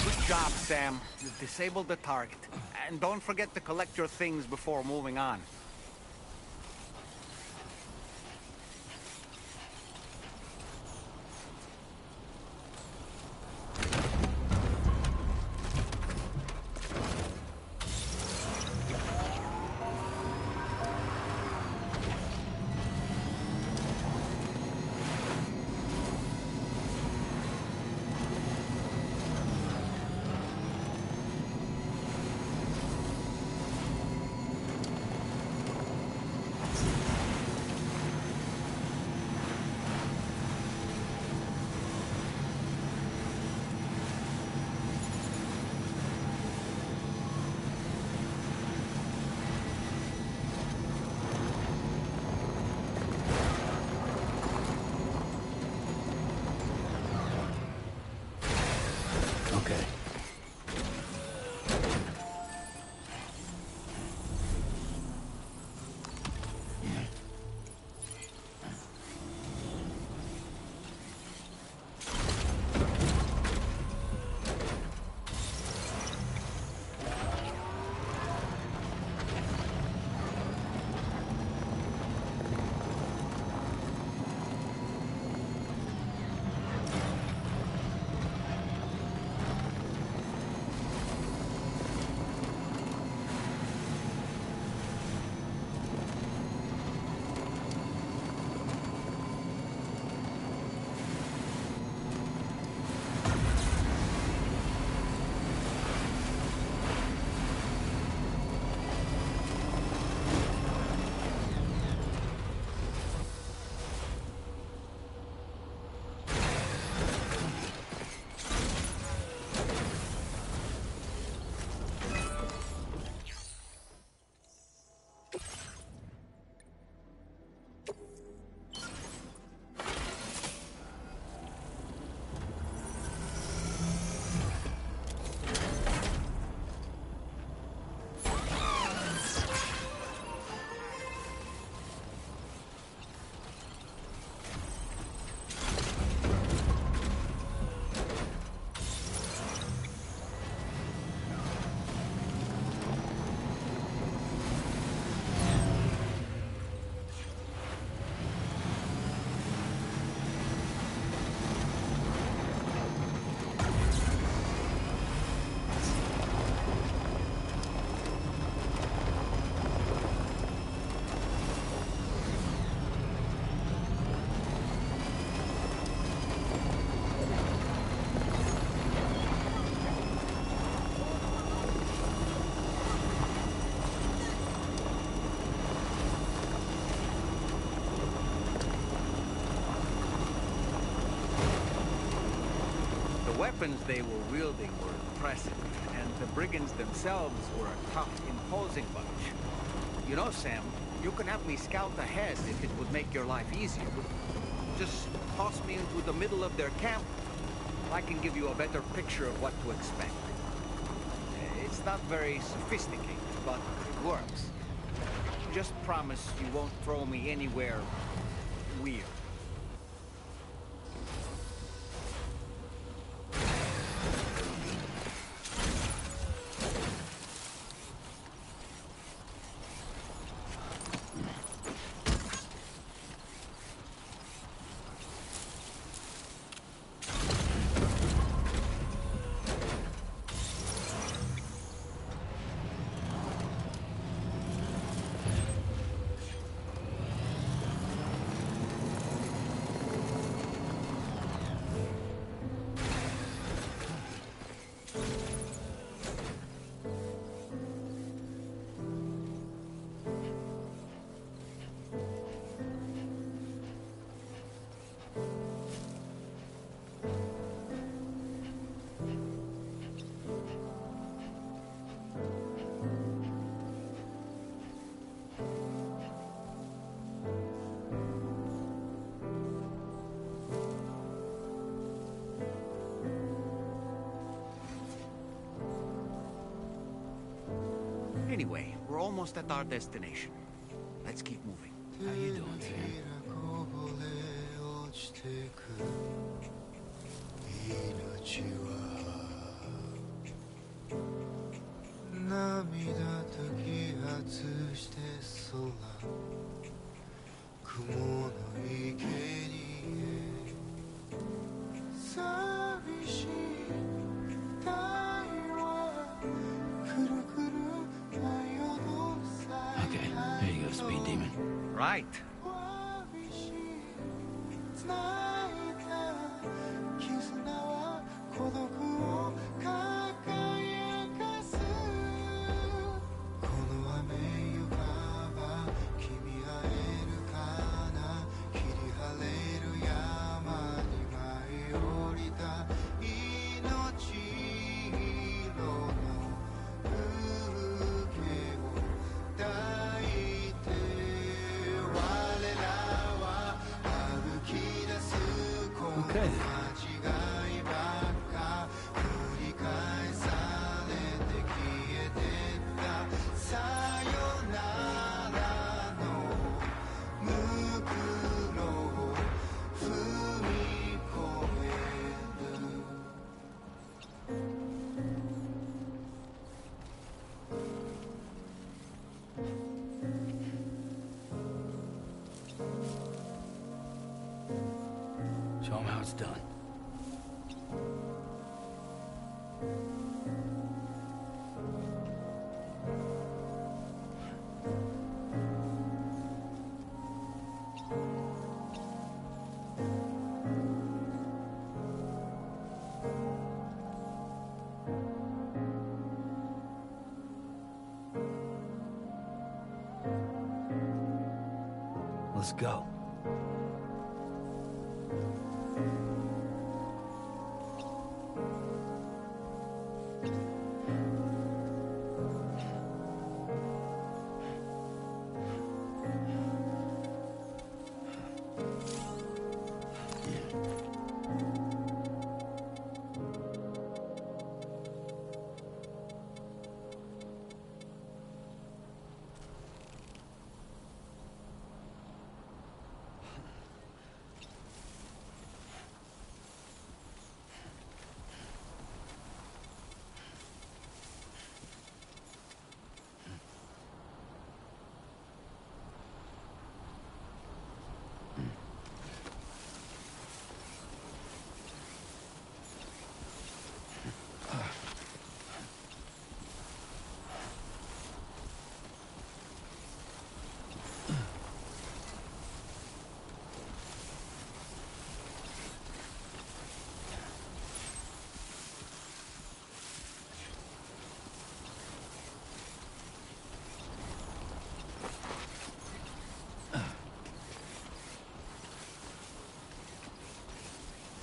Good job, Sam. You've disabled the target. And don't forget to collect your things before moving on. Okay. The weapons they were wielding were impressive, and the brigands themselves were a tough, imposing bunch. You know, Sam, you can have me scout ahead if it would make your life easier. Just toss me into the middle of their camp. I can give you a better picture of what to expect. It's not very sophisticated, but it works. Just promise you won't throw me anywhere weird. Anyway, we're almost at our destination. Let's keep moving. How you doing, Sam? Okay, here you go, Speed Demon. Right. Okay then. Show him how it's done. Let's go.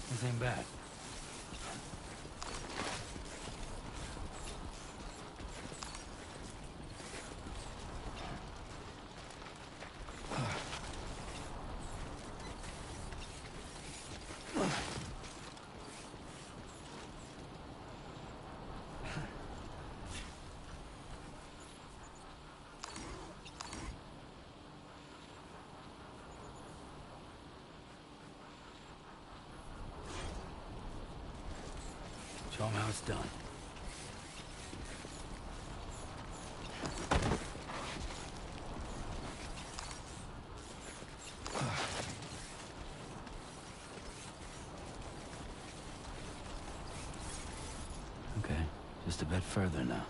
Anything bad? Show him how it's done. Okay, just a bit further now.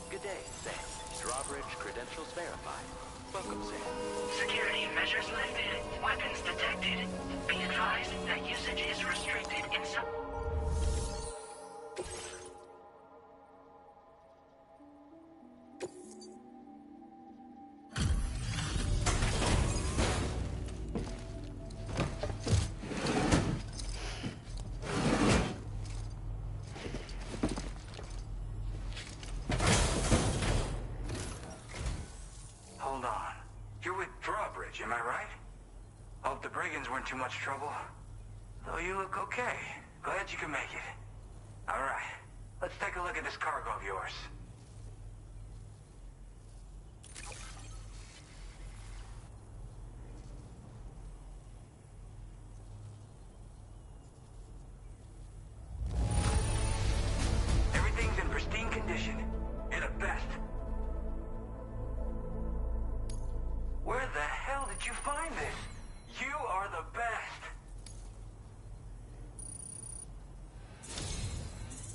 Good day, Sam. Drawbridge credentials verified. Welcome, Sam. Security Measures lifted. Weapons detected. Be advised that usage is restricted in some... Hold on. You're with Drawbridge, am I right? Hope the brigands weren't too much trouble. Though you look okay. Glad you can make it. Alright. Let's take a look at this cargo of yours. Everything's in pristine condition. You're the best. Where the hell did you find this? You are the best.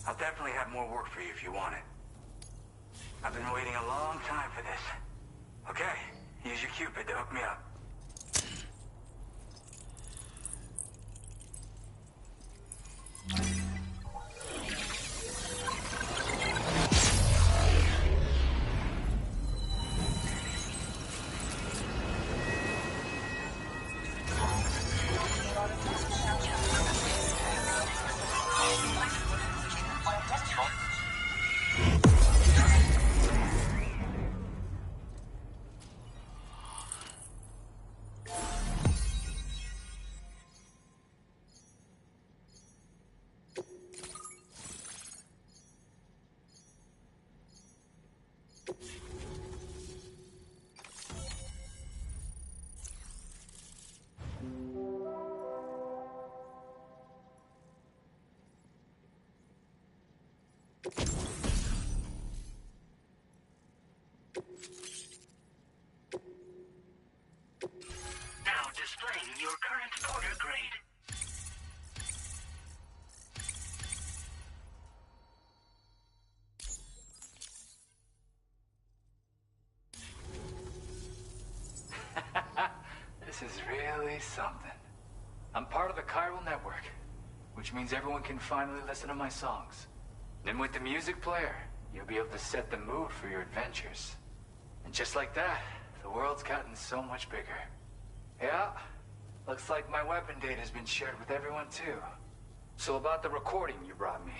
I'll definitely have more work for you if you want it. I've been waiting a long time for this. Okay, use your Cupid to hook me up. Now displaying your current order grade. This is really something. I'm part of the chiral network, which means everyone can finally listen to my songs. Then with the music player, you'll be able to set the mood for your adventures. And just like that, the world's gotten so much bigger. Yeah, looks like my weapon data has been shared with everyone too. So about the recording you brought me,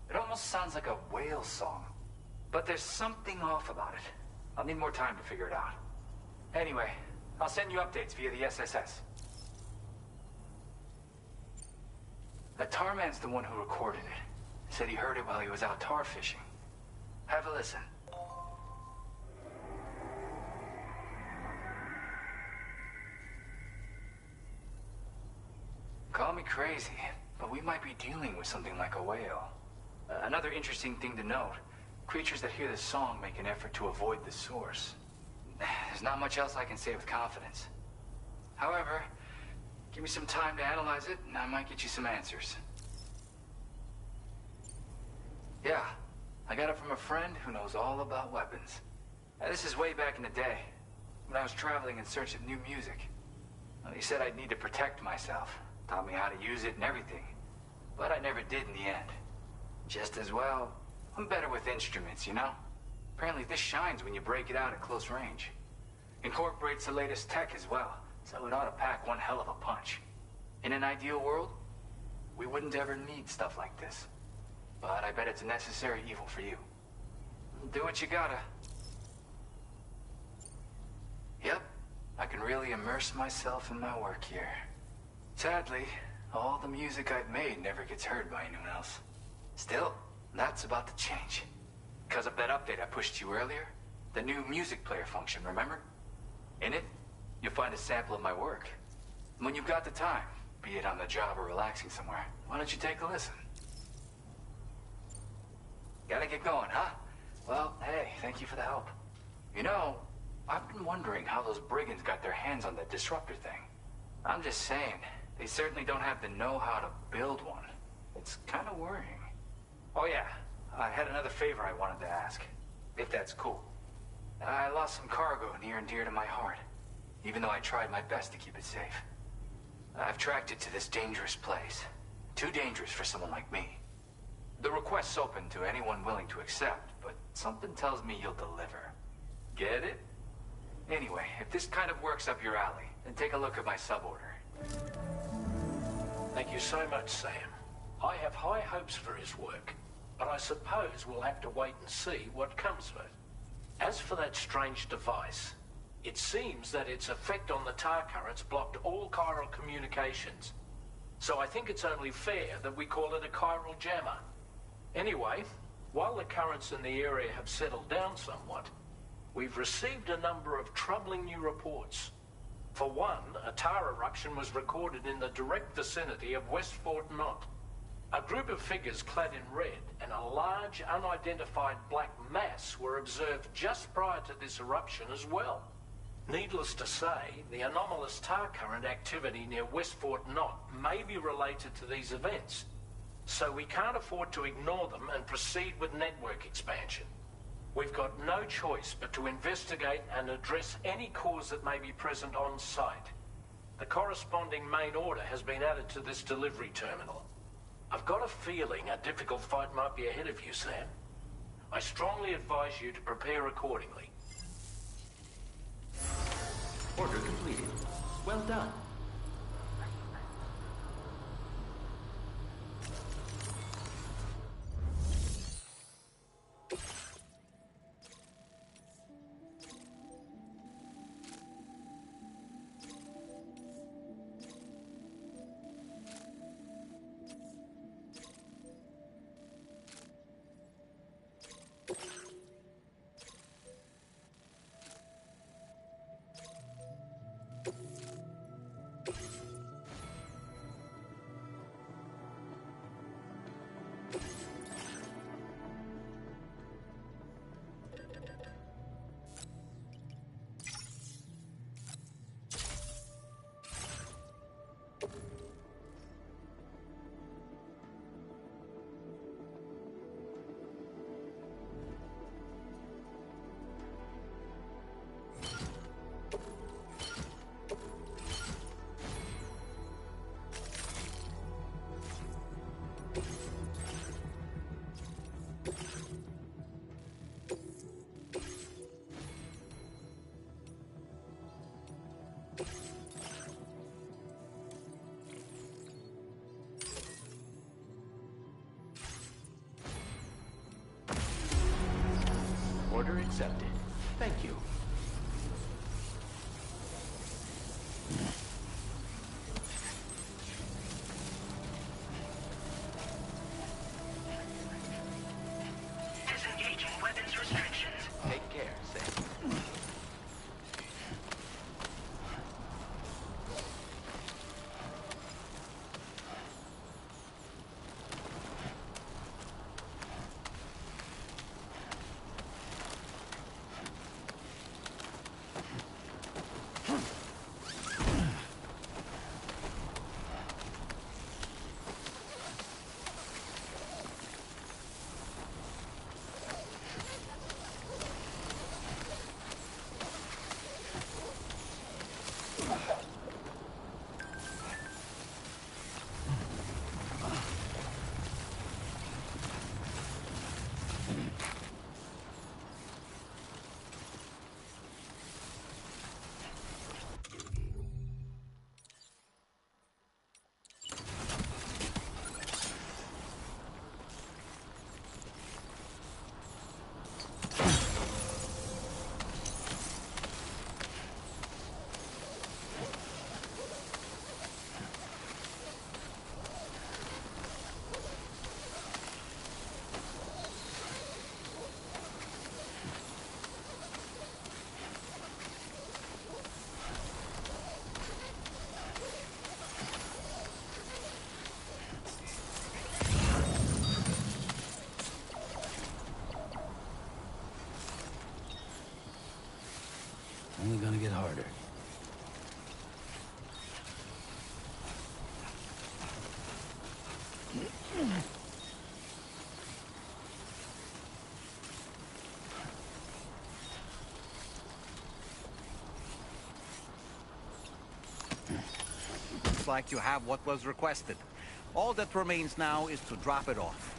it almost sounds like a whale song. But there's something off about it. I'll need more time to figure it out. Anyway, I'll send you updates via the SSS. The tar man's the one who recorded it. Said he heard it while he was out tar fishing. Have a listen. Call me crazy, but we might be dealing with something like a whale. Another interesting thing to note, creatures that hear this song make an effort to avoid the source. There's not much else I can say with confidence. However, give me some time to analyze it, and I might get you some answers. Yeah, I got it from a friend who knows all about weapons. Now, this is way back in the day, when I was traveling in search of new music. Well, he said I'd need to protect myself, taught me how to use it and everything. But I never did in the end. Just as well, I'm better with instruments, you know? Apparently this shines when you break it out at close range. Incorporates the latest tech as well, so it ought to pack one hell of a punch. In an ideal world, we wouldn't ever need stuff like this. But I bet it's a necessary evil for you. Do what you gotta. Yep, I can really immerse myself in my work here. Sadly, all the music I've made never gets heard by anyone else. Still, that's about to change. Because of that update I pushed you earlier, the new music player function, remember? In it, you'll find a sample of my work. When you've got the time, be it on the job or relaxing somewhere, why don't you take a listen? Gotta get going, huh? Well, hey, thank you for the help. You know, I've been wondering how those brigands got their hands on that disruptor thing. I'm just saying, they certainly don't have the know-how to build one. It's kind of worrying. Oh yeah, I had another favor I wanted to ask, if that's cool. I lost some cargo near and dear to my heart. even though I tried my best to keep it safe. I've tracked it to this dangerous place. Too dangerous for someone like me. The request's open to anyone willing to accept, but something tells me you'll deliver. Get it? Anyway, if this kind of works up your alley, then take a look at my suborder. Thank you so much, Sam. I have high hopes for his work, but I suppose we'll have to wait and see what comes of it. As for that strange device, it seems that its effect on the tar currents blocked all chiral communications. So I think it's only fair that we call it a chiral jammer. Anyway, while the currents in the area have settled down somewhat, we've received a number of troubling new reports. For one, a tar eruption was recorded in the direct vicinity of West Fort Knot. A group of figures clad in red and a large unidentified black mass were observed just prior to this eruption as well. Needless to say, the anomalous tar current activity near West Fort Knot may be related to these events, so we can't afford to ignore them and proceed with network expansion. We've got no choice but to investigate and address any cause that may be present on site. The corresponding main order has been added to this delivery terminal. I've got a feeling a difficult fight might be ahead of you, Sam. I strongly advise you to prepare accordingly. Order completed. Well done. Order accepted. Thank you. Disengaging weapons restrictions. Take care, Sam. Only gonna get harder. Looks like you have what was requested. All that remains now is to drop it off.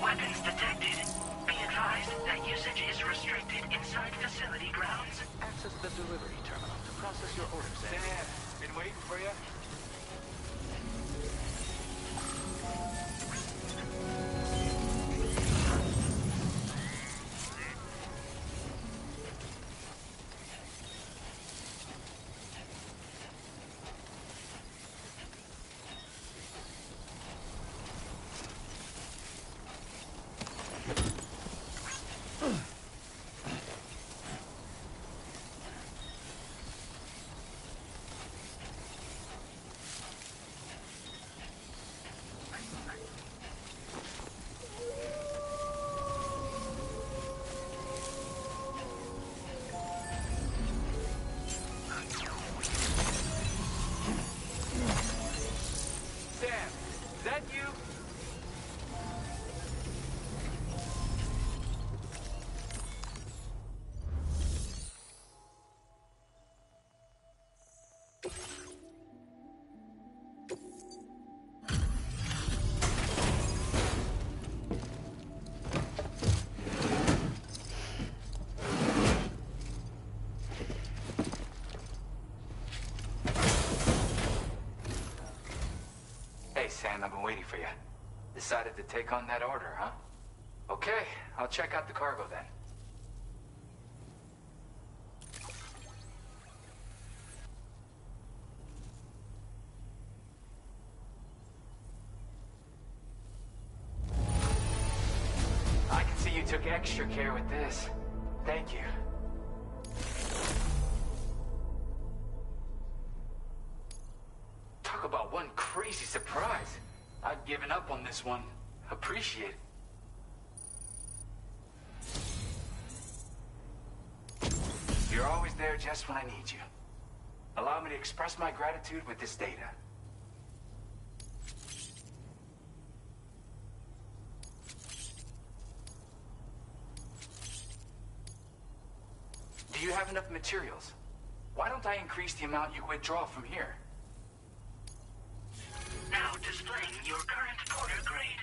Weapons detected. Be advised that usage is restricted inside facility grounds. Access the delivery terminal to process your orders. Sam, been waiting for you. Hey, Sam, I've been waiting for you. Decided to take on that order, huh? Okay, I'll check out the cargo then. I can see you took extra care with this. Thank you. Talk about one crazy surprise. I've given up on this one. Appreciate it. You're always there just when I need you. Allow me to express my gratitude with this data. Do you have enough materials? Why don't I increase the amount you withdraw from here? Now displaying your current porter grade.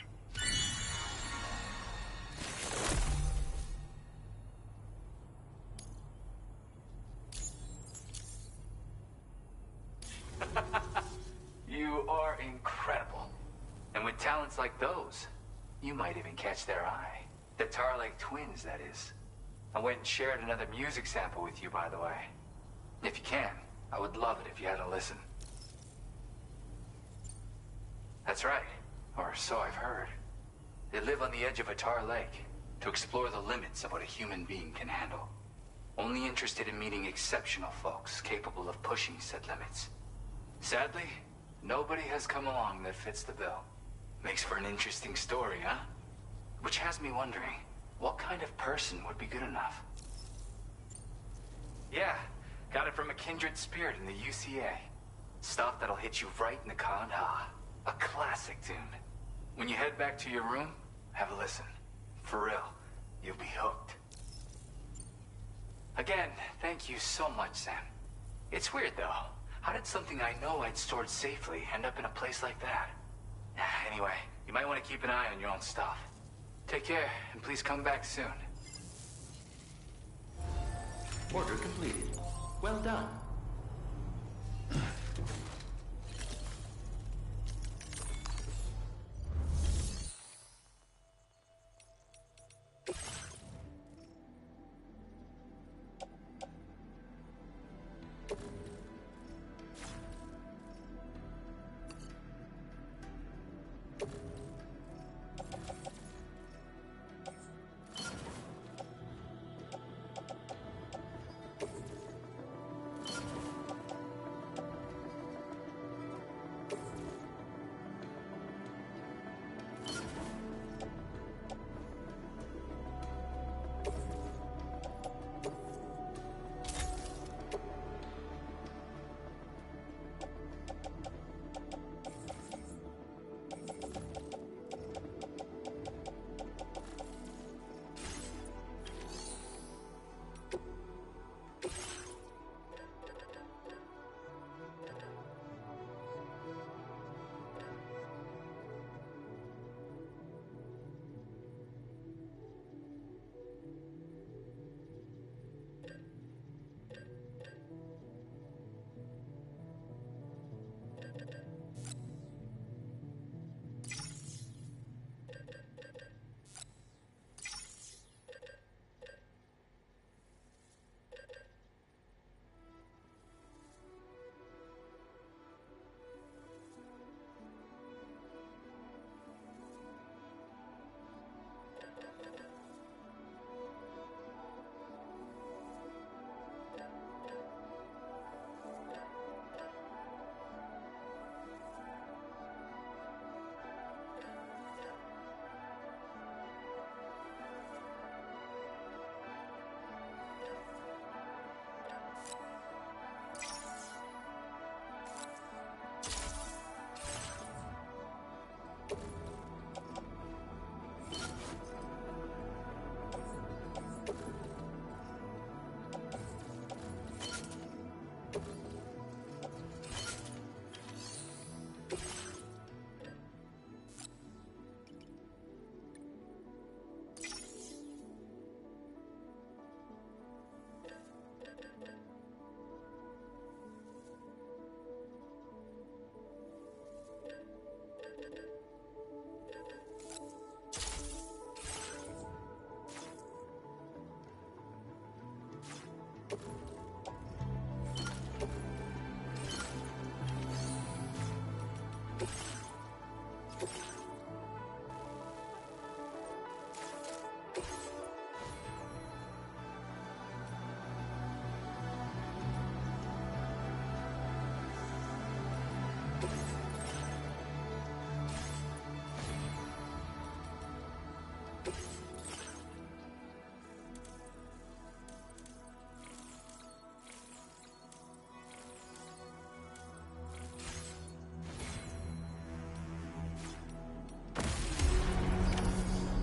You are incredible. And with talents like those, you might even catch their eye. The Tarlake twins, that is. I went and shared another music sample with you, by the way. If you can, I would love it if you had a listen. That's right, or so I've heard. They live on the edge of a tar lake to explore the limits of what a human being can handle. Only interested in meeting exceptional folks capable of pushing said limits. Sadly, nobody has come along that fits the bill. Makes for an interesting story, huh? Which has me wondering, What kind of person would be good enough? Yeah, got it from a kindred spirit in the UCA. Stuff that'll hit you right in the Kandha. A classic tune. When you head back to your room, have a listen. For real, you'll be hooked. Again, thank you so much, Sam. It's weird, though. How did something I know I'd stored safely end up in a place like that? Anyway, you might want to keep an eye on your own stuff. Take care, and please come back soon. Order completed. Well done.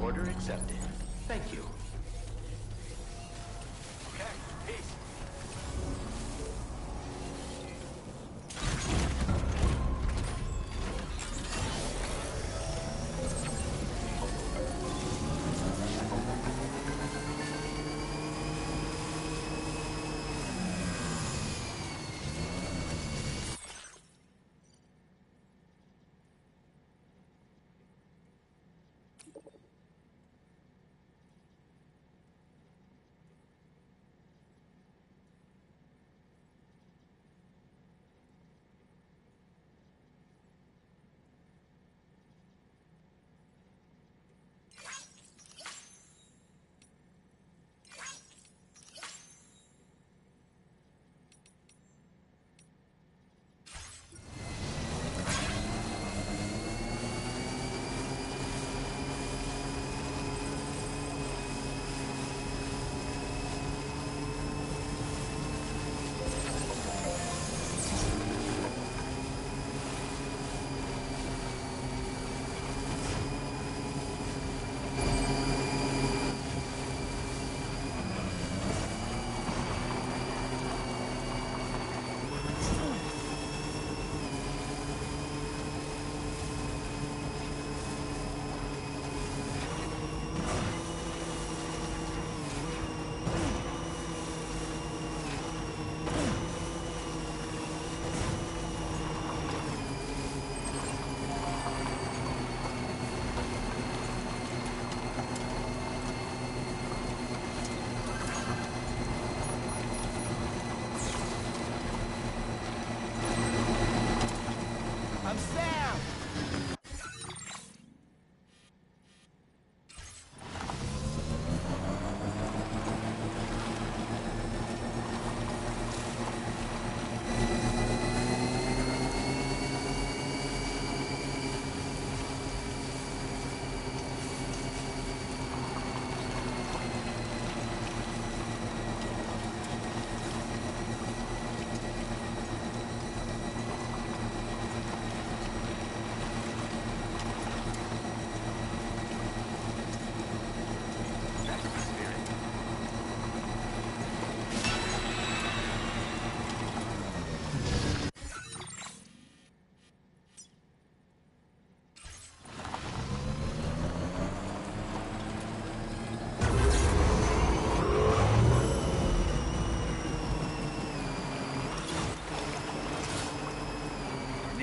Order accepted. Thank you. Okay, peace.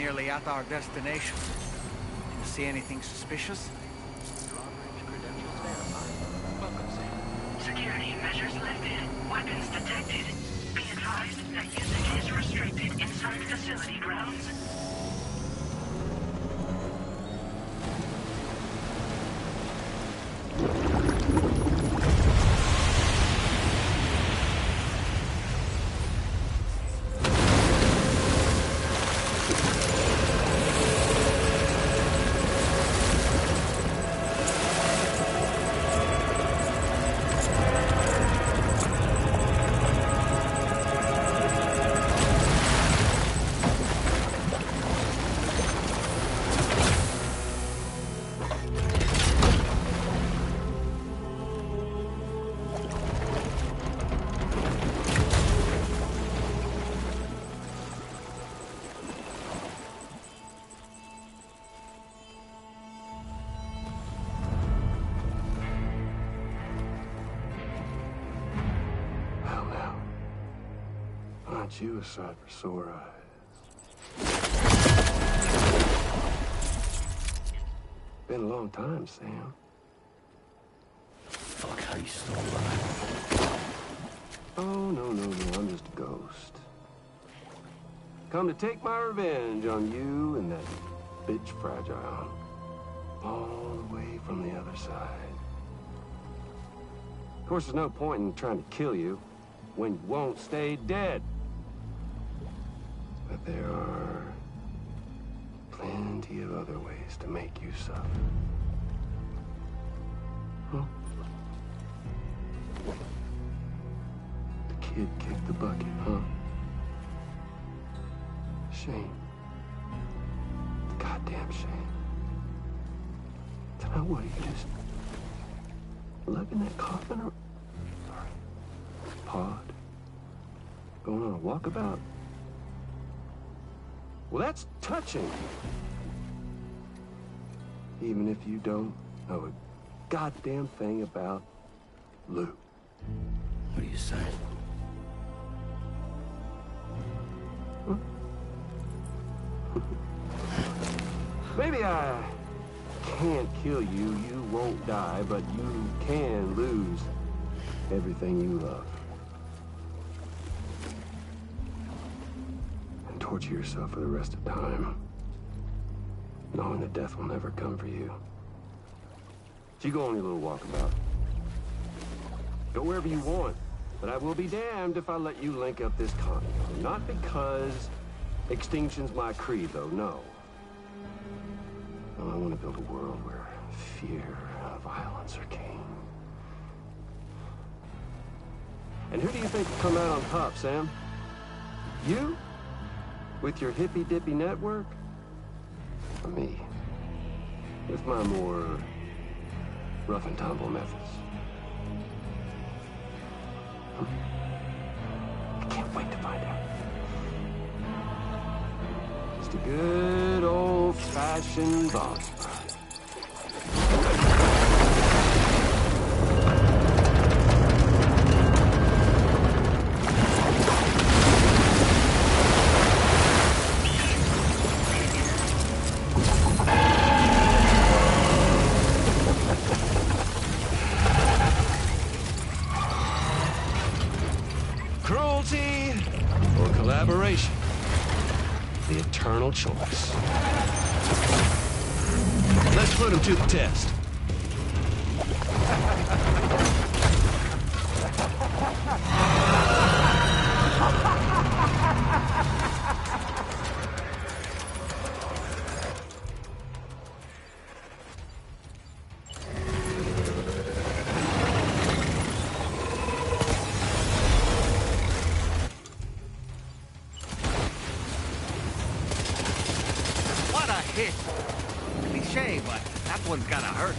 nearly at our destination. You see anything suspicious? Security measures lifted. Weapons detected. Be advised that usage is restricted inside facility grounds. Aren't you a sight for sore eyes? Been a long time, Sam. Fuck, how you still alive? Oh, no, I'm just a ghost. Come to take my revenge on you and that bitch Fragile. All the way from the other side. Of course, there's no point in trying to kill you when you won't stay dead. But there are plenty of other ways to make you suffer. Huh? The kid kicked the bucket, huh? Shame. Goddamn shame. Now what, are you just lugging that coffin or... Sorry. Pod? Going on a walkabout? Well, that's touching. Even if you don't know a goddamn thing about Lou. What are you saying? Huh? Maybe I can't kill you, you won't die, but you can lose everything you love. And torture yourself for the rest of time, knowing that death will never come for you. So you go on your little walkabout. Go wherever you want, but I will be damned if I let you link up this continent. Not because extinction's my creed, though, no. Well, I want to build a world where fear and violence are king. And who do you think will come out on top, Sam? You? With your hippy-dippy network? Or me? With my more rough and tumble methods? I can't wait to find out. Just a good old-fashioned boss fight. Cruelty or collaboration? The eternal choice. Let's put him to the test. What a hit! Cliche, but that one's gonna hurt.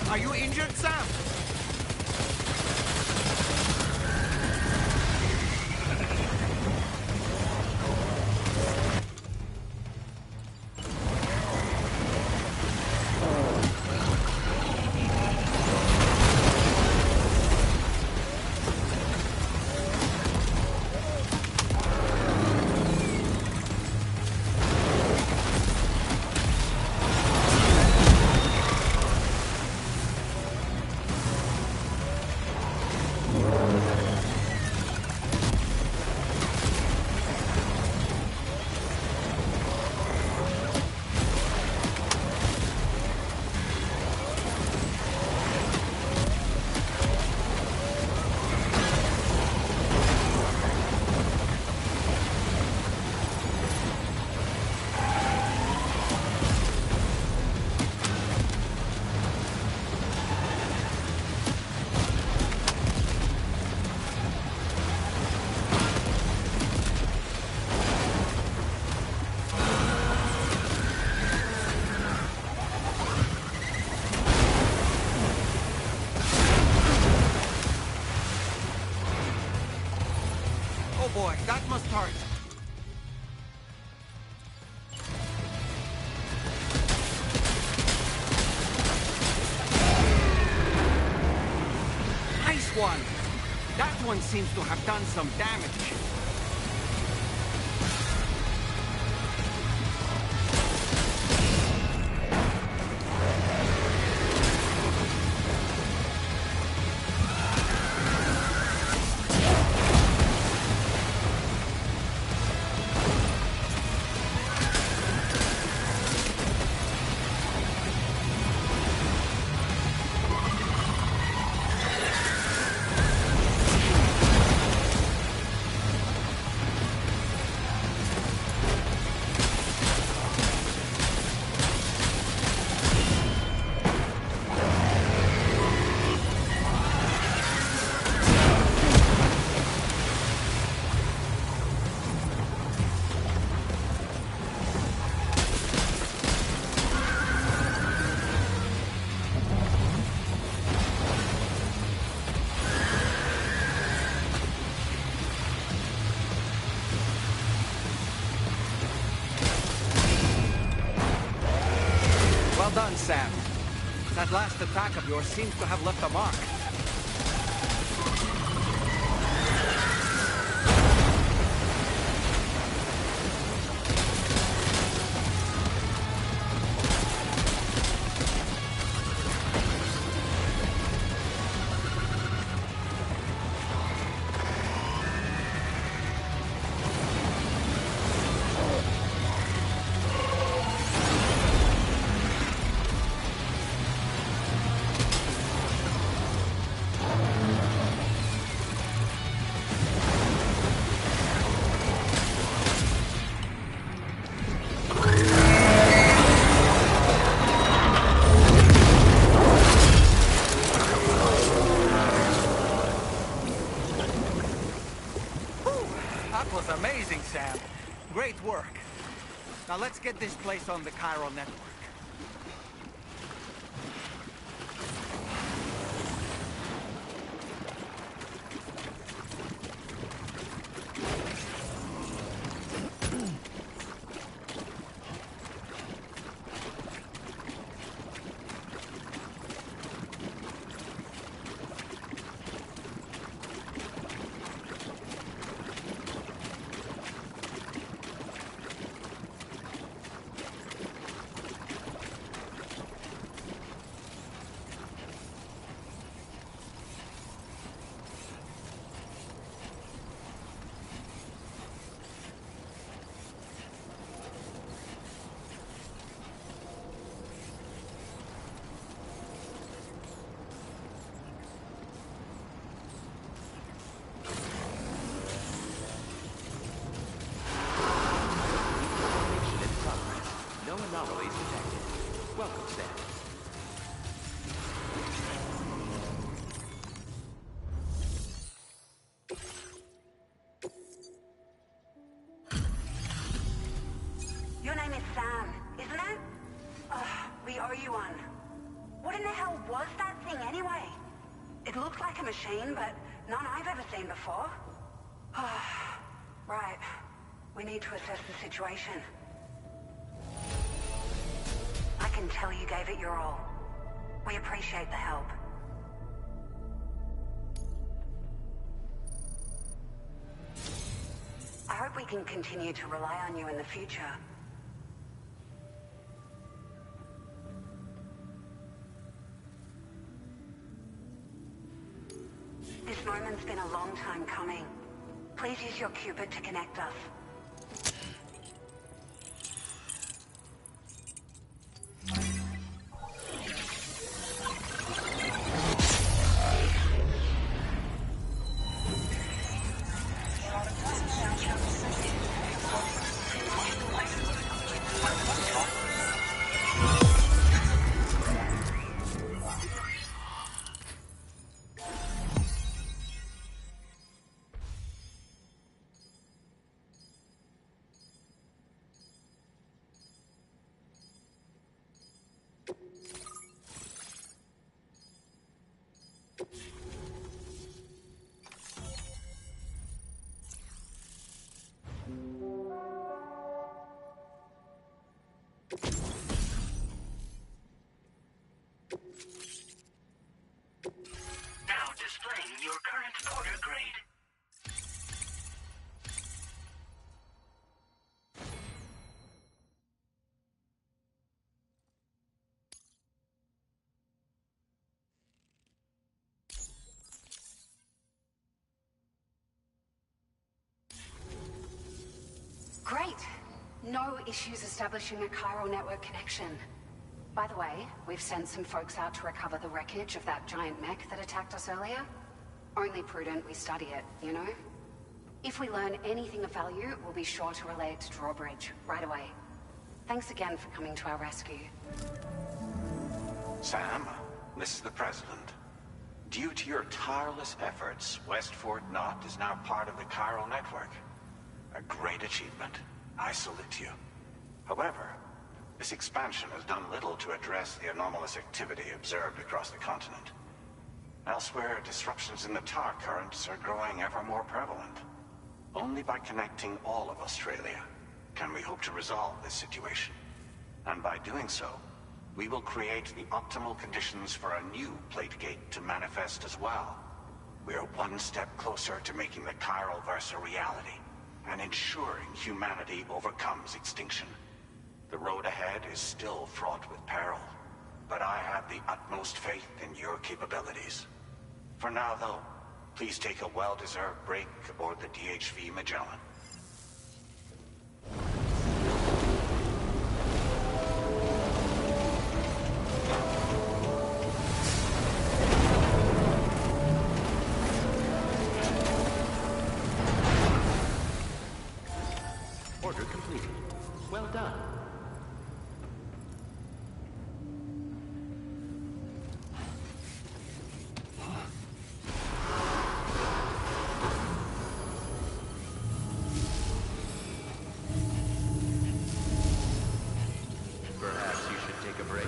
Are you injured, Sam? Boy, that must hurt. Nice one. That one seems to have done some damage. Well done, Sam. That last attack of yours seems to have left a mark. That was amazing, Sam. Great work. Now let's get this place on the chiral network. hell was that thing anyway? It looked like a machine, but none I've ever seen before. Right. We need to assess the situation. I can tell you gave it your all. We appreciate the help. I hope we can continue to rely on you in the future. This moment's been a long time coming. Please use your Cupid to connect us. Now displaying your current order grade. Great. No issues establishing a chiral network connection. By the way, we've sent some folks out to recover the wreckage of that giant mech that attacked us earlier. Only prudent we study it, you know? If we learn anything of value, we'll be sure to relay it to Drawbridge right away. Thanks again for coming to our rescue. Sam, this is the President. Due to your tireless efforts, West Fort Knot is now part of the chiral network. A great achievement. I salute you. However, this expansion has done little to address the anomalous activity observed across the continent. Elsewhere, disruptions in the tar currents are growing ever more prevalent. Only by connecting all of Australia can we hope to resolve this situation. And by doing so, we will create the optimal conditions for a new Plategate to manifest as well. We are one step closer to making the chiral verse a reality, and ensuring humanity overcomes extinction. The road ahead is still fraught with peril, but I have the utmost faith in your capabilities. For now, though, please take a well-deserved break aboard the DHV Magellan. Order completed. Well done. Perhaps you should take a break.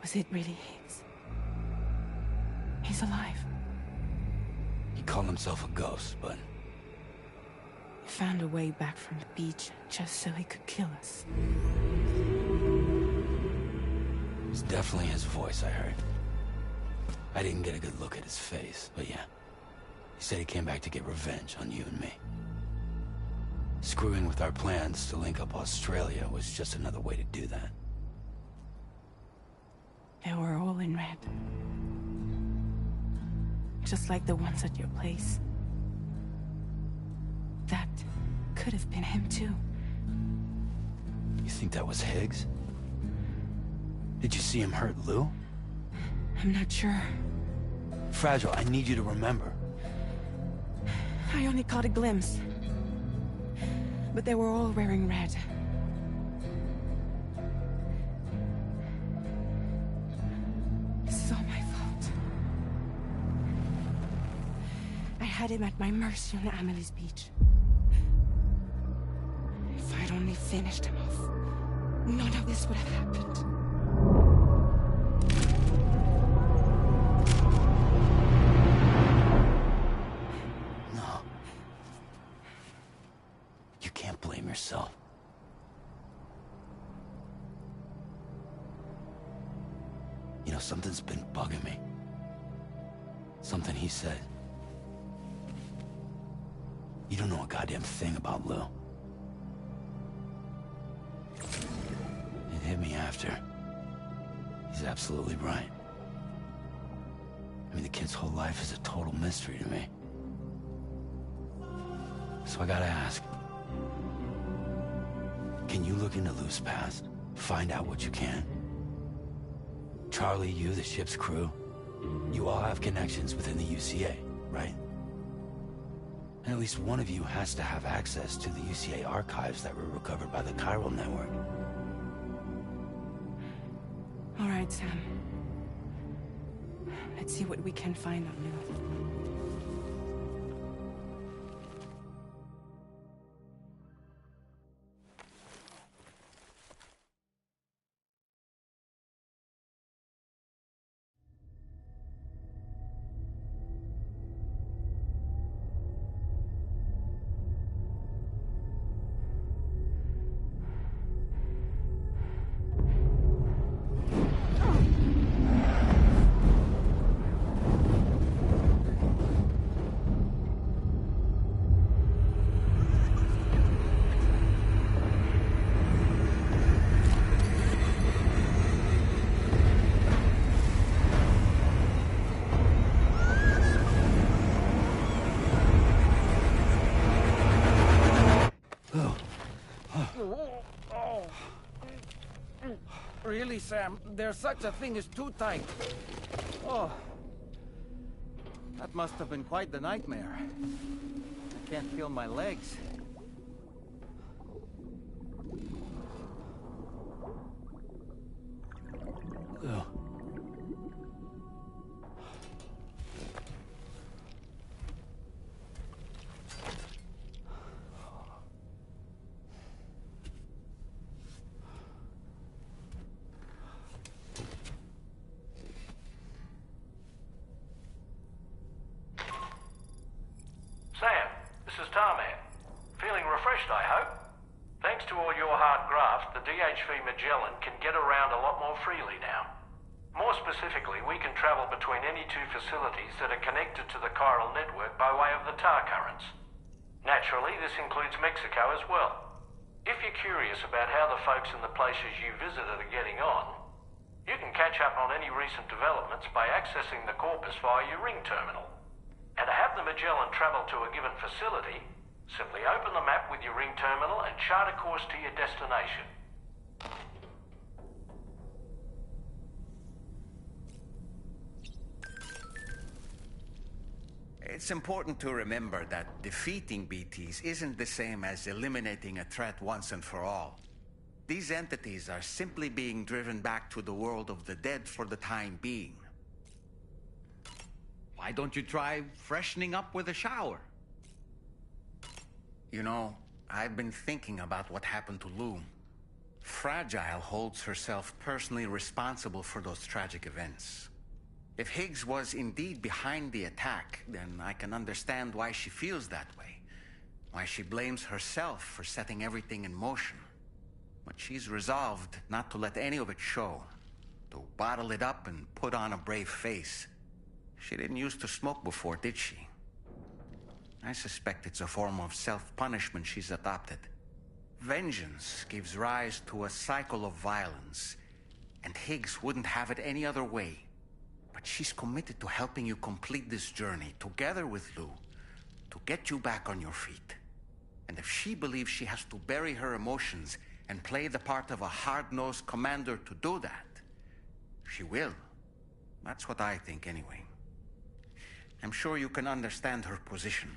Was it really Higgs? He's alive. He called himself a ghost, but... He found a way back from the beach just so he could kill us. It's definitely his voice I heard. I didn't get a good look at his face, but yeah. He said he came back to get revenge on you and me. Screwing with our plans to link up Australia was just another way to do that. They were all in red. Just like the ones at your place. That could have been him too. You think that was Higgs? Did you see him hurt Lou? I'm not sure. Fragile, I need you to remember. I only caught a glimpse. But they were all wearing red. This is all my fault. I had him at my mercy on Amelie's beach. If I'd only finished him off, none of this would have happened. No. You can't blame yourself. You know, something's been bugging me. Something he said. You don't know a goddamn thing about Lou. It hit me after. He's absolutely right. I mean, the kid's whole life is a total mystery to me. So I gotta ask. Can you look into Lou's past? Find out what you can? Charlie, you, the ship's crew, you all have connections within the UCA, right? And at least one of you has to have access to the UCA archives that were recovered by the Chiral Network. All right, Sam. Let's see what we can find on Lou. Really, Sam, there's such a thing as too tight. Oh. That must have been quite the nightmare. I can't feel my legs. Lou. Sam, this is Tarman. Feeling refreshed, I hope? Thanks to all your hard graft, the DHV Magellan can get around a lot more freely now. More specifically, we can travel between any two facilities that are connected to the chiral network by way of the tar currents. Naturally, this includes Mexico as well. If you're curious about how the folks in the places you visited are getting on, you can catch up on any recent developments by accessing the Corpus via your ring terminal. And to have the Magellan travel to a given facility, simply open the map with your ring terminal and chart a course to your destination. It's important to remember that defeating BTs isn't the same as eliminating a threat once and for all. These entities are simply being driven back to the world of the dead for the time being. Why don't you try freshening up with a shower? You know, I've been thinking about what happened to Lou. Fragile holds herself personally responsible for those tragic events. If Higgs was indeed behind the attack, then I can understand why she feels that way. Why she blames herself for setting everything in motion. But she's resolved not to let any of it show. To bottle it up and put on a brave face. She didn't used to smoke before, did she? I suspect it's a form of self-punishment she's adopted. Vengeance gives rise to a cycle of violence, and Higgs wouldn't have it any other way. But she's committed to helping you complete this journey, together with Lou, to get you back on your feet. And if she believes she has to bury her emotions and play the part of a hard-nosed commander to do that, she will. That's what I think, anyway. I'm sure you can understand her position.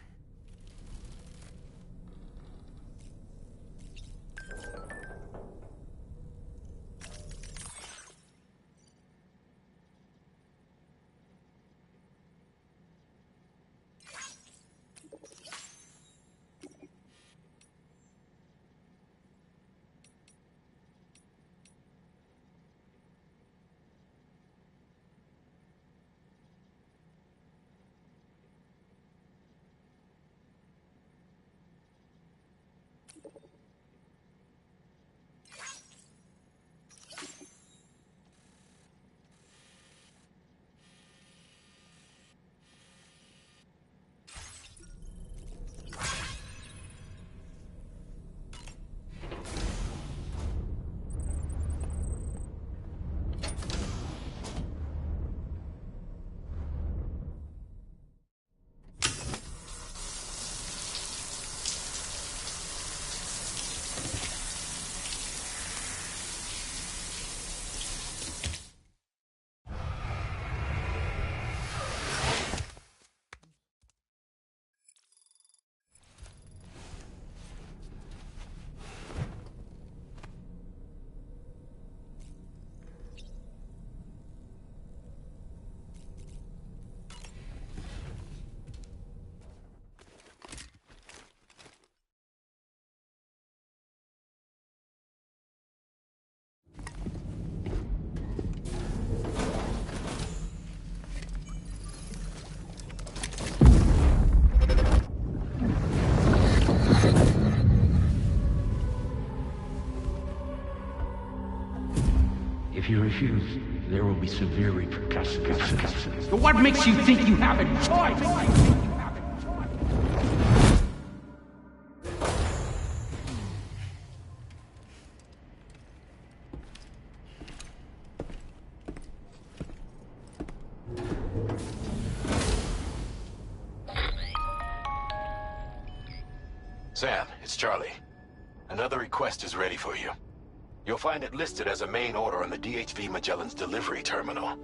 If you refuse, there will be severe repercussions. But what makes you think you have a choice? Sam, it's Charlie. Another request is ready for you. You'll find it listed as a main order on the DHV Magellan's delivery terminal.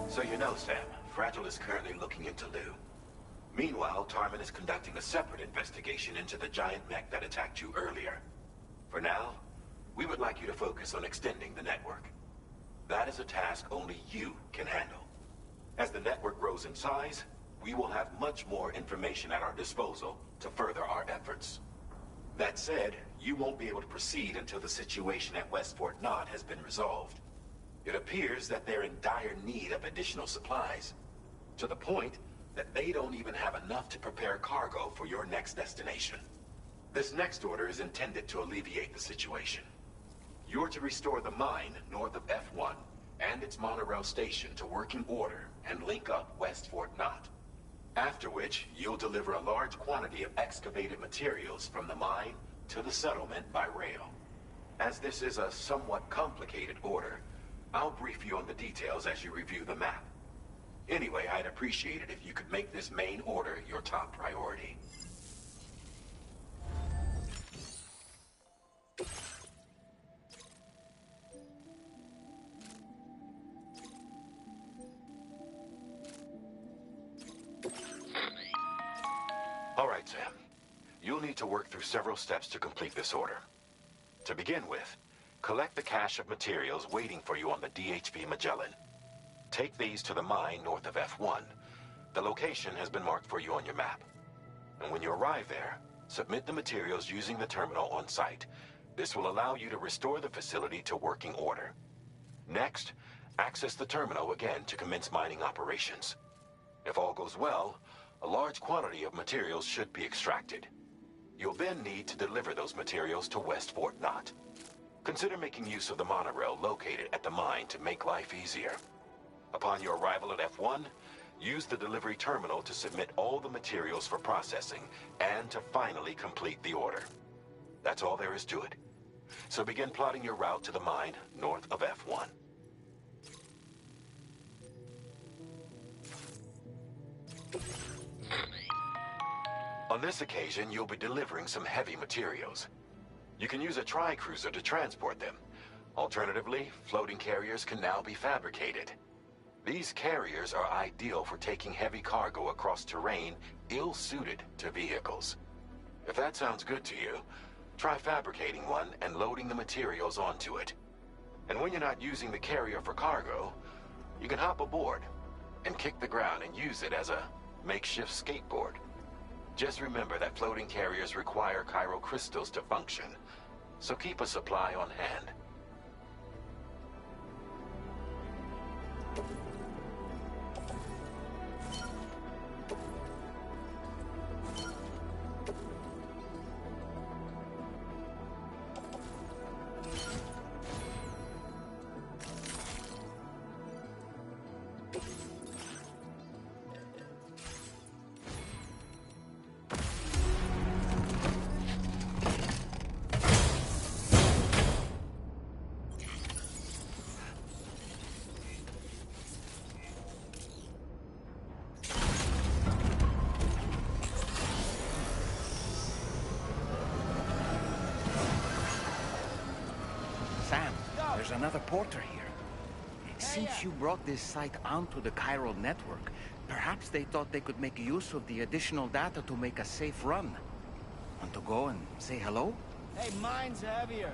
So you know, Sam, Fragile is currently looking into Lou. Meanwhile, Tarman is conducting a separate investigation into the giant mech that attacked you earlier. For now, we would like you to focus on extending the network. That is a task only you can handle. As the network grows in size, we will have much more information at our disposal to further our efforts. That said, you won't be able to proceed until the situation at West Fort Knott has been resolved. It appears that they're in dire need of additional supplies, to the point that they don't even have enough to prepare cargo for your next destination. This next order is intended to alleviate the situation. You're to restore the mine north of F1 and its monorail station to working order and link up West Fort Knott. After which, you'll deliver a large quantity of excavated materials from the mine to the settlement by rail. As this is a somewhat complicated order, I'll brief you on the details as you review the map. Anyway, I'd appreciate it if you could make this main order your top priority. All right, Sam. You'll need to work through several steps to complete this order. To begin with, collect the cache of materials waiting for you on the DHV Magellan. Take these to the mine north of F1. The location has been marked for you on your map. And when you arrive there, submit the materials using the terminal on site. This will allow you to restore the facility to working order. Next, access the terminal again to commence mining operations. If all goes well, a large quantity of materials should be extracted. You'll then need to deliver those materials to West Fort Knott. Consider making use of the monorail located at the mine to make life easier. Upon your arrival at F1, use the delivery terminal to submit all the materials for processing and to finally complete the order. That's all there is to it. So begin plotting your route to the mine north of F1. On this occasion, you'll be delivering some heavy materials. You can use a tri-cruiser to transport them. Alternatively, floating carriers can now be fabricated. These carriers are ideal for taking heavy cargo across terrain ill-suited to vehicles. If that sounds good to you, try fabricating one and loading the materials onto it. And when you're not using the carrier for cargo, you can hop aboard and kick the ground and use it as a makeshift skateboard. Just remember that floating carriers require chiral crystals to function, so keep a supply on hand. Sam, there's another porter here. Since you brought this site onto the chiral network, perhaps they thought they could make use of the additional data to make a safe run. Want to go and say hello? Hey, mine's heavier.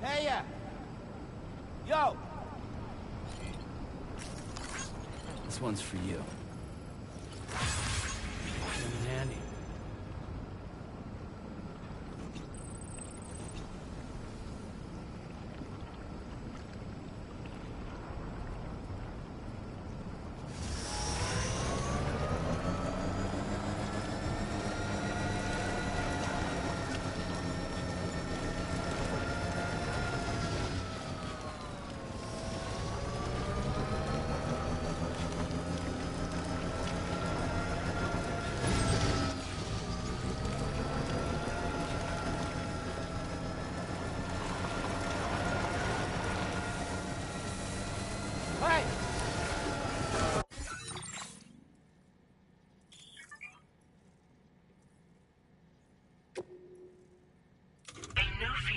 Hey, yo! This one's for you. Handy.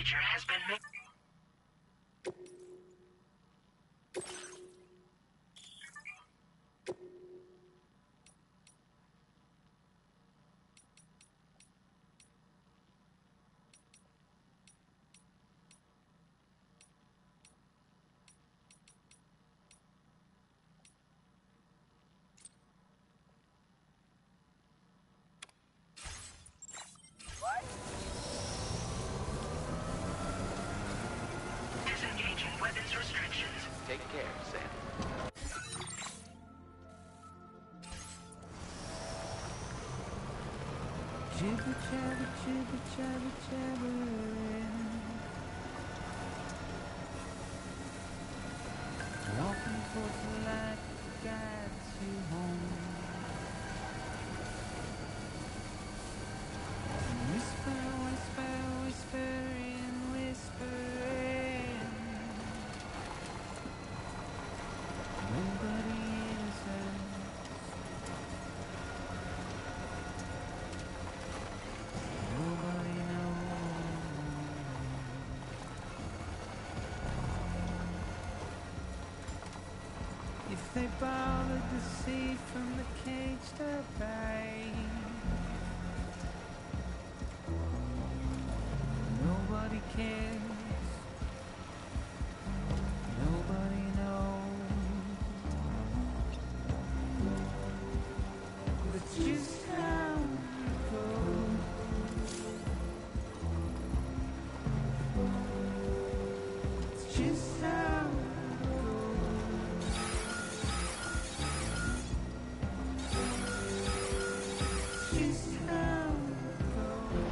procedure has been made. Disengaging weapons restrictions. Take care, Sam. Jibber jabber, jibber jabber, jabbering. Walking towards the light that guides you home. Whisper, whisper, whispering, whispering. Nobody listens. Nobody knows. If they bothered to see from the cage to bay, nobody cares. Nobody knows. That's just how it goes. It's just how it goes. It's just how it goes.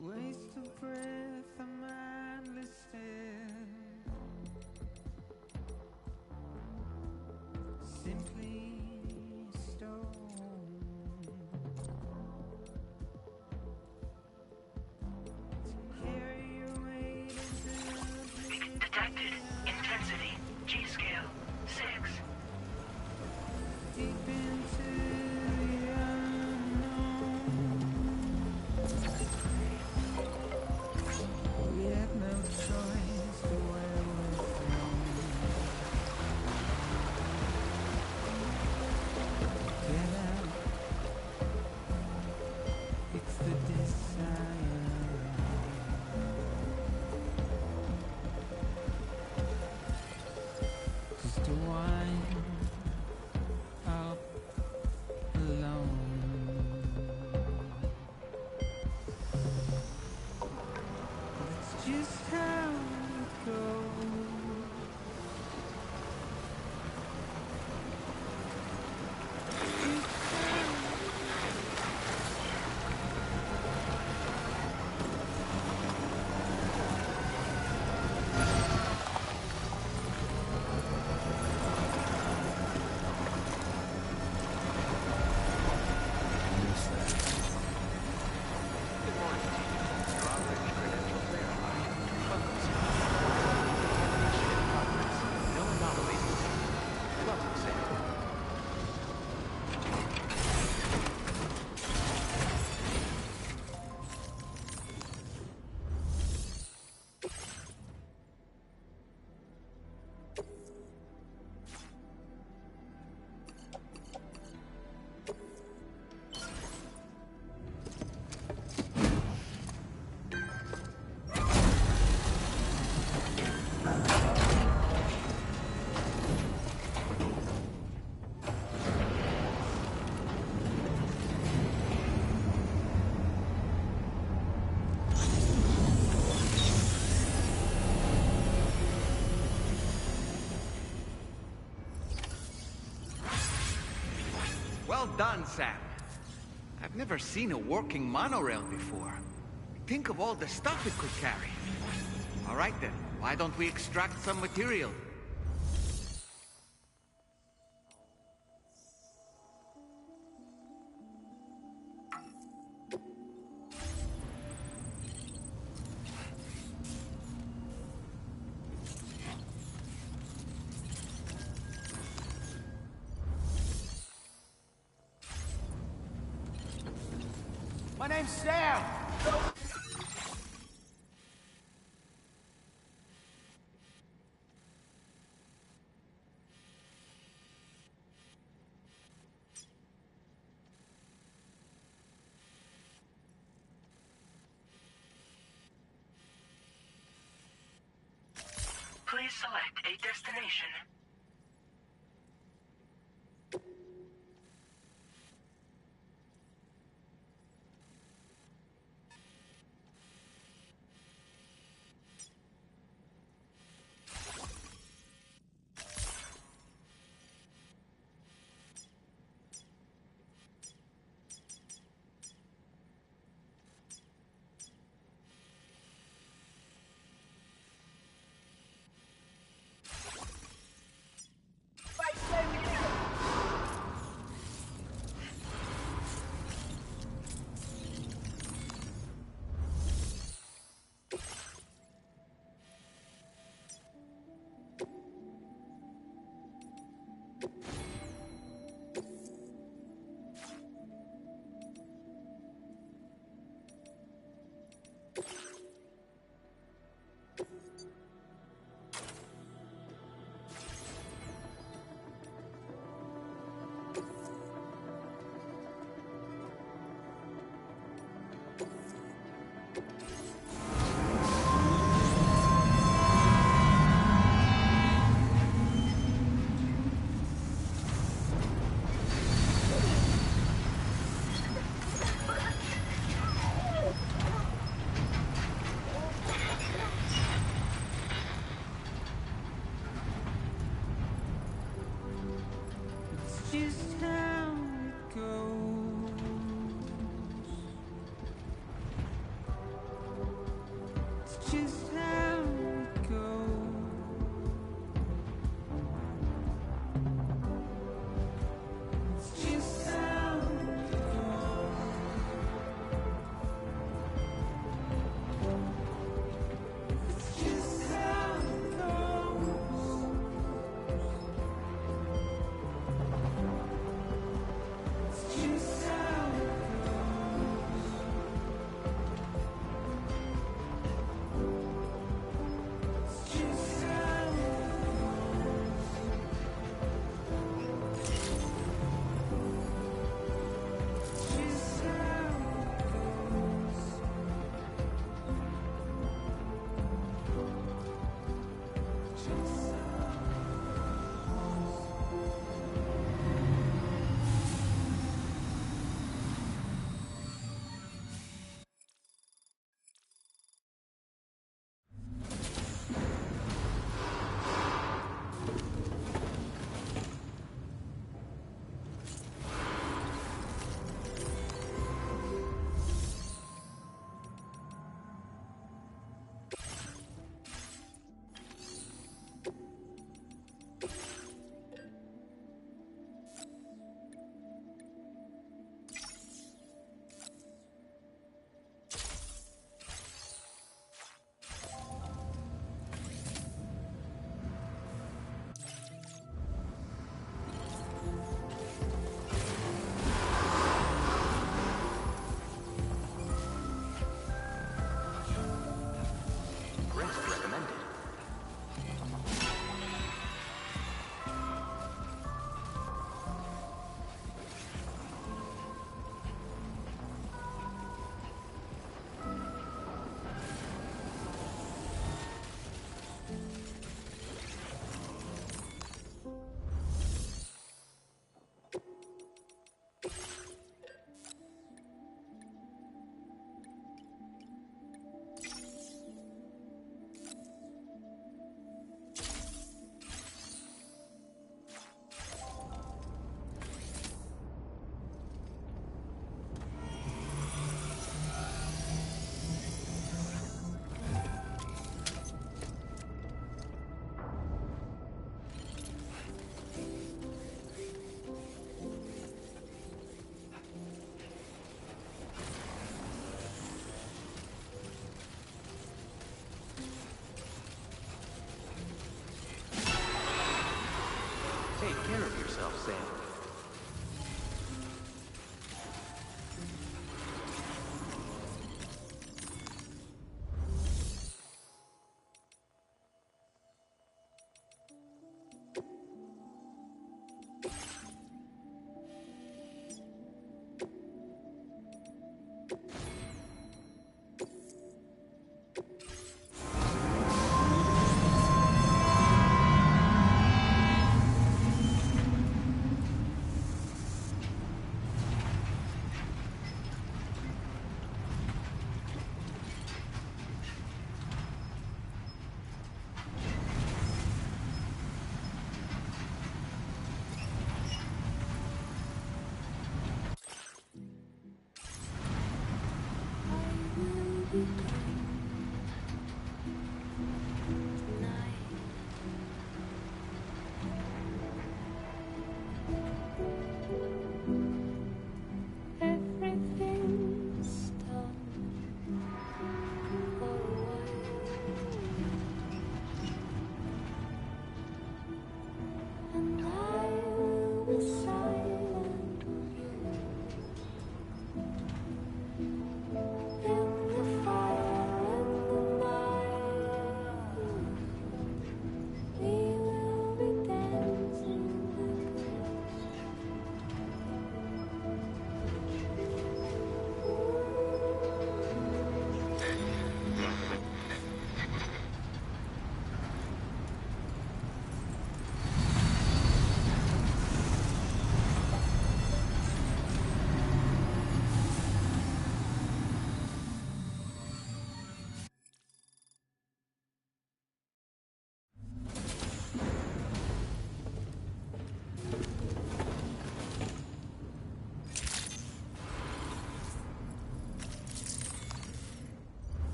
Waste of breath, a mindless stare. Simply stone. To carry your weight into Detected. Intensity. G-scale. 6. deep into the unknown. We have no choice to where we're from. Get out. It's the desire. Just to wind up alone. It's just how it goes. Well done, Sam. I've never seen a working monorail before. Think of all the stuff it could carry. All right then, why don't we extract some material? My name's Sam! Please select a destination.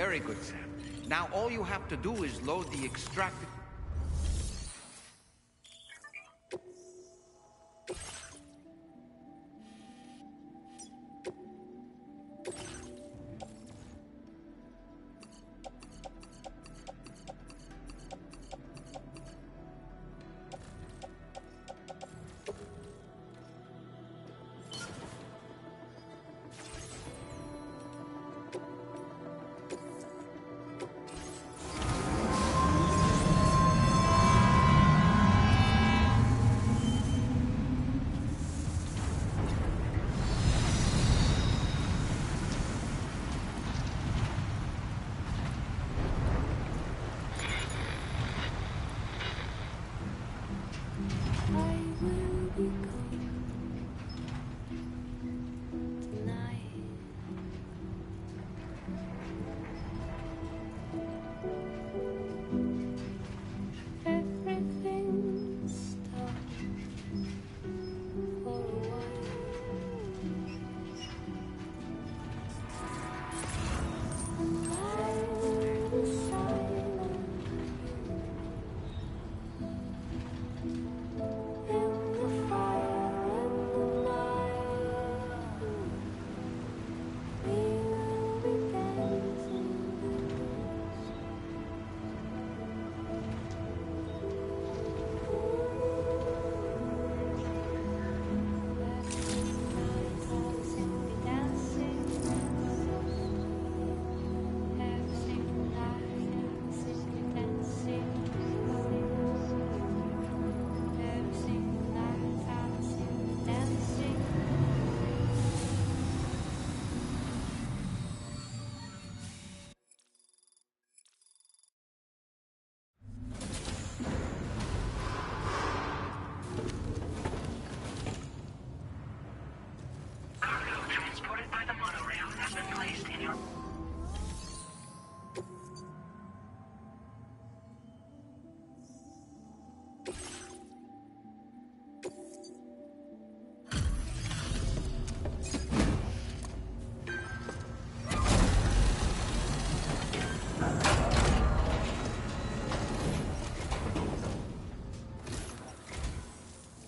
Very good, Sam. Now all you have to do is load the extracted...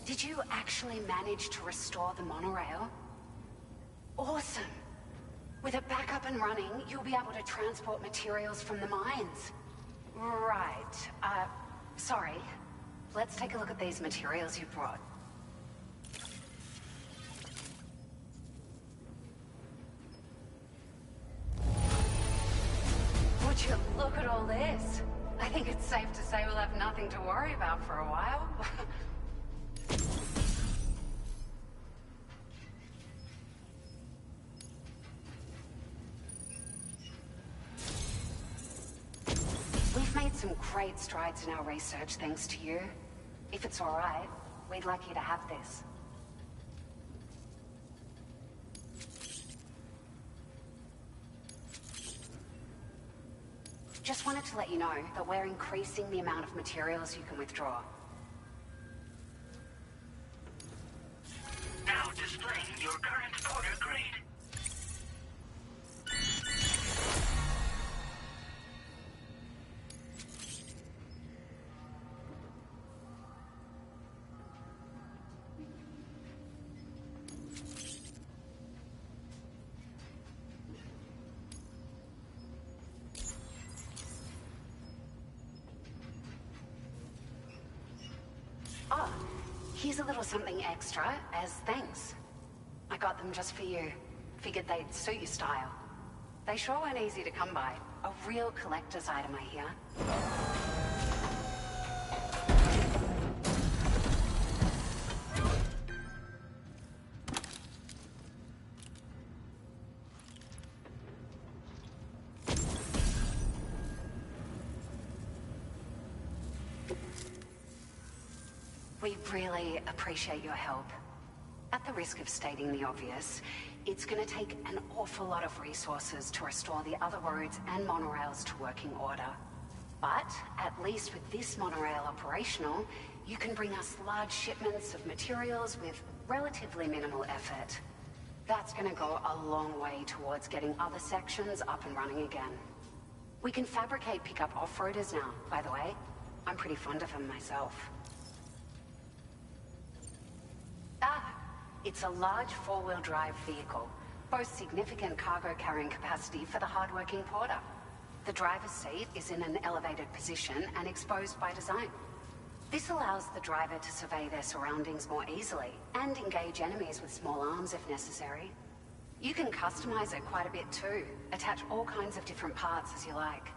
Did you actually manage to restore the monorail? Awesome! With it back up and running, you'll be able to transport materials from the mines. Right. Sorry. Let's take a look at these materials you brought. Would you look at all this? I think it's safe to say we'll have nothing to worry about for a while. We've made some great strides in our research thanks to you. If it's all right, we'd like you to have this. Just wanted to let you know that we're increasing the amount of materials you can withdraw. Now displaying your current order grade. Oh, here's a little something extra as thanks. I got them just for you. Figured they'd suit your style. They sure weren't easy to come by. A real collector's item, I hear. We really appreciate your help. At the risk of stating the obvious, it's gonna take an awful lot of resources to restore the other roads and monorails to working order. But at least with this monorail operational, you can bring us large shipments of materials with relatively minimal effort. That's gonna go a long way towards getting other sections up and running again. We can fabricate pickup off-roaders now, by the way. I'm pretty fond of them myself. Ah, it's a large four-wheel drive vehicle. Boasts significant cargo carrying capacity for the hard-working porter. The driver's seat is in an elevated position and exposed by design. This allows the driver to survey their surroundings more easily and engage enemies with small arms if necessary. You can customize it quite a bit too. Attach all kinds of different parts as you like.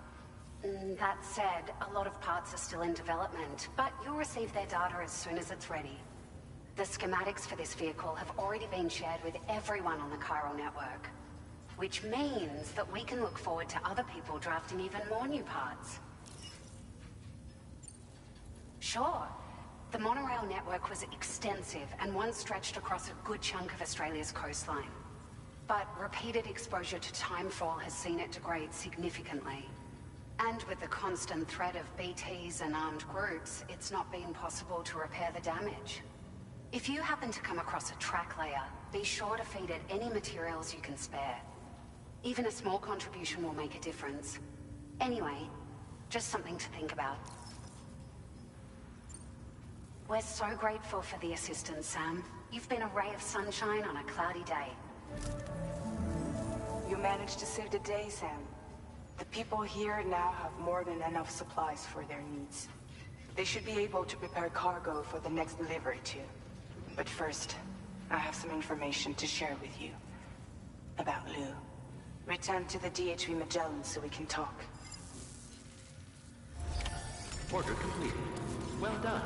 That said, a lot of parts are still in development, but you'll receive their data as soon as it's ready. The schematics for this vehicle have already been shared with everyone on the chiral network, which means that we can look forward to other people drafting even more new parts. Sure. The monorail network was extensive and once stretched across a good chunk of Australia's coastline. But repeated exposure to timefall has seen it degrade significantly. And with the constant threat of BTs and armed groups, it's not been possible to repair the damage. If you happen to come across a track layer, be sure to feed it any materials you can spare. Even a small contribution will make a difference. Anyway, just something to think about. We're so grateful for the assistance, Sam. You've been a ray of sunshine on a cloudy day. You managed to save the day, Sam. The people here now have more than enough supplies for their needs. They should be able to prepare cargo for the next delivery too. But first, I have some information to share with you. About Lou. Return to the DHV Magellan so we can talk. Order complete. Well done.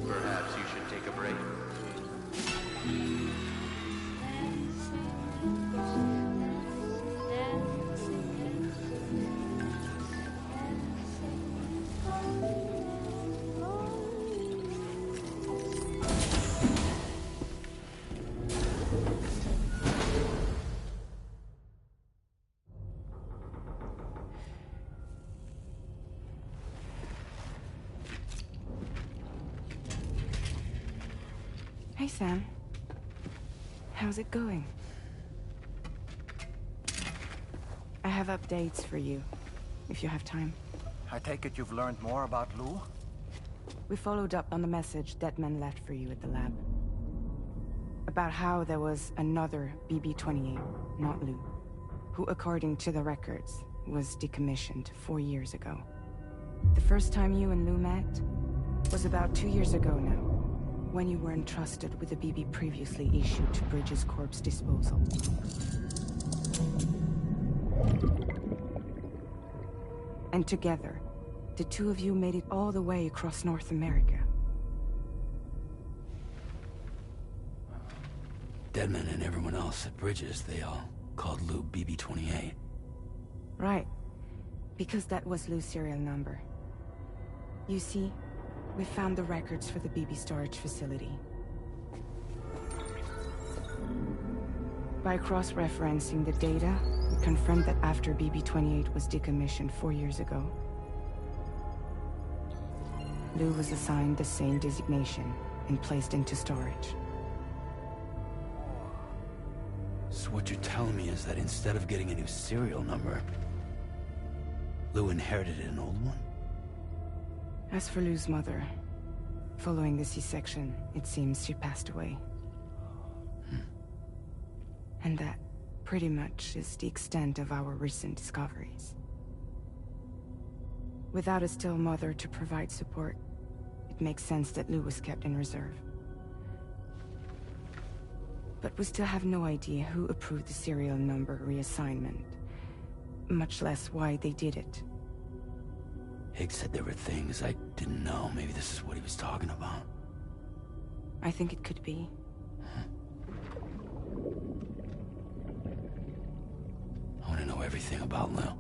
Perhaps you should take a break. Hey, Sam. How's it going? I have updates for you, if you have time. I take it you've learned more about Lou? We followed up on the message Deadman left for you at the lab. About how there was another BB-28, not Lou, who, according to the records, was decommissioned 4 years ago. The first time you and Lou met was about 2 years ago now, when you were entrusted with the BB previously issued to Bridges Corp's disposal. And together, the two of you made it all the way across North America. Deadman and everyone else at Bridges, they all called Lou BB-28. Right. Because that was Lou's serial number. You see, we found the records for the BB storage facility. By cross-referencing the data, we confirmed that after BB-28 was decommissioned 4 years ago, Lou was assigned the same designation and placed into storage. So what you're telling me is that instead of getting a new serial number, Lou inherited an old one? As for Lou's mother, following the C-section, it seems she passed away. And that, pretty much, is the extent of our recent discoveries. Without a still mother to provide support, it makes sense that Lou was kept in reserve. But we still have no idea who approved the serial number reassignment, much less why they did it. Higgs said there were things I didn't know. Maybe this is what he was talking about. I think it could be. I want to know everything about Lou.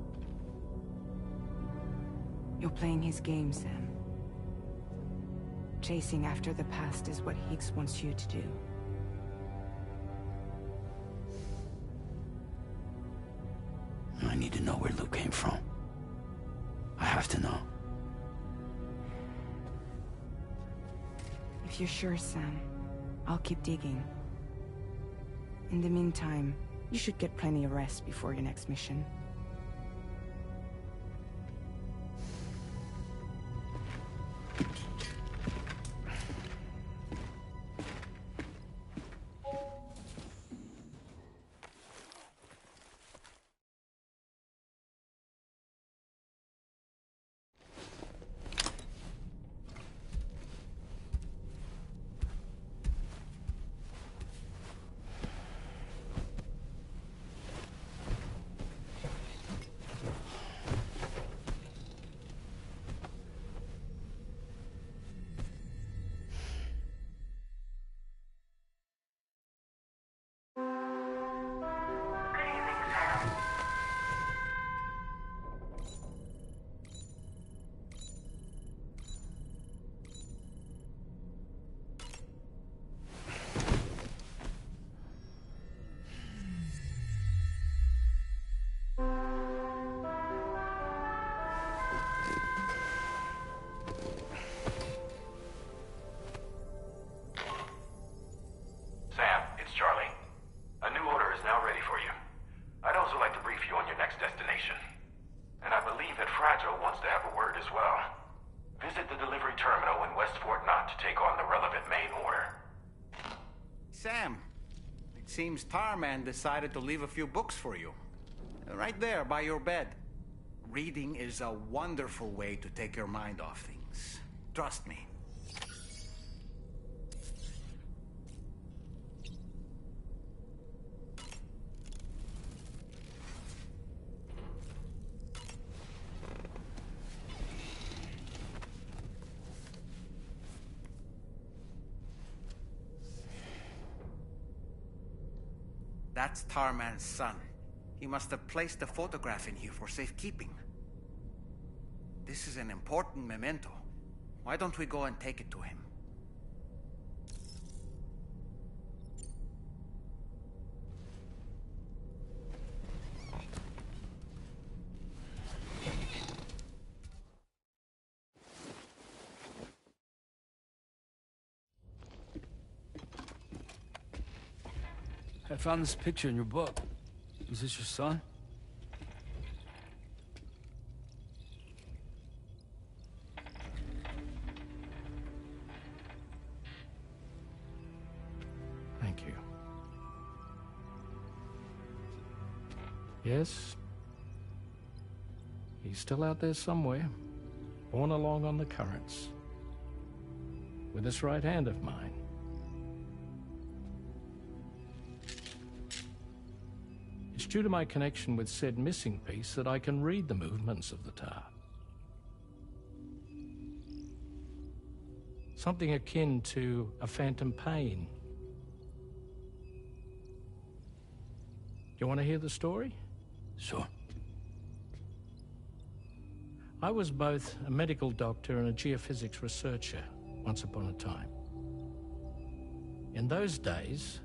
You're playing his game, Sam. Chasing after the past is what Higgs wants you to do. I need to know where Lou came from. I have to know. If you're sure, Sam, I'll keep digging. In the meantime, you should get plenty of rest before your next mission. Sam, it's Charlie. A new order is now ready for you. I'd also like to brief you on your next destination. And I believe that Fragile wants to have a word as well. Visit the delivery terminal in West Fort Knott to take on the relevant main order. Sam, it seems Tarman decided to leave a few books for you. Right there by your bed. Reading is a wonderful way to take your mind off things. Trust me. That's Tarman's son. He must have placed the photograph in here for safekeeping. This is an important memento. Why don't we go and take it to him? I found this picture in your book. Is this your son? Thank you. Yes. He's still out there somewhere, borne along on the currents, with this right hand of mine. It's due to my connection with said missing piece that I can read the movements of the tar. Something akin to a phantom pain. You want to hear the story? Sure. I was both a medical doctor and a geophysics researcher once upon a time. In those days,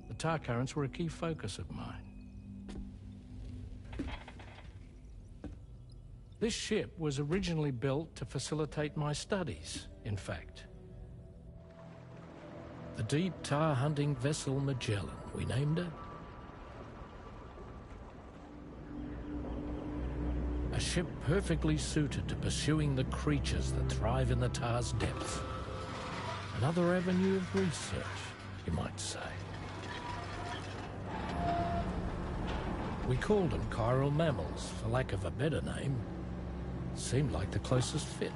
the tar currents were a key focus of mine. This ship was originally built to facilitate my studies, in fact. The deep tar hunting vessel Magellan, we named her. A ship perfectly suited to pursuing the creatures that thrive in the tar's depths. Another avenue of research, you might say. We called them chiral mammals, for lack of a better name. Seemed like the closest fit.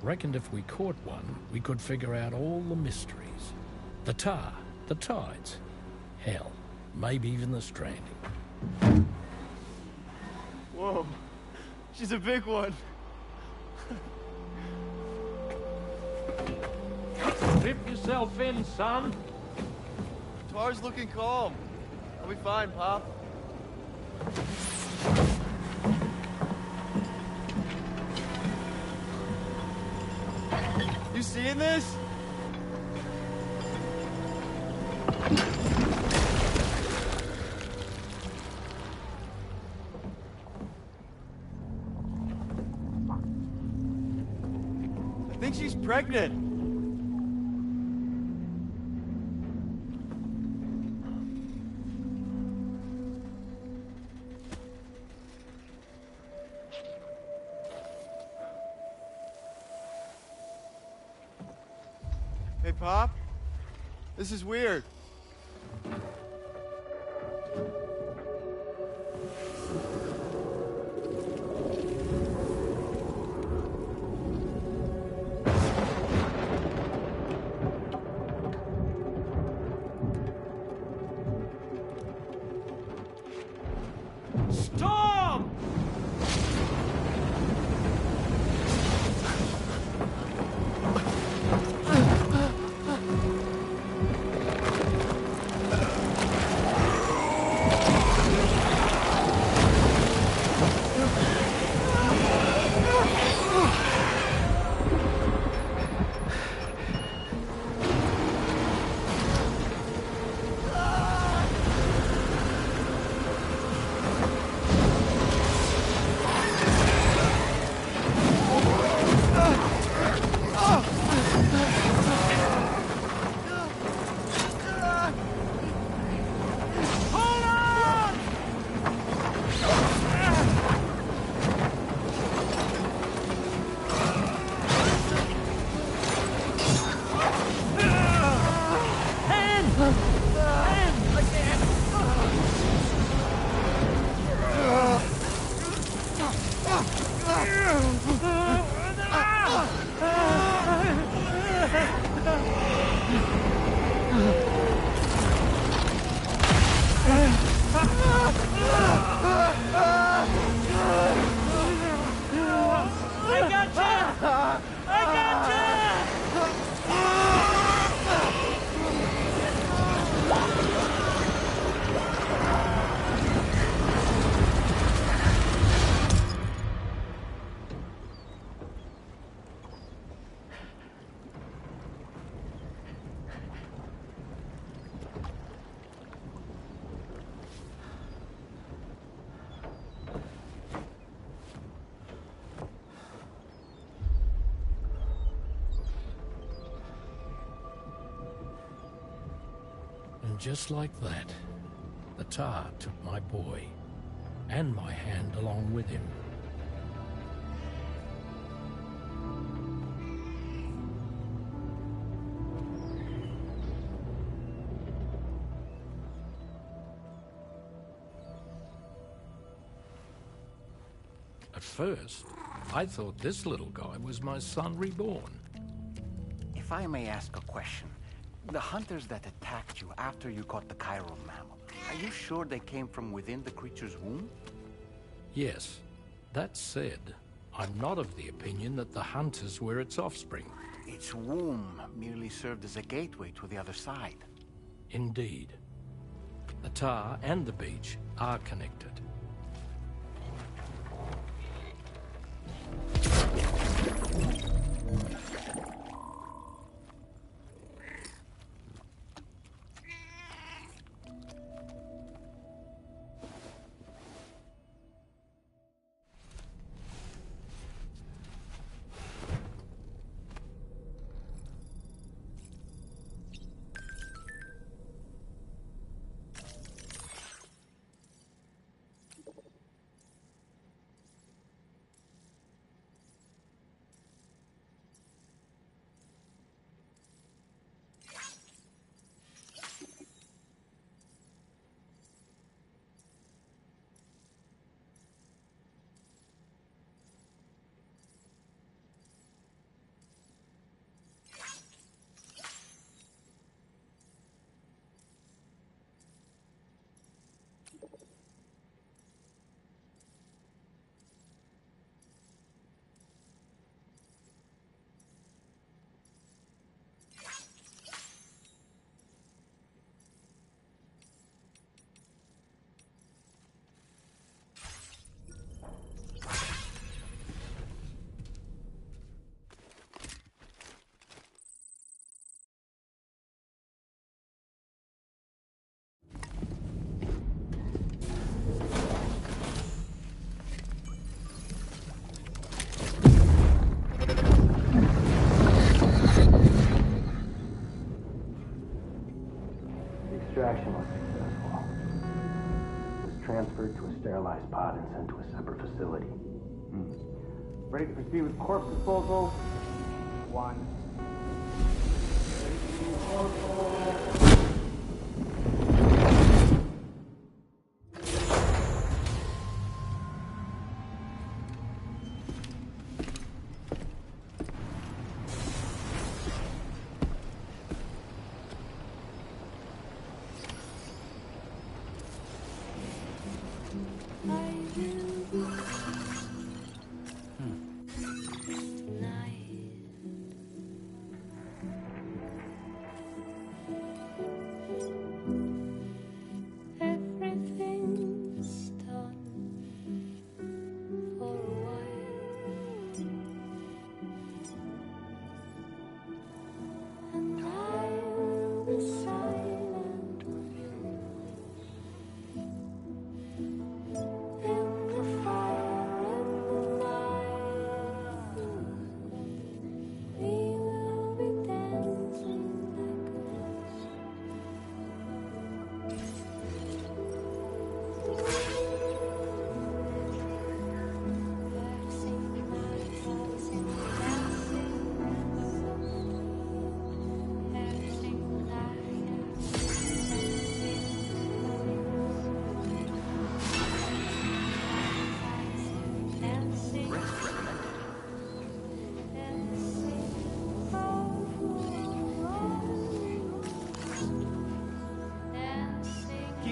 Reckoned if we caught one, we could figure out all the mysteries. The tar, the tides, hell, maybe even the stranding. Whoa, she's a big one. Strip yourself in, son. Tar's looking calm. I'll be fine, Pop. You seeing this? I think she's pregnant. Hey, Pop? This is weird. Stop! And just like that, the tar took my boy, and my hand along with him. At first, I thought this little guy was my son reborn. If I may ask a question, the hunters that attacked you after you caught the chiral mammal, are you sure they came from within the creature's womb? Yes. That said, I'm not of the opinion that the hunters were its offspring. Its womb merely served as a gateway to the other side. Indeed. The tar and the beach are connected. Extraction was successful. It was transferred to a sterilized pod and sent to a separate facility. Ready to proceed with corpse disposal? 1.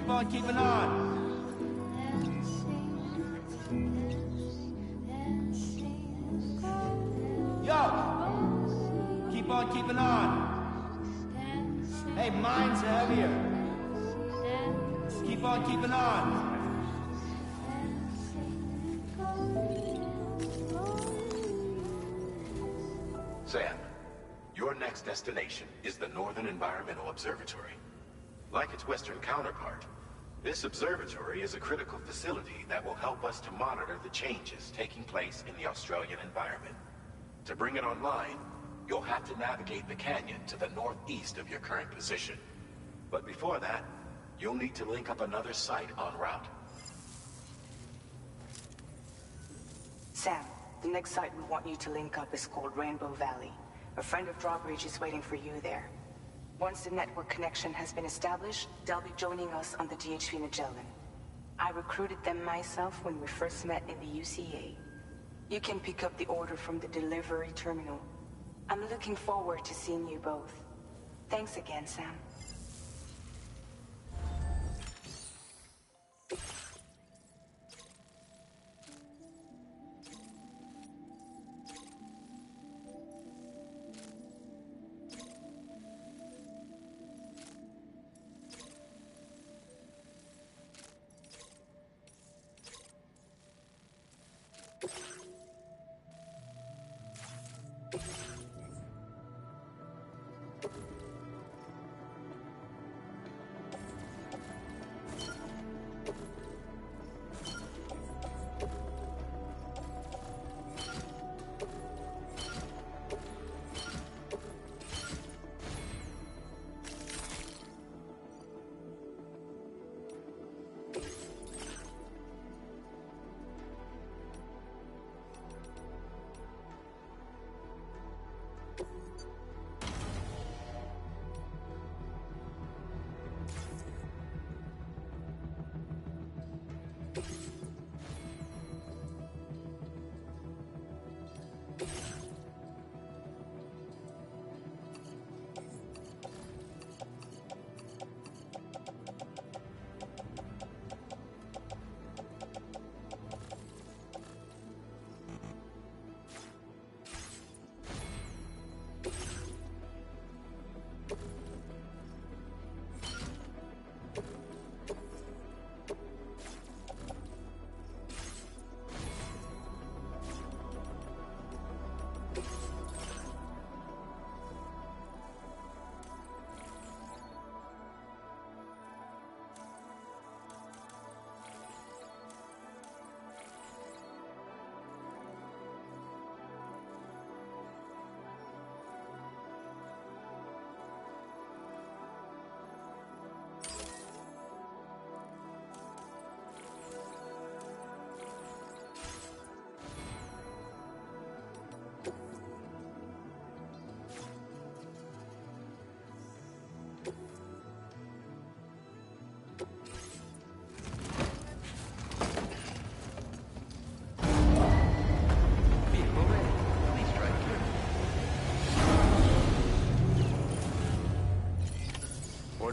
Keep on keeping on. Yo! Keep on keeping on. Hey, mine's heavier. Keep on keeping on. Sam, your next destination is the Northern Environmental Observatory. Like its Western counterpart, this observatory is a critical facility that will help us to monitor the changes taking place in the Australian environment. To bring it online, you'll have to navigate the canyon to the northeast of your current position. But before that, you'll need to link up another site en route. Sam, the next site we want you to link up is called Rainbow Valley. A friend of Drawbridge is waiting for you there. Once the network connection has been established, they'll be joining us on the DHV Magellan. I recruited them myself when we first met in the UCA. You can pick up the order from the delivery terminal. I'm looking forward to seeing you both. Thanks again, Sam.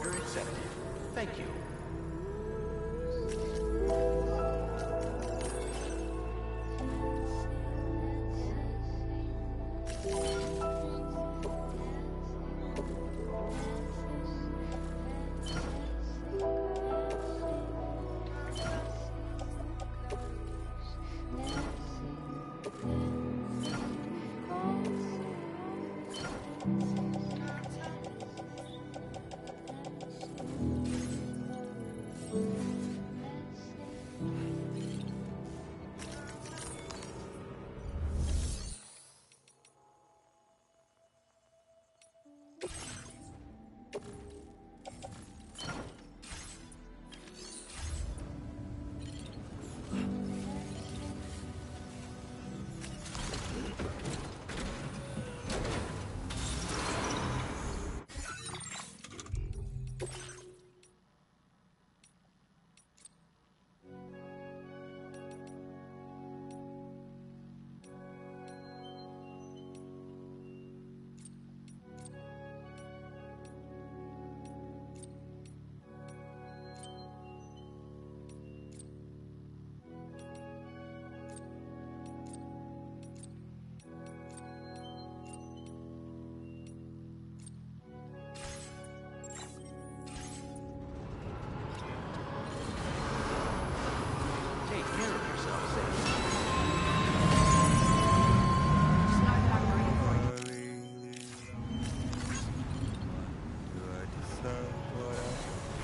Order accepted. Thank you.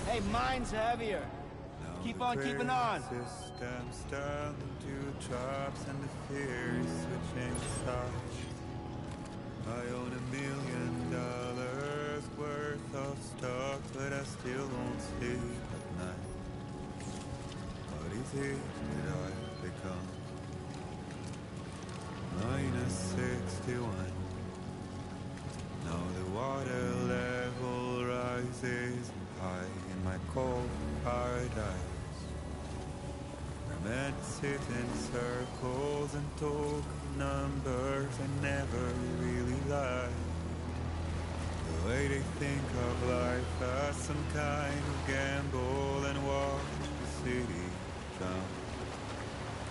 Hey, mine's heavier. Keep on keeping on. Systems down into traps and the fear is switching sides. I own $1 million worth of stock, but I still won't sleep at night. What is it that I've become? -61. Now the water level rises high in my cold paradise. We're meant to sit in circles and talk numbers and never really lie. The way they think of life as some kind of gamble and watch the city drown.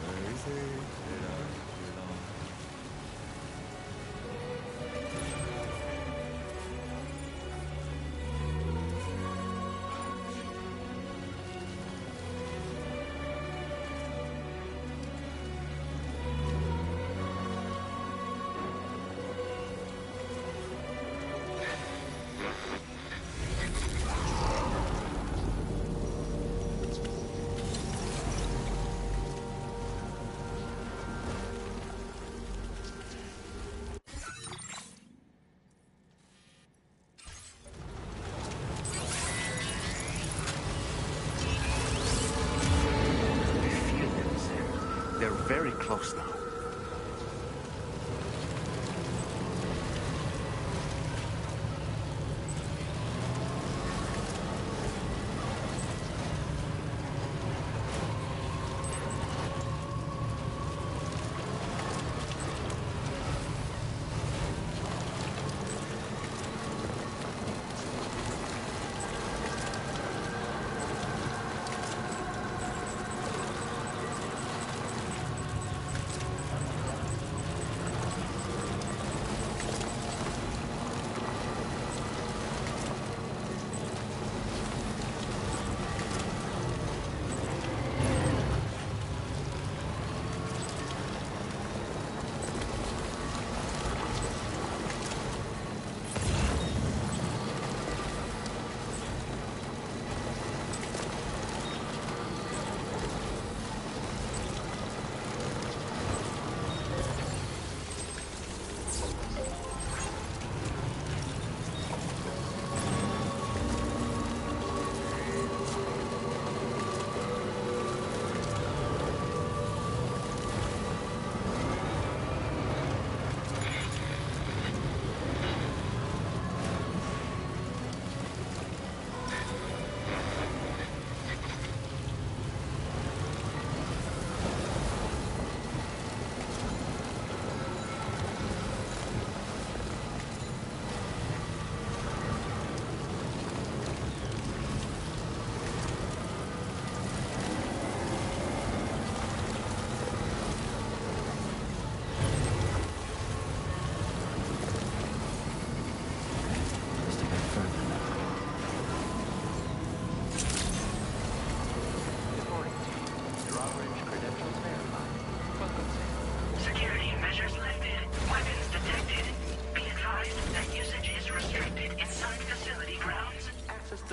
Where is it that I belong? They're very close now.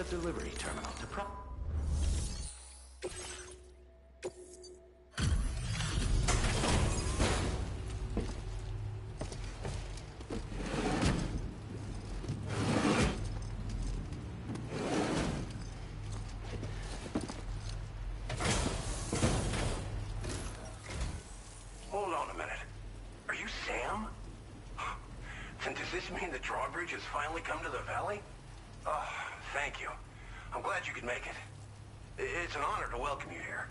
the delivery terminal to Hold on a minute. Are you Sam? And does this mean the drawbridge has finally come to the valley? Oh, thank you. I'm glad you could make it. It's an honor to welcome you here.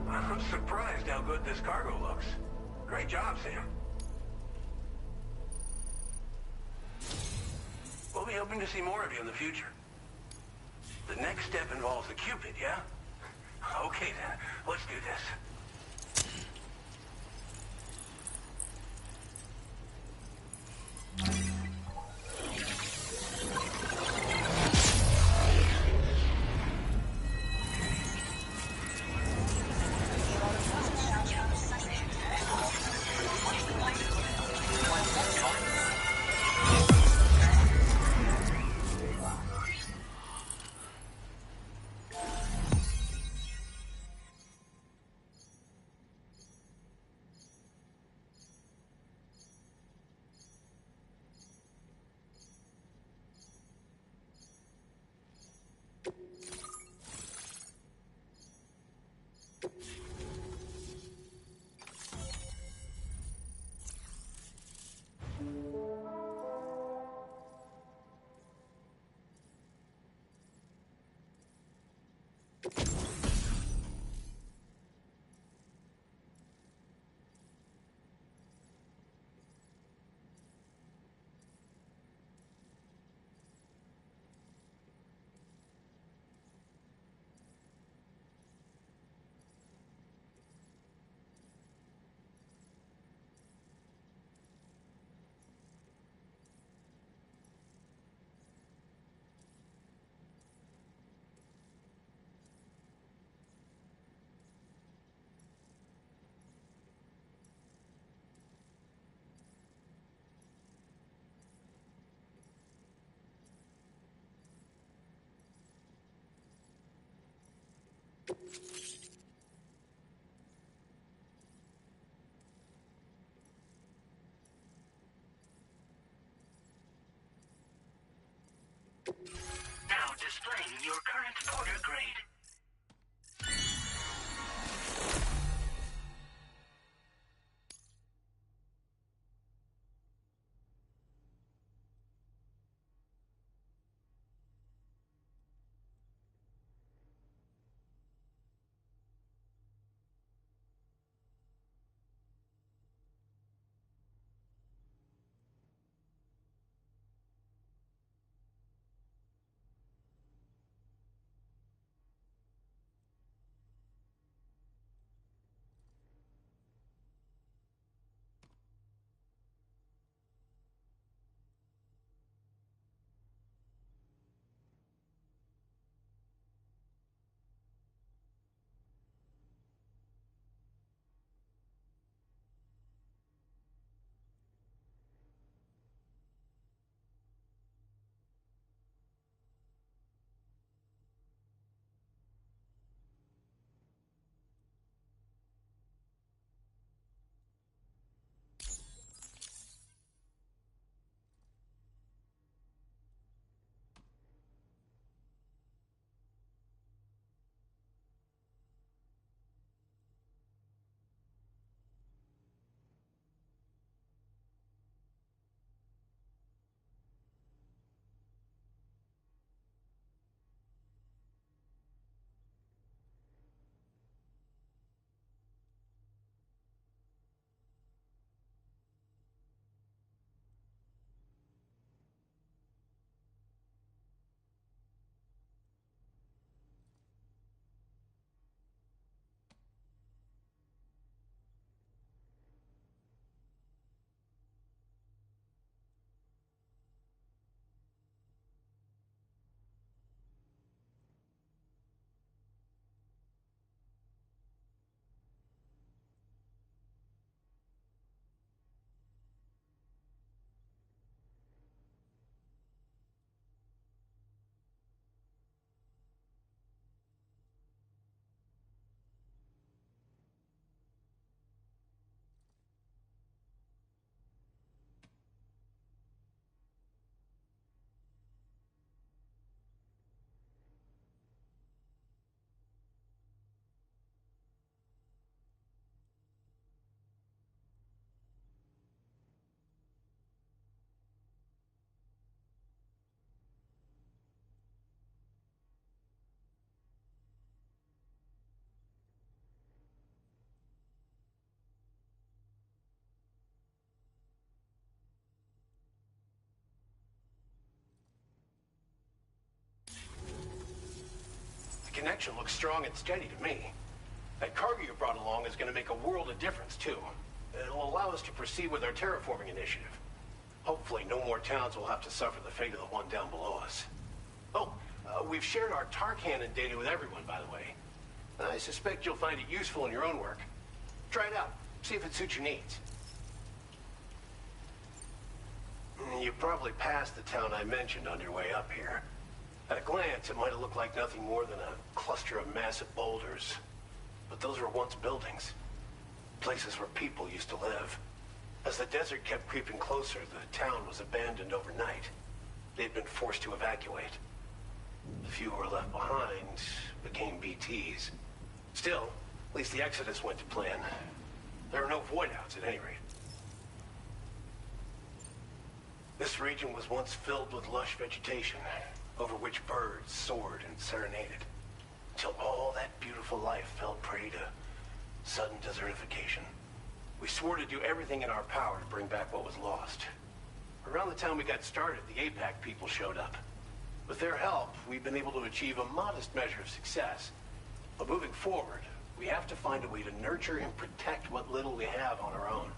I'm surprised how good this cargo looks. Great job, Sam. We'll be hoping to see more of you in the future. The next step involves the Cupid, yeah? Okay then, let's do this. Now displaying your current order grade. connection looks strong and steady to me. That cargo you brought along is going to make a world of difference, too. It'll allow us to proceed with our terraforming initiative. Hopefully, no more towns will have to suffer the fate of the one down below us. Oh, we've shared our tar cannon data with everyone, by the way. I suspect you'll find it useful in your own work. Try it out. See if it suits your needs. You probably passed the town I mentioned on your way up here. At a glance, it might have looked like nothing more than a cluster of massive boulders. But those were once buildings. Places where people used to live. As the desert kept creeping closer, the town was abandoned overnight. They'd been forced to evacuate. The few who were left behind became BTs. Still, at least the exodus went to plan. There are no void-outs at any rate. This region was once filled with lush vegetation, over which birds soared and serenaded, until all that beautiful life fell prey to sudden desertification. We swore to do everything in our power to bring back what was lost. Around the time we got started, the APAC people showed up. With their help, we've been able to achieve a modest measure of success. But moving forward, we have to find a way to nurture and protect what little we have on our own.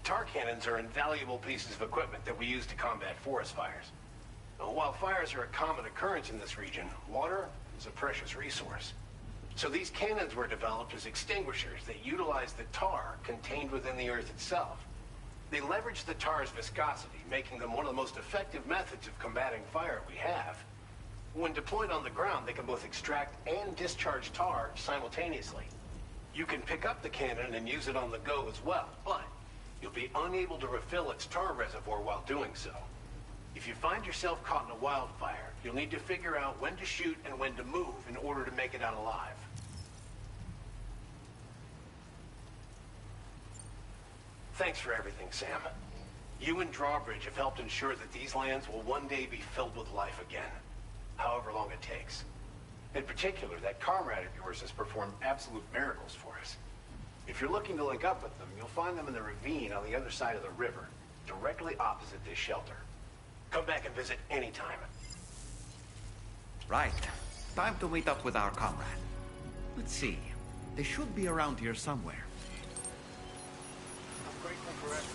Tar cannons are invaluable pieces of equipment that we use to combat forest fires. While fires are a common occurrence in this region, water is a precious resource. So these cannons were developed as extinguishers that utilize the tar contained within the earth itself. They leverage the tar's viscosity, making them one of the most effective methods of combating fire we have. When deployed on the ground, they can both extract and discharge tar simultaneously. You can pick up the cannon and use it on the go as well, but you'll be unable to refill its tar reservoir while doing so. If you find yourself caught in a wildfire, you'll need to figure out when to shoot and when to move in order to make it out alive. Thanks for everything, Sam. You and Drawbridge have helped ensure that these lands will one day be filled with life again, however long it takes. In particular, that comrade of yours has performed absolute miracles for us. If you're looking to link up with them, you'll find them in the ravine on the other side of the river, directly opposite this shelter. Come back and visit anytime. Right. Time to meet up with our comrade. Let's see. They should be around here somewhere. I'm grateful for everything.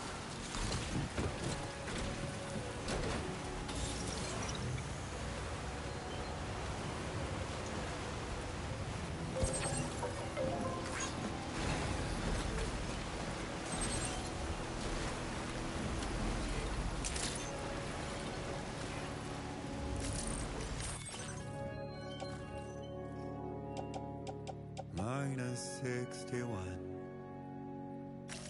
-61.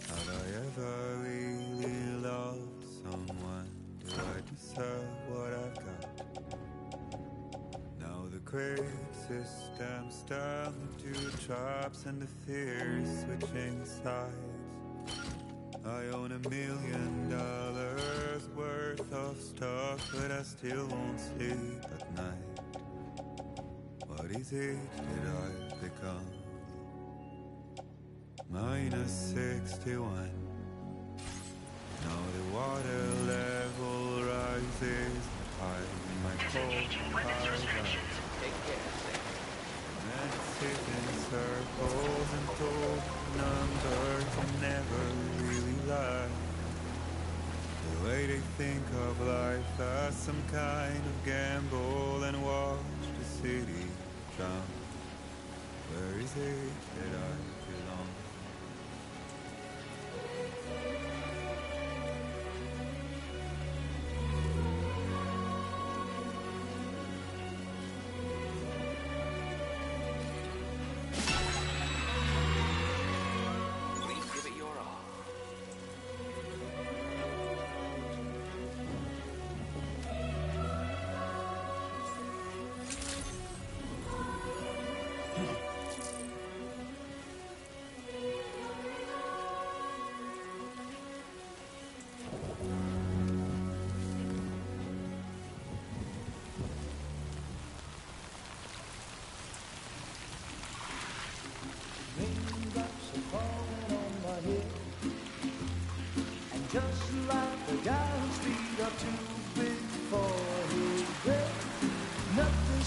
Have I ever really loved someone? Do I deserve what I've got? Now the crate system's down to traps and the fear is switching sides. I own $1 million worth of stuff, but I still won't sleep at night. What is it that I've become? -61. Now the water level rises high in my cold paradise. Men sit in circles and told numbers and never really lie. The way they think of life as some kind of gamble and watch the city drown. Where is it that I belong?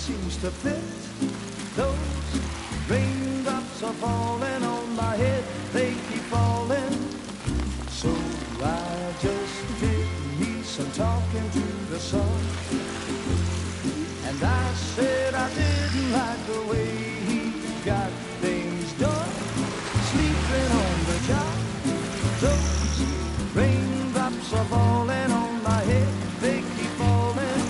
seems to fit. Those raindrops are falling on my head, they keep falling. So I just did me some talking to the sun. And I said I didn't like the way he got things done. Sleeping on the job, those raindrops are falling on my head, they keep falling.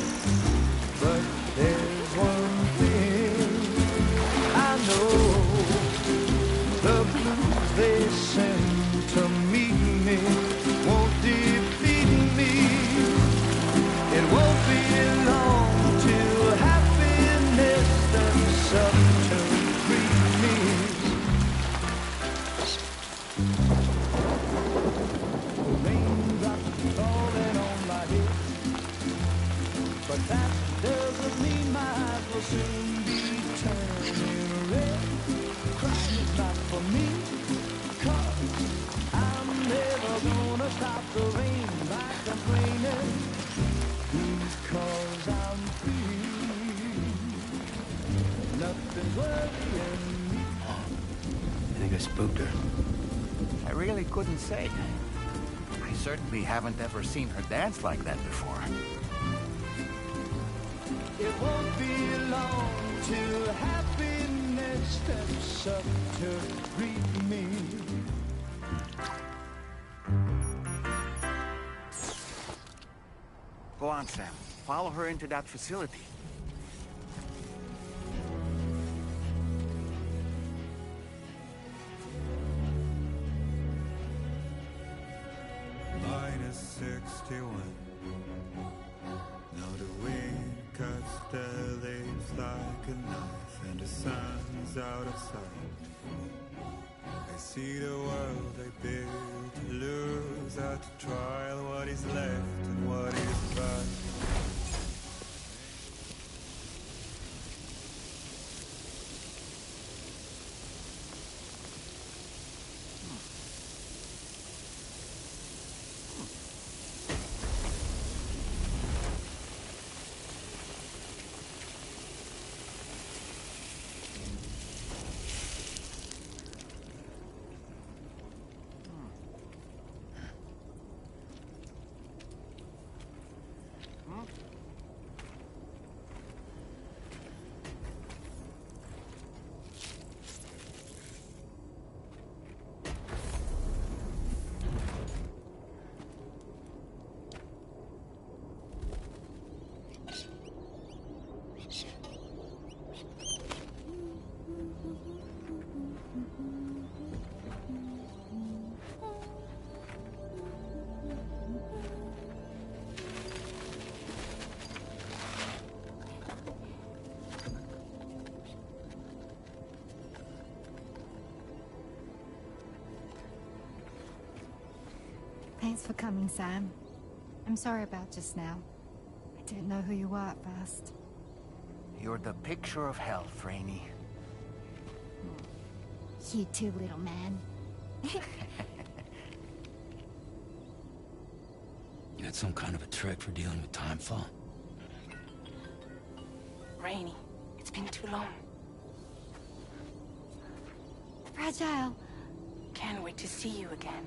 But there's one thing I know, the blues they send to meet me won't defeat me. It won't be long till happiness steps up to greet me. Raindrops falling on my head, but that doesn't mean my eyes will soon be turning red. Crying's not for me, 'cause I'm never gonna stop the rain by complaining, because I'm free. Nothing's worrying me. I think I spooked her. I really couldn't say. I certainly haven't ever seen her dance like that before. It won't be long till happiness steps up to greet me. Go on, Sam. Follow her into that facility. -61. Now the wind cuts the leaves like a knife, and the sun's out of sight. I see the world I built to lose at the trial, what is left and what is right. Thanks for coming, Sam. I'm sorry about just now. I didn't know who you were at first. You're the picture of health, Rainey. You too, little man. You had some kind of a trick for dealing with timefall? Rainey, it's been too long. Fragile. Can't wait to see you again.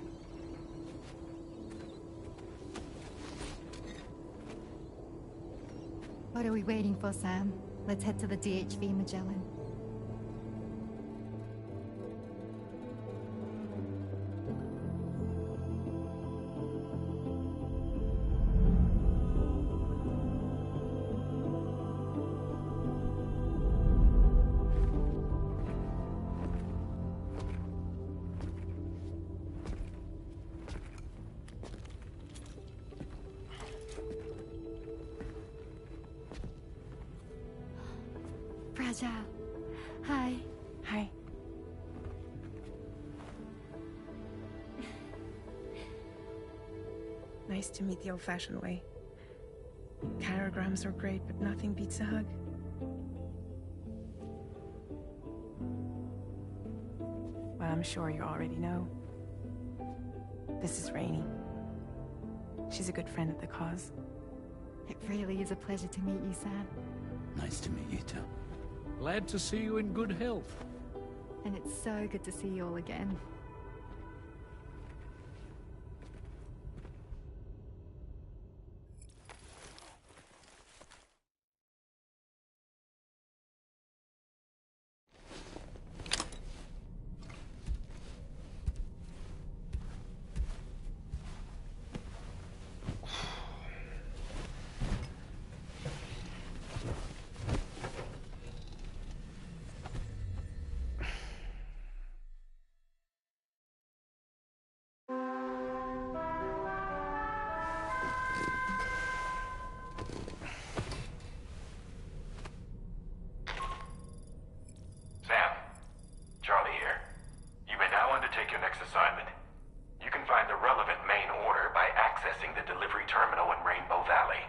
What are we waiting for, Sam? Let's head to the DHV Magellan. Fragile. Hi. Hi. Nice to meet the old-fashioned way. Chirograms are great, but nothing beats a hug. Well, I'm sure you already know. This is Rainey. She's a good friend of the cause. It really is a pleasure to meet you, Sam. Nice to meet you too. Glad to see you in good health. And it's so good to see you all again. Sam, Charlie here. You may now undertake your next assignment. You can find the relevant main order by accessing the delivery terminal in Rainbow Valley.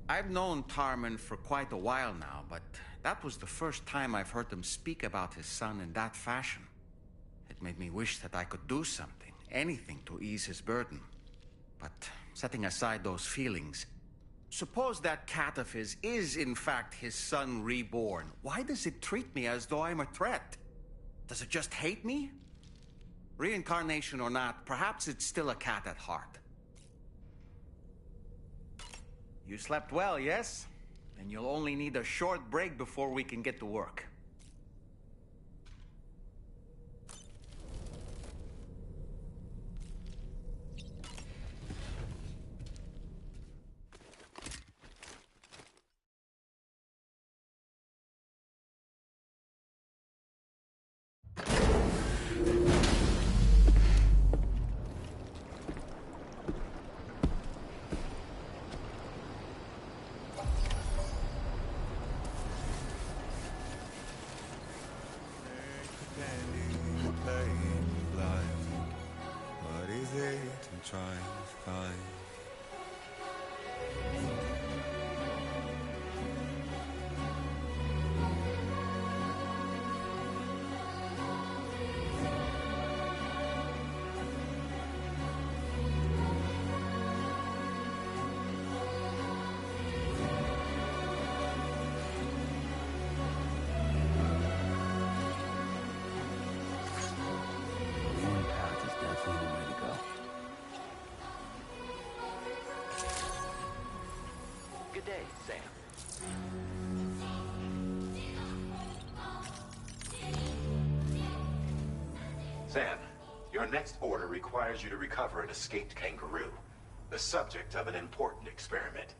I've known Tarman for quite a while now, but that was the first time I've heard him speak about his son in that fashion. It made me wish that I could do something, anything to ease his burden. But setting aside those feelings, suppose that cat of his is in fact his son reborn. Why does it treat me as though I'm a threat? Does it just hate me? Reincarnation or not, perhaps it's still a cat at heart. You slept well, yes? Then you'll only need a short break before we can get to work. Trying to find one path is definitely the way to go. Good day, Sam. Sam, your next order requires you to recover an escaped kangaroo, the subject of an important experiment.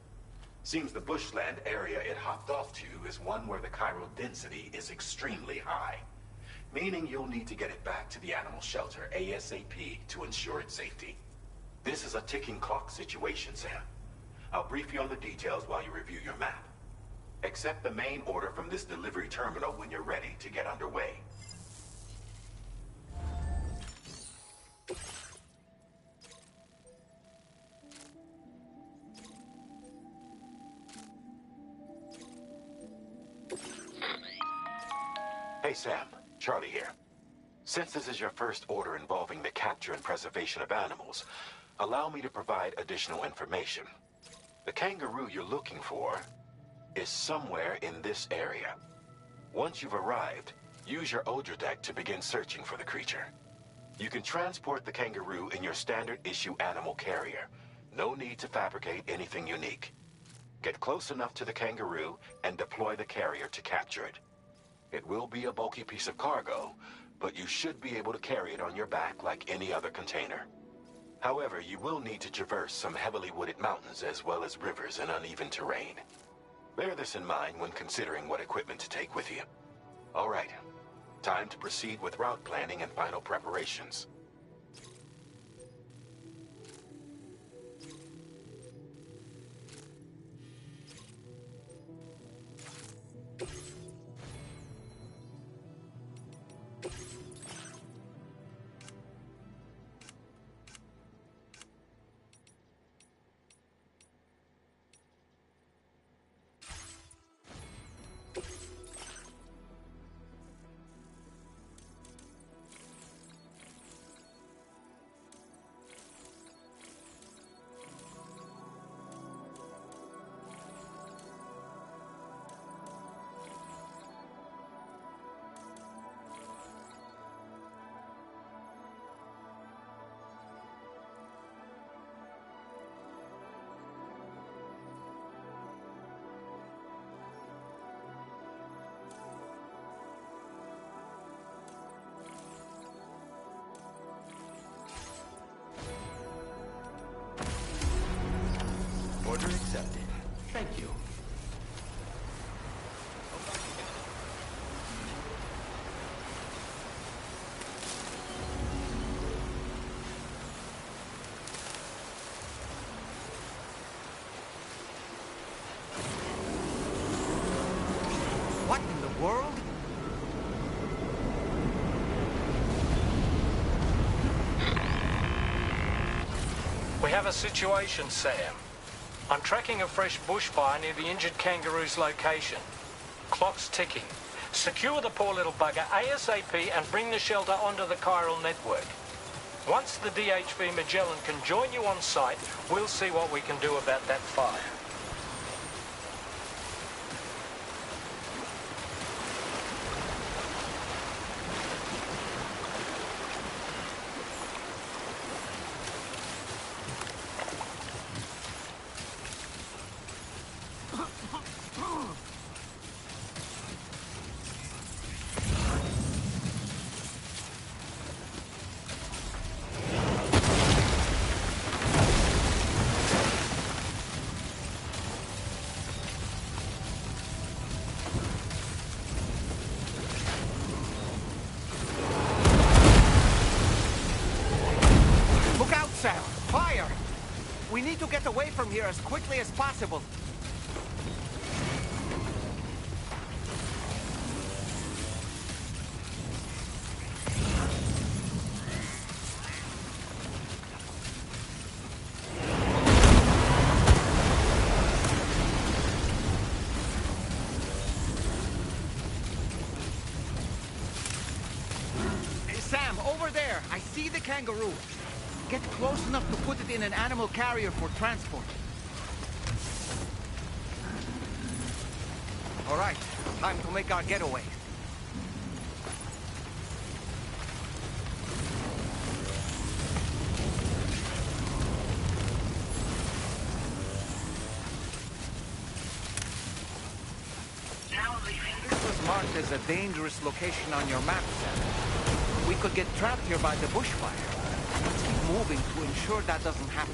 Seems the bushland area it hopped off to is one where the chiral density is extremely high, meaning you'll need to get it back to the animal shelter ASAP to ensure its safety. This is a ticking clock situation, Sam. I'll brief you on the details while you review your map. Accept the main order from this delivery terminal when you're ready to get underway. Hey Sam, Charlie here. Since this is your first order involving the capture and preservation of animals, allow me to provide additional information. The kangaroo you're looking for is somewhere in this area. Once you've arrived, use your Odra deck to begin searching for the creature. You can transport the kangaroo in your standard issue animal carrier. No need to fabricate anything unique. Get close enough to the kangaroo and deploy the carrier to capture it. It will be a bulky piece of cargo, but you should be able to carry it on your back like any other container. However, you will need to traverse some heavily wooded mountains as well as rivers and uneven terrain. Bear this in mind when considering what equipment to take with you. All right, time to proceed with route planning and final preparations. Order accepted. Thank you. What in the world? We have a situation, Sam. I'm tracking a fresh bushfire near the injured kangaroo's location. Clock's ticking. Secure the poor little bugger ASAP and bring the shelter onto the chiral network. Once the DHV Magellan can join you on site, we'll see what we can do about that fire. We need to get away from here as quickly as possible. Hey, Sam, over there. I see the kangaroo. Get close enough to put it in an animal carrier for transport. All right, time to make our getaway. This was marked as a dangerous location on your map, Sam. We could get trapped here by the bushfire. Let's keep moving to ensure that doesn't happen.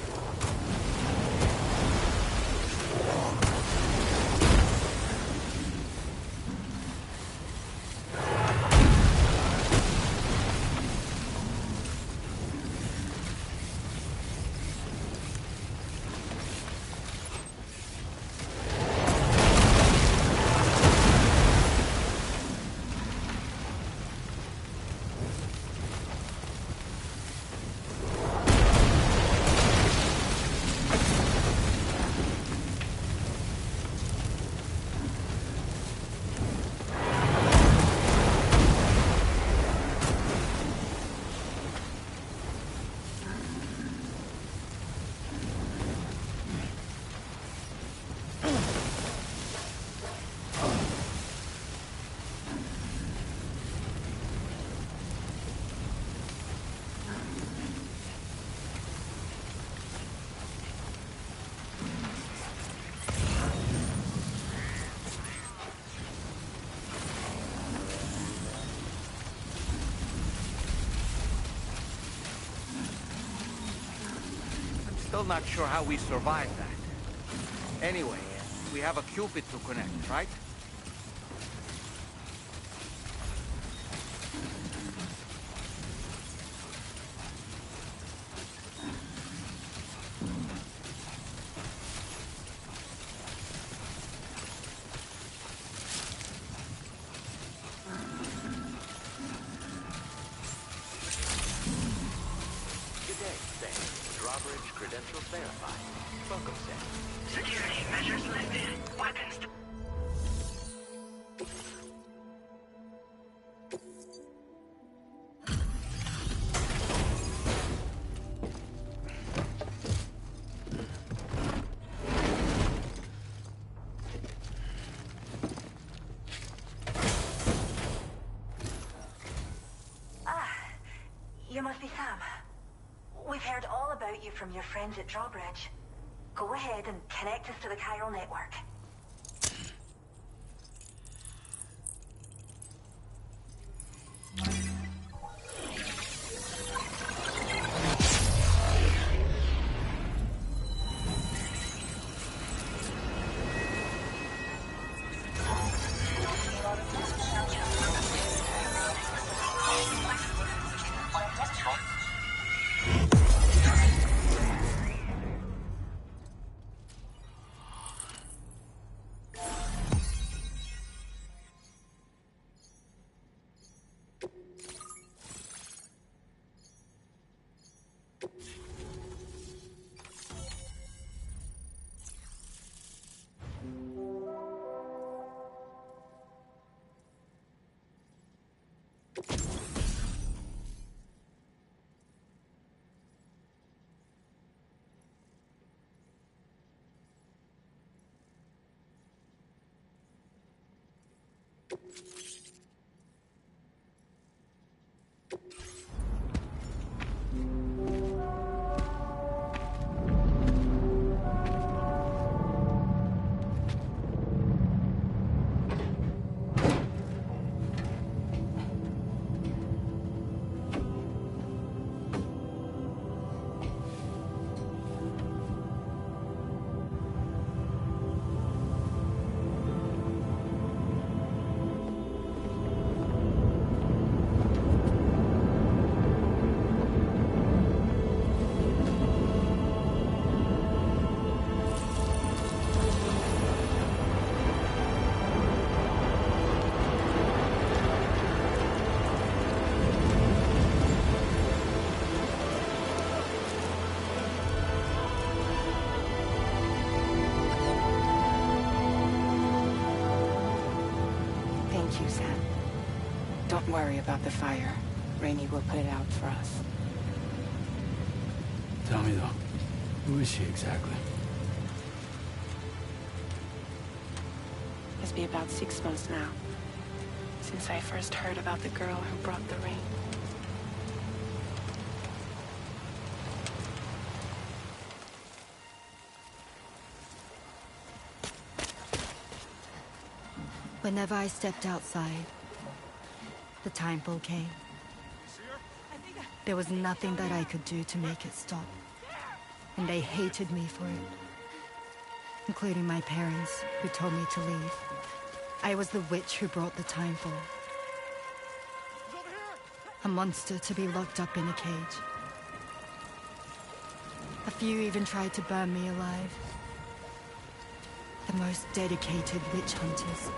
Still not sure how we survived that. Anyway, we have a Cupid to connect, right? Good day, Sam. Drawbridge credentials verified. Welcome, Sam. Security measures lifted. Weapons You must be Sam. We've heard all about you from your friends at Drawbridge. Go ahead and connect us to the chiral network. Thank you, Sam. Don't worry about the fire. Rainey will put it out for us. Tell me though, who is she exactly? It's been about 6 months now, since I first heard about the girl who brought the rain. Whenever I stepped outside, the timefall came. There was nothing that I could do to make it stop. And they hated me for it. Including my parents, who told me to leave. I was the witch who brought the timefall. A monster to be locked up in a cage. A few even tried to burn me alive. The most dedicated witch hunters.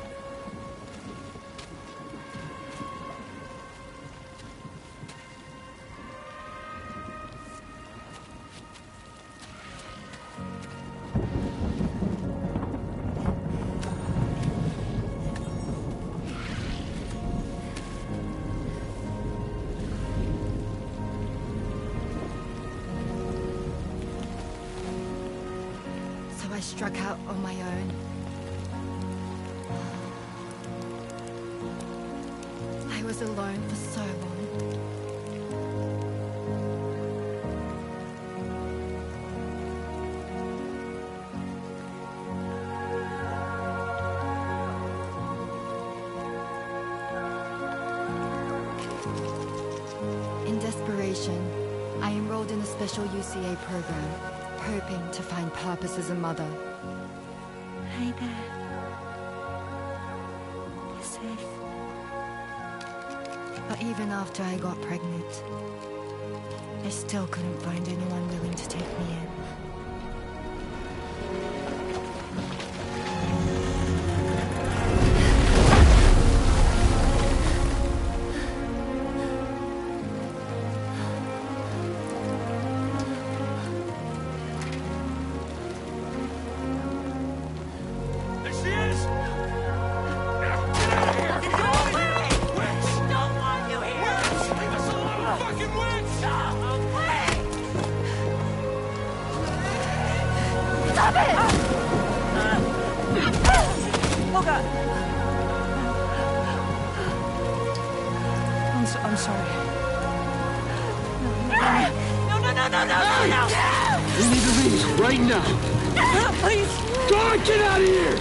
I struck out on my own. I was alone for so long. In desperation, I enrolled in a special UCA program. hoping to find purpose as a mother. Hey there. You're safe. But even after I got pregnant, I still couldn't find anyone willing to take me in. I'm sorry. No! We need to leave right now. Please. Go on, get out of here!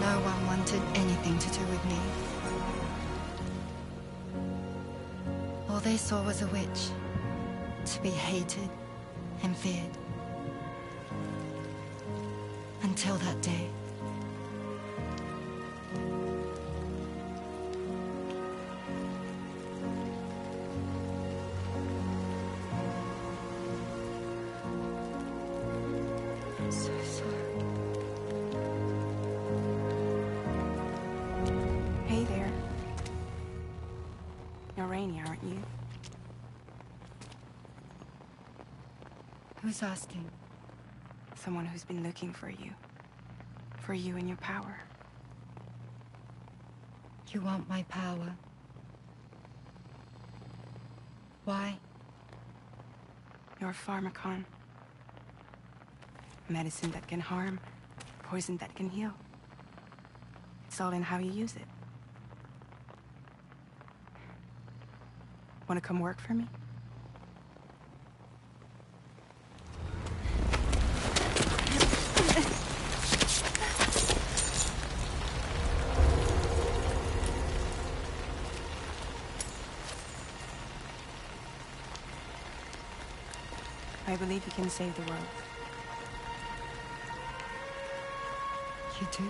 No one wanted anything to do with me. All they saw was a witch, to be hated and feared. Until that day. I'm so sorry. Hey there. You're Rainy, aren't you? Who's asking? Someone who's been looking for you. For you and your power. You want my power? Why? You're a pharmacon. Medicine that can harm, poison that can heal. It's all in how you use it. Want to come work for me? I believe you can save the world. You do?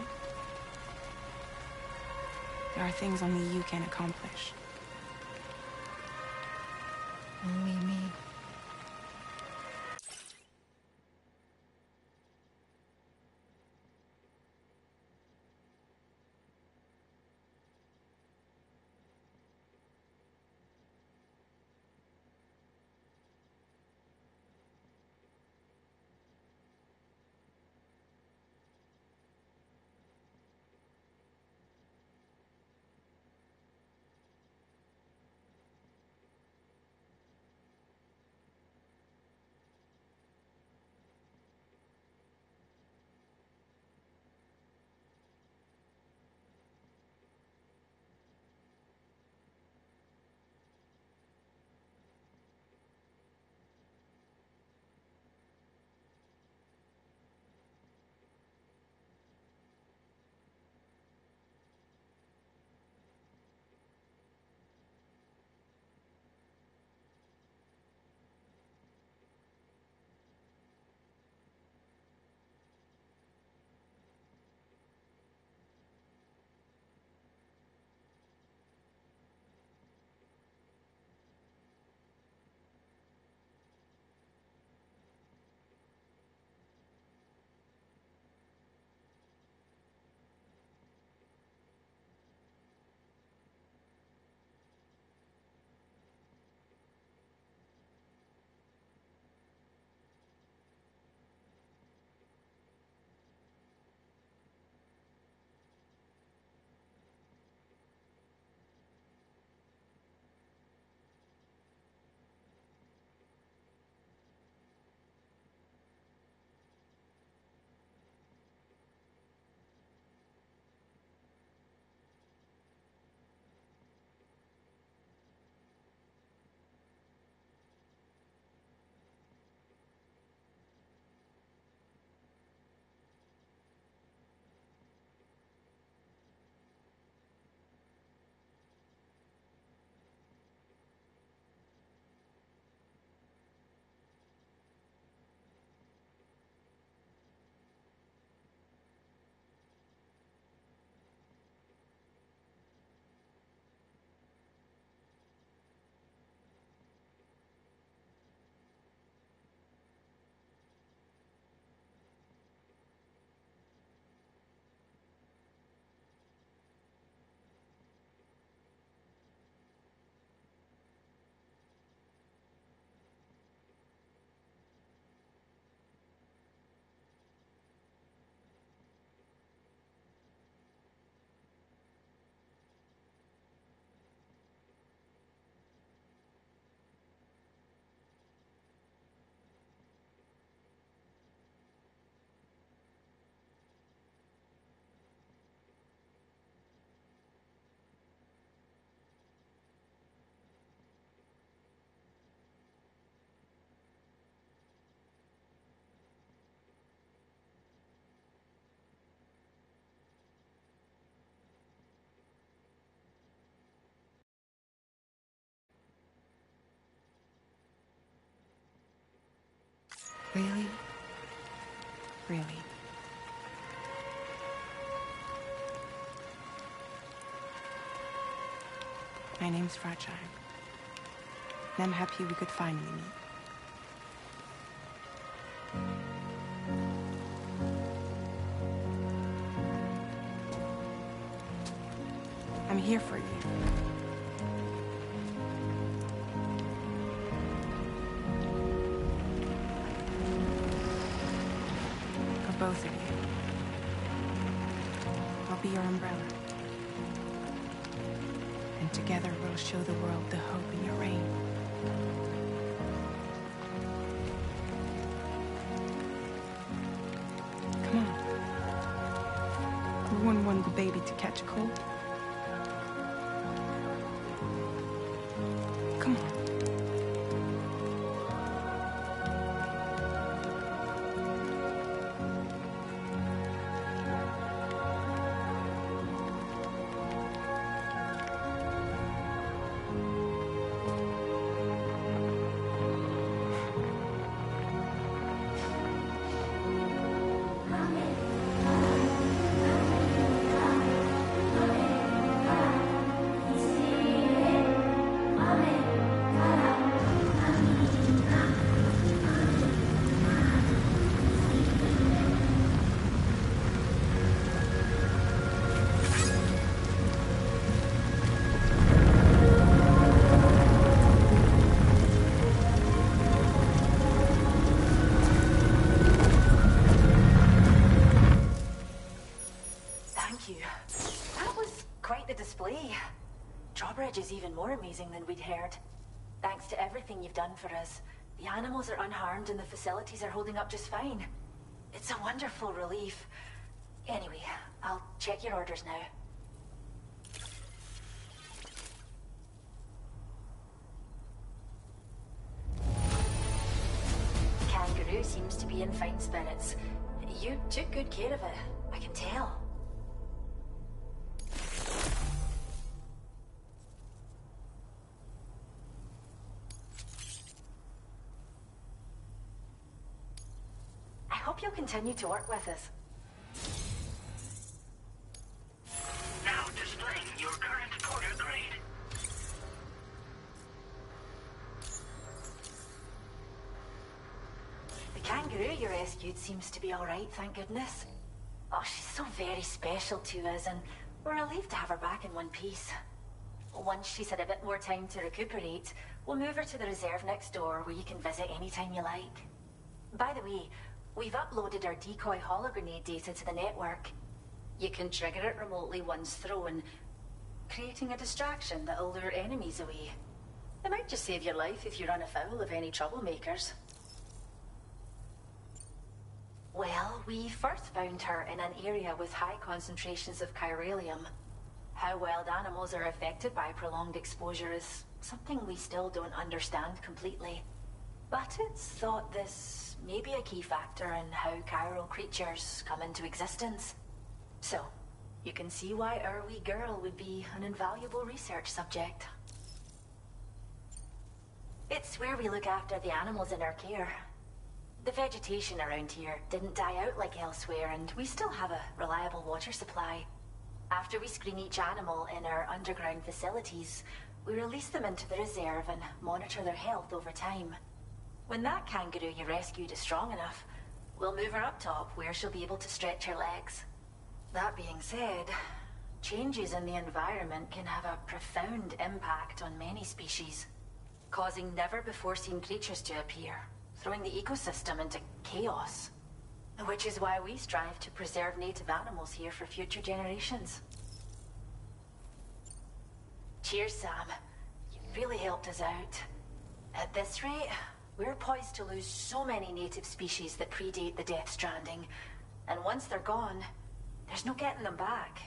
There are things only you can accomplish. Only me. Really? Really. My name's Fragile. And I'm happy we could finally meet. I'm here for you. For both of you. I'll be your umbrella. And together we'll show the world the hope in your reign. Come on. We wouldn't want the baby to catch a cold. Come on. Drawbridge is even more amazing than we'd heard. Thanks to everything you've done for us, the animals are unharmed and the facilities are holding up just fine. It's a wonderful relief. Anyway, I'll check your orders now. Kangaroo seems to be in fine spirits. You took good care of it, I can tell. I hope you'll continue to work with us. Now displaying your current porter grade. The kangaroo you rescued seems to be alright, thank goodness. Oh, she's so very special to us, and we're relieved to have her back in one piece. Once she's had a bit more time to recuperate, we'll move her to the reserve next door where you can visit anytime you like. By the way, we've uploaded our decoy hologrenade data to the network. You can trigger it remotely once thrown, creating a distraction that'll lure enemies away. It might just save your life if you run afoul of any troublemakers. Well, we first found her in an area with high concentrations of chiralium. How wild animals are affected by prolonged exposure is something we still don't understand completely. But it's thought this may be a key factor in how chiral creatures come into existence. So, you can see why our wee girl would be an invaluable research subject. It's where we look after the animals in our care. The vegetation around here didn't die out like elsewhere, and we still have a reliable water supply. After we screen each animal in our underground facilities, we release them into the reserve and monitor their health over time. When that kangaroo you rescued is strong enough, we'll move her up top where she'll be able to stretch her legs. That being said, changes in the environment can have a profound impact on many species, causing never-before-seen creatures to appear, throwing the ecosystem into chaos. Which is why we strive to preserve native animals here for future generations. Cheers, Sam. You really helped us out. At this rate, we're poised to lose so many native species that predate the Death Stranding, and once they're gone, there's no getting them back.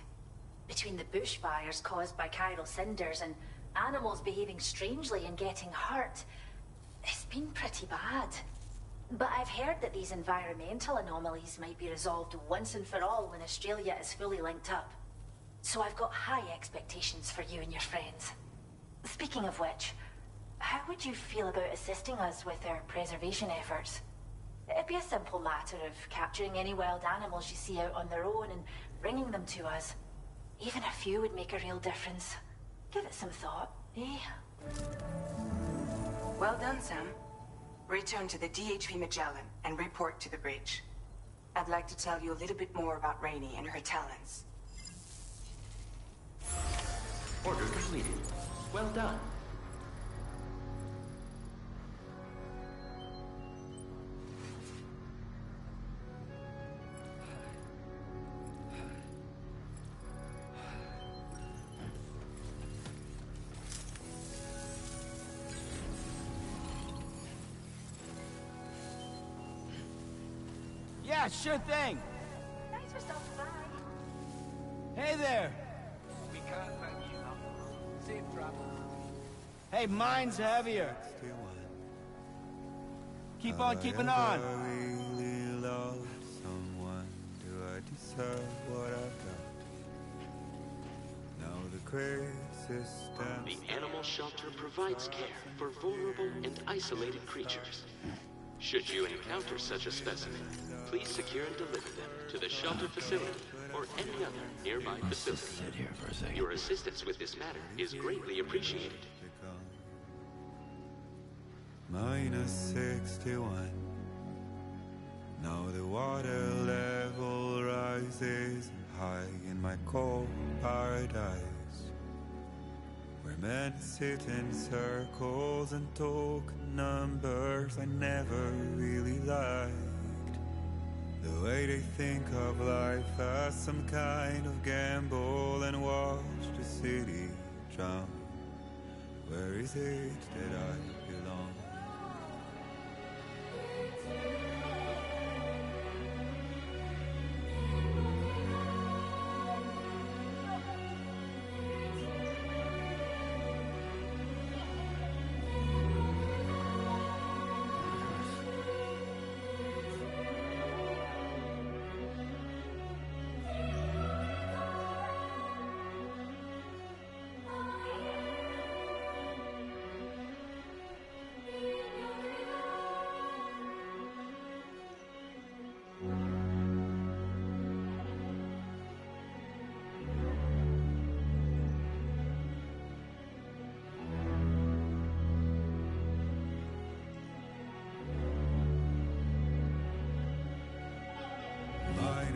Between the bushfires caused by chiral cinders and animals behaving strangely and getting hurt, it's been pretty bad. But I've heard that these environmental anomalies might be resolved once and for all when Australia is fully linked up. So I've got high expectations for you and your friends. Speaking of which, how would you feel about assisting us with our preservation efforts? It'd be a simple matter of capturing any wild animals you see out on their own and bringing them to us. Even a few would make a real difference. Give it some thought, eh? Well done, Sam. Return to the DHV Magellan and report to the bridge. I'd like to tell you a little bit more about Rainey and her talents. Order completed. Well done. Yeah, sure thing. Thanks for stopping by. Hey there. We can't let you know. Safe travel. Hey, mine's heavier. Keep on keeping on. Really love someone. Do I deserve what I've got? Now the crazy system. The animal shelter provides care for vulnerable and isolated creatures. Should you encounter such a specimen, please secure and deliver them to the shelter facility or any other nearby facility. Your assistance with this matter is greatly appreciated. -61. Now the water level rises high in my cold paradise, where men sit in circles and talk numbers I never really liked. The way they think of life as some kind of gamble and watch the city drown. Where is it that I belong?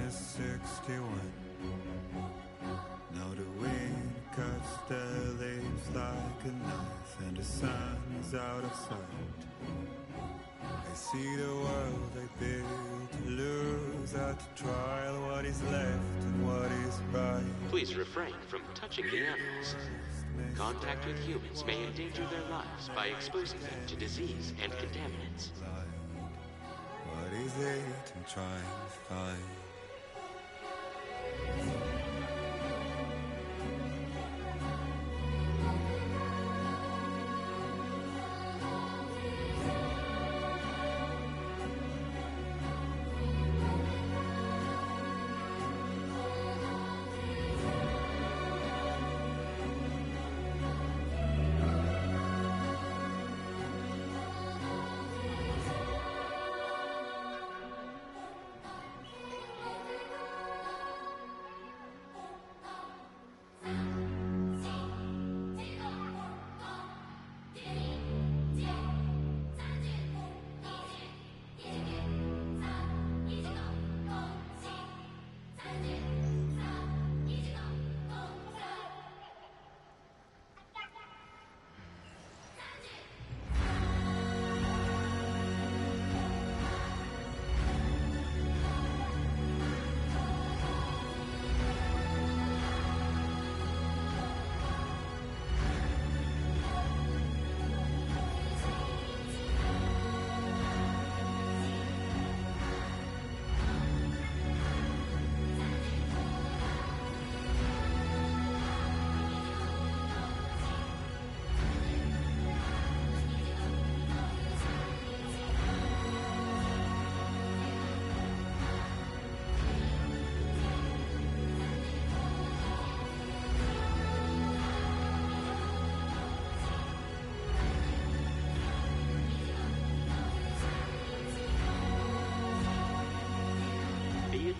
-61. Now the wind cuts the leaves like a knife, and the sun is out of sight. I see the world I built to lose at the trial. What is left and what is right? Please refrain from touching the animals. Contact with humans may endanger their lives by exposing them to disease and contaminants. What is it I'm trying to find?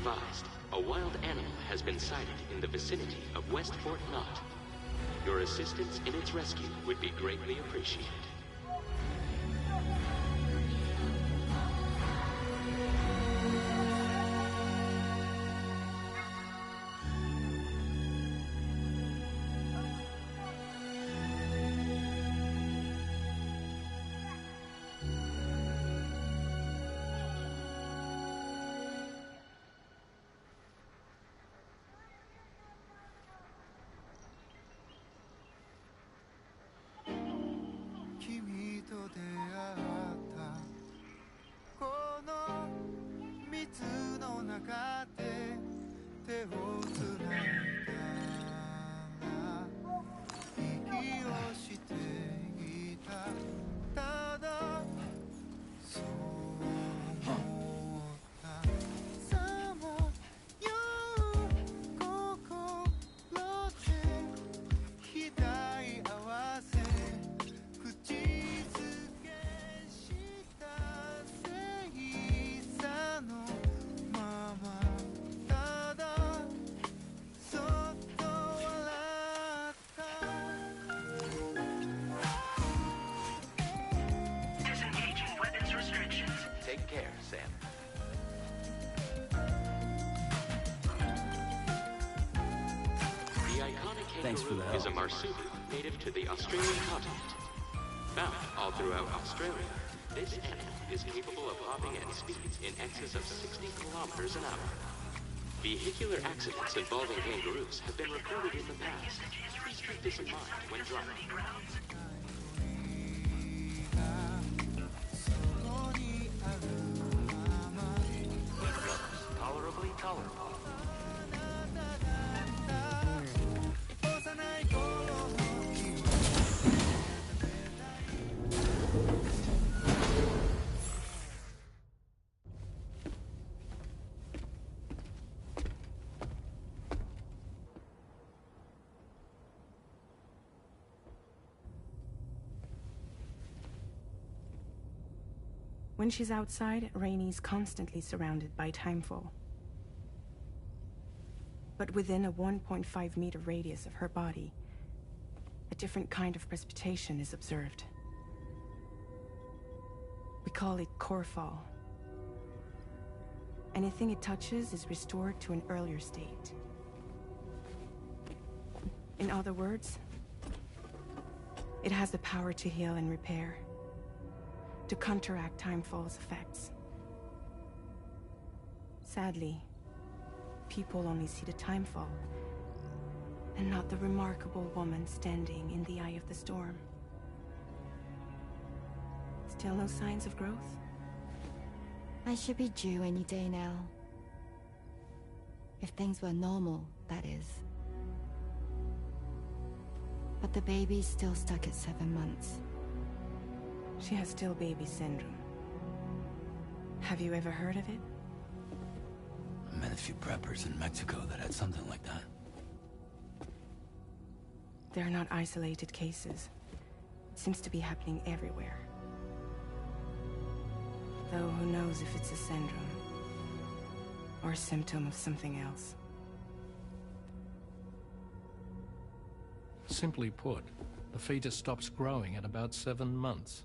advised, a wild animal has been sighted in the vicinity of West Fort Knot. Your assistance in its rescue would be greatly appreciated. Take care, Sam. The iconic kangaroo is a marsupial native to the Australian continent. Found all throughout Australia, this animal is capable of hopping at speeds in excess of 60 kilometers an hour. Vehicular accidents involving kangaroos have been reported in the past. Please keep this in mind when driving. Tolerably tolerable. When she's outside, Rainey's constantly surrounded by timefall. But within a 1.5-meter radius of her body, a different kind of precipitation is observed. We call it core fall. Anything it touches is restored to an earlier state. In other words, it has the power to heal and repair, to counteract timefall's effects. Sadly, people only see the timefall, and not the remarkable woman standing in the eye of the storm. Still no signs of growth? I should be due any day now. If things were normal, that is. But the baby's still stuck at 7 months. She has still baby syndrome. Have you ever heard of it? I met a few preppers in Mexico that had something like that. They're not isolated cases. It seems to be happening everywhere. Though who knows if it's a syndrome or a symptom of something else. Simply put, the fetus stops growing at about 7 months.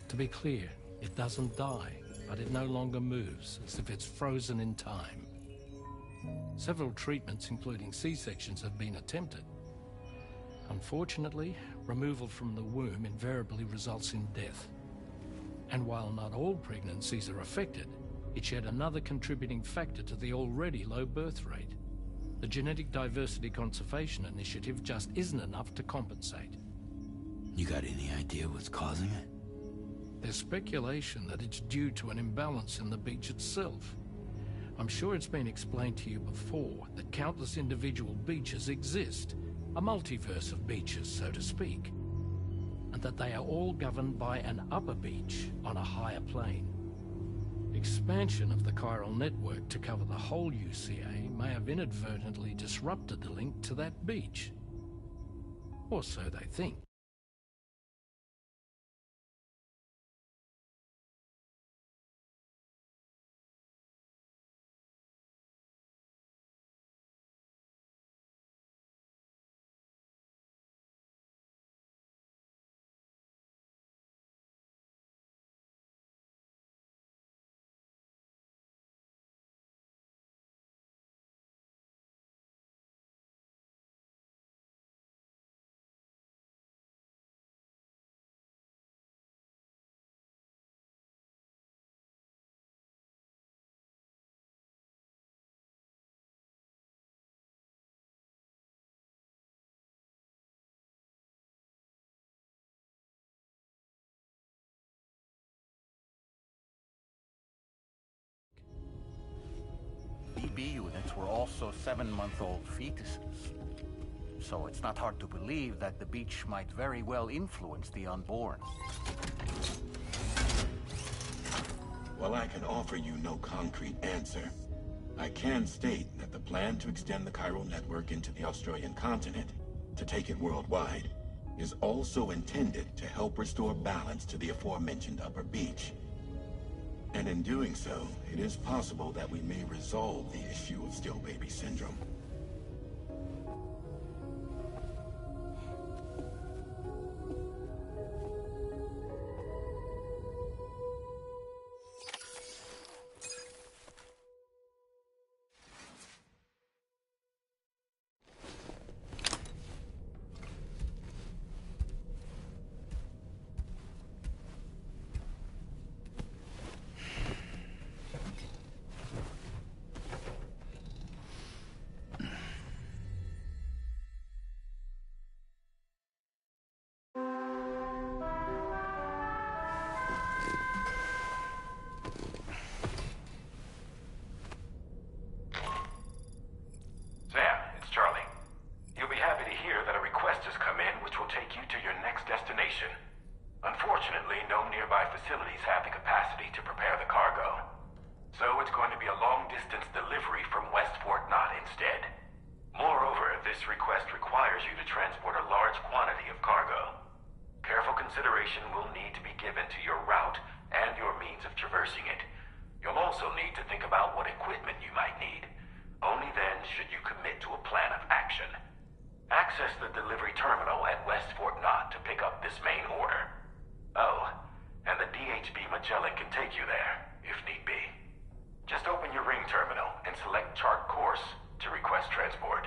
To be clear, it doesn't die, but it no longer moves, as if it's frozen in time. Several treatments, including C-sections, have been attempted. Unfortunately, removal from the womb invariably results in death. And while not all pregnancies are affected, it's yet another contributing factor to the already low birth rate. The Genetic Diversity Conservation Initiative just isn't enough to compensate. You got any idea what's causing it? There's speculation that it's due to an imbalance in the beach itself. I'm sure it's been explained to you before that countless individual beaches exist, a multiverse of beaches, so to speak, and that they are all governed by an upper beach on a higher plane. Expansion of the chiral network to cover the whole UCA may have inadvertently disrupted the link to that beach. Or so they think. drones were also 7-month-old fetuses. So it's not hard to believe that the beach might very well influence the unborn. While I can offer you no concrete answer, I can state that the plan to extend the chiral network into the Australian continent, to take it worldwide, is also intended to help restore balance to the aforementioned upper beach. And in doing so, it is possible that we may resolve the issue of still baby syndrome. Sam, it's Charlie. You'll be happy to hear that a request has come in which will take you to your next destination. Unfortunately, no nearby facilities have the capacity to prepare the cargo. So it's going to be a long-distance delivery from West Fort Knott instead. Moreover, this request requires you to transport a large quantity of cargo. Careful consideration will need to be given to your route and your means of traversing it. You'll also need to think about what equipment you might need. Only then should you commit to a plan of action. Access the delivery terminal at West Fort Knott to pick up this main order. Oh, and the DHB Magellan can take you there, if need be. Just open your ring terminal and select chart course to request transport.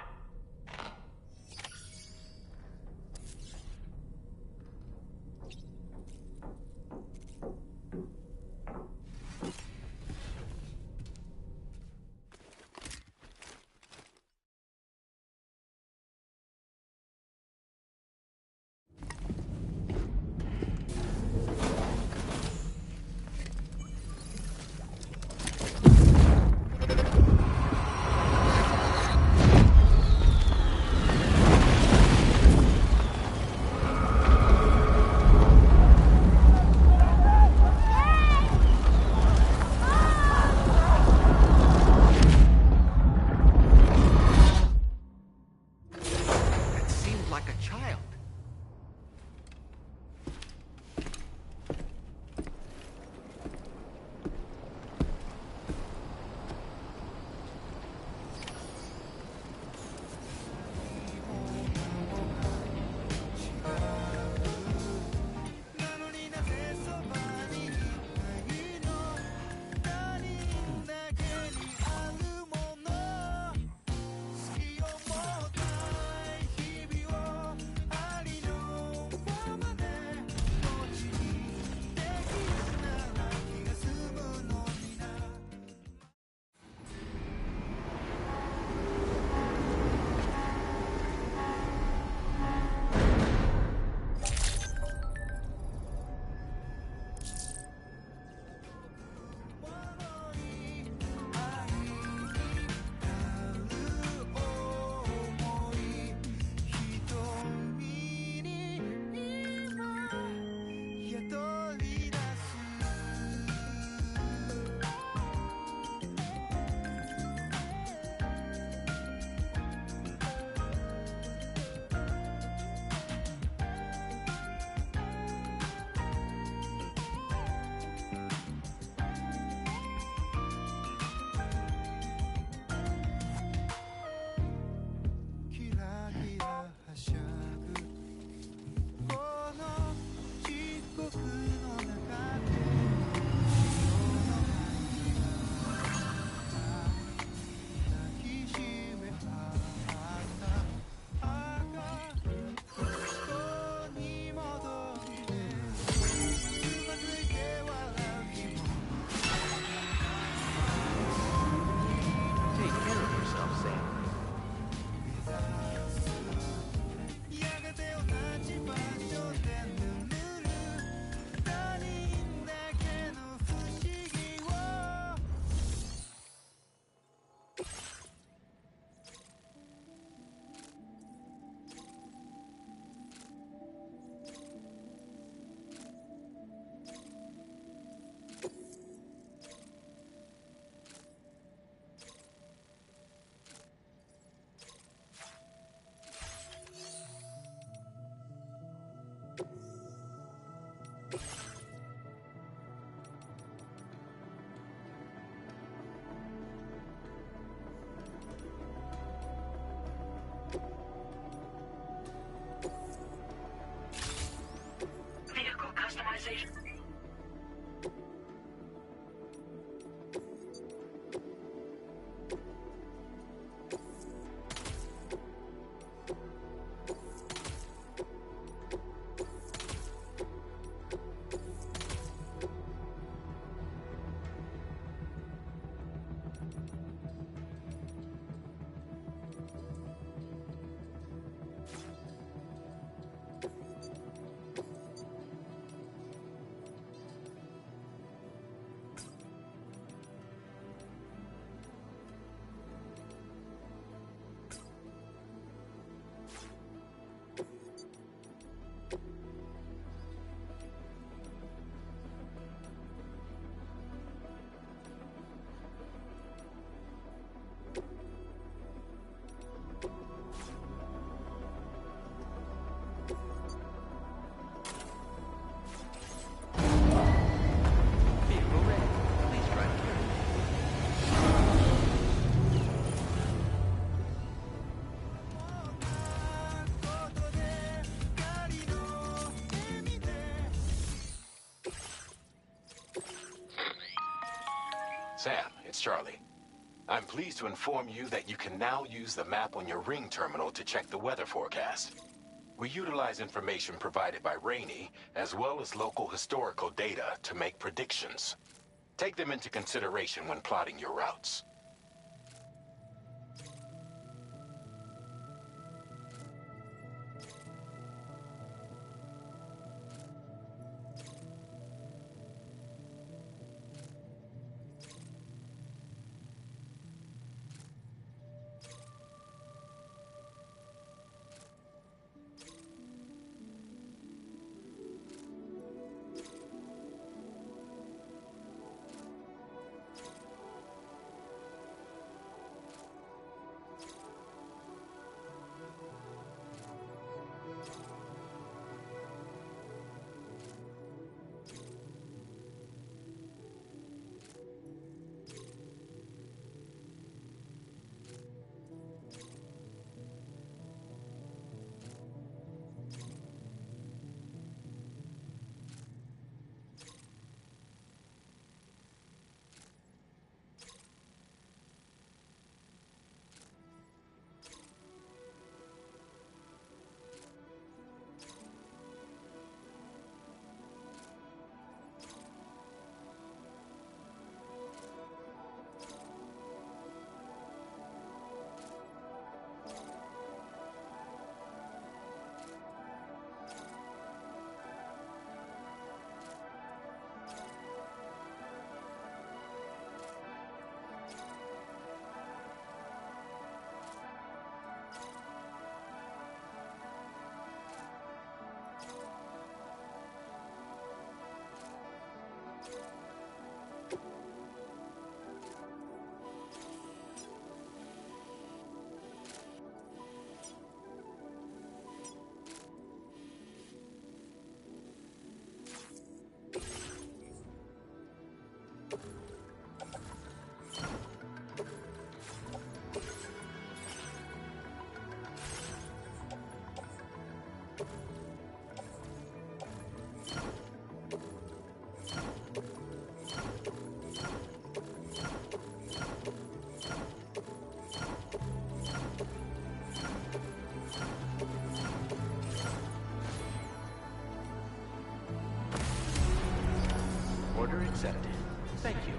Vehicle customization. Vehicle ready. Please drive carefully. Sam, it's Charlie. I'm pleased to inform you that you can now use the map on your ring terminal to check the weather forecast. We utilize information provided by Rainey, as well as local historical data, to make predictions. Take them into consideration when plotting your routes. Order accepted. Thank you.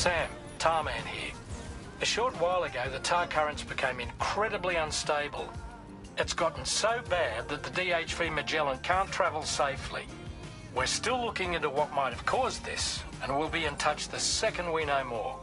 Sam, Tarman here. A short while ago, the tar currents became incredibly unstable. It's gotten so bad that the DHV Magellan can't travel safely. We're still looking into what might have caused this, and we'll be in touch the second we know more.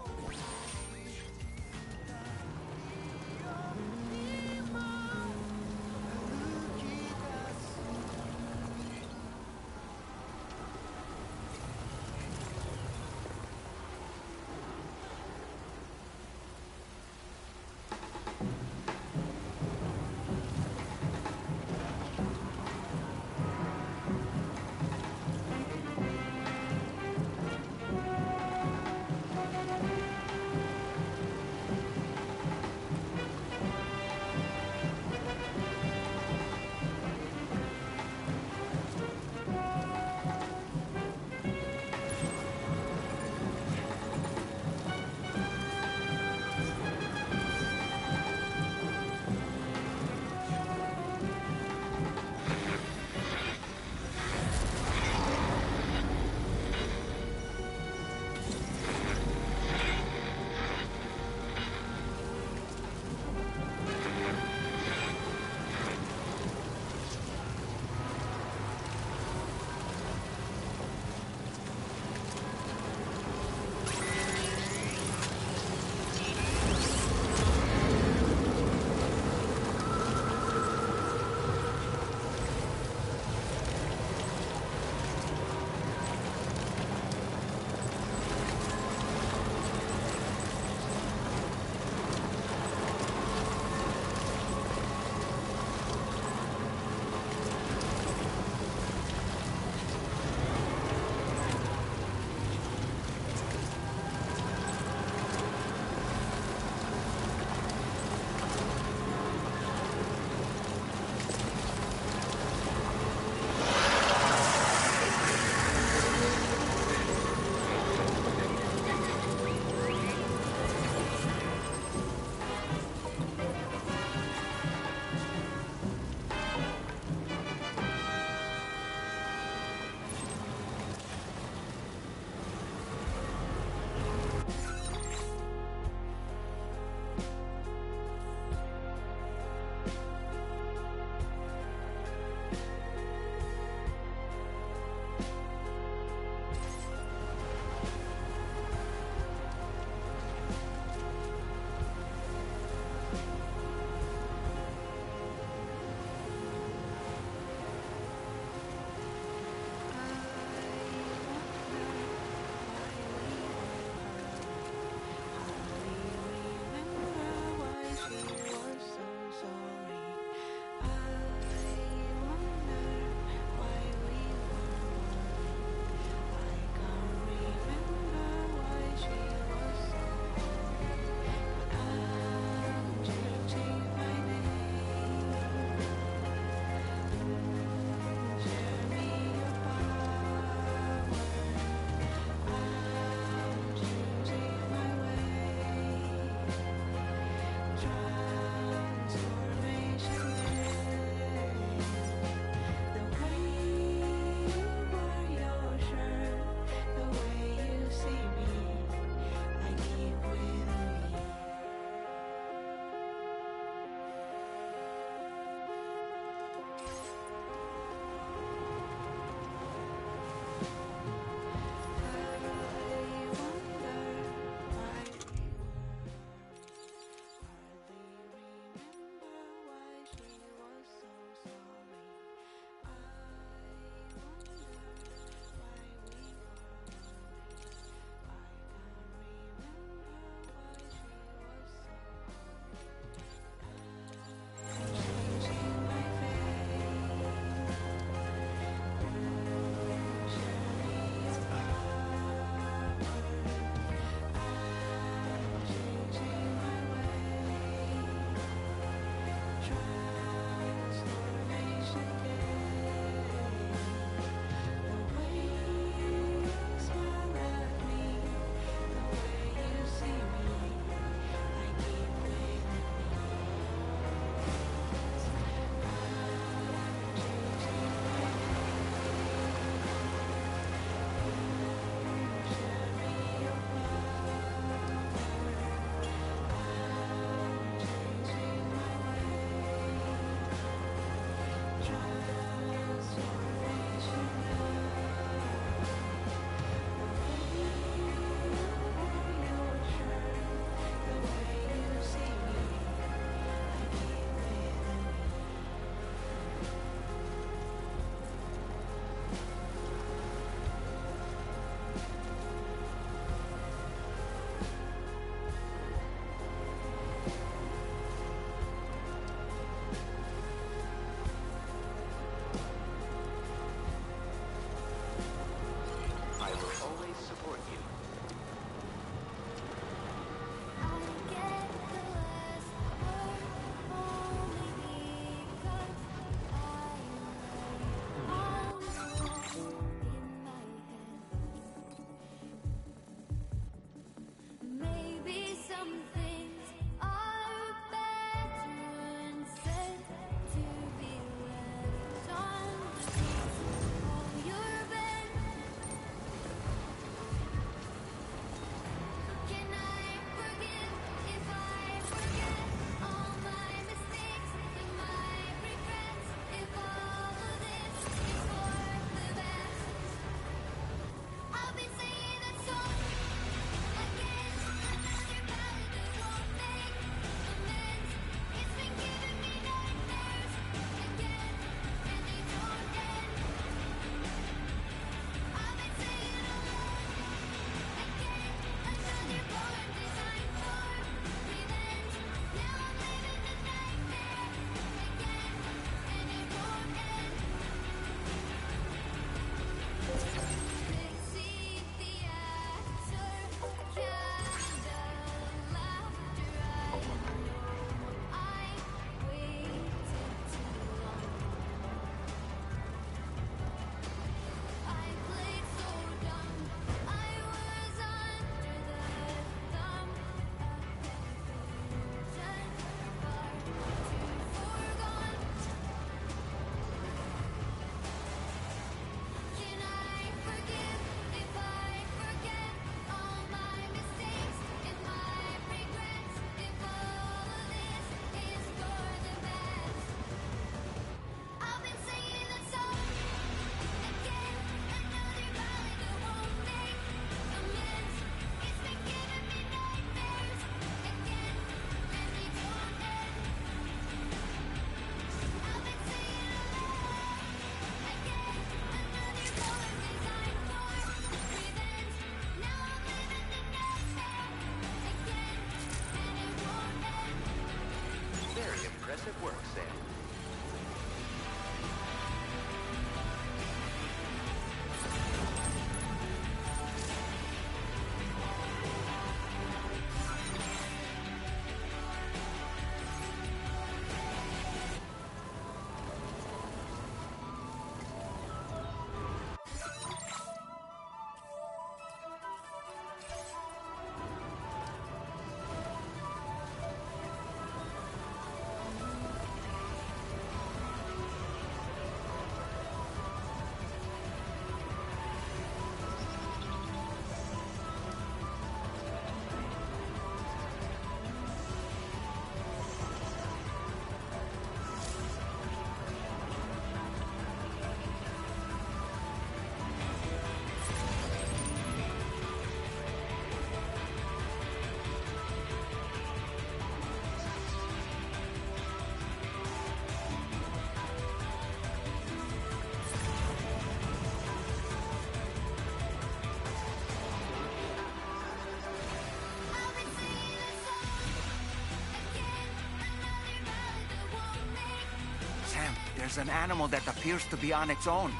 there's an animal that appears to be on its own.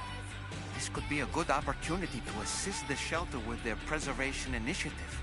This could be a good opportunity to assist the shelter with their preservation initiative.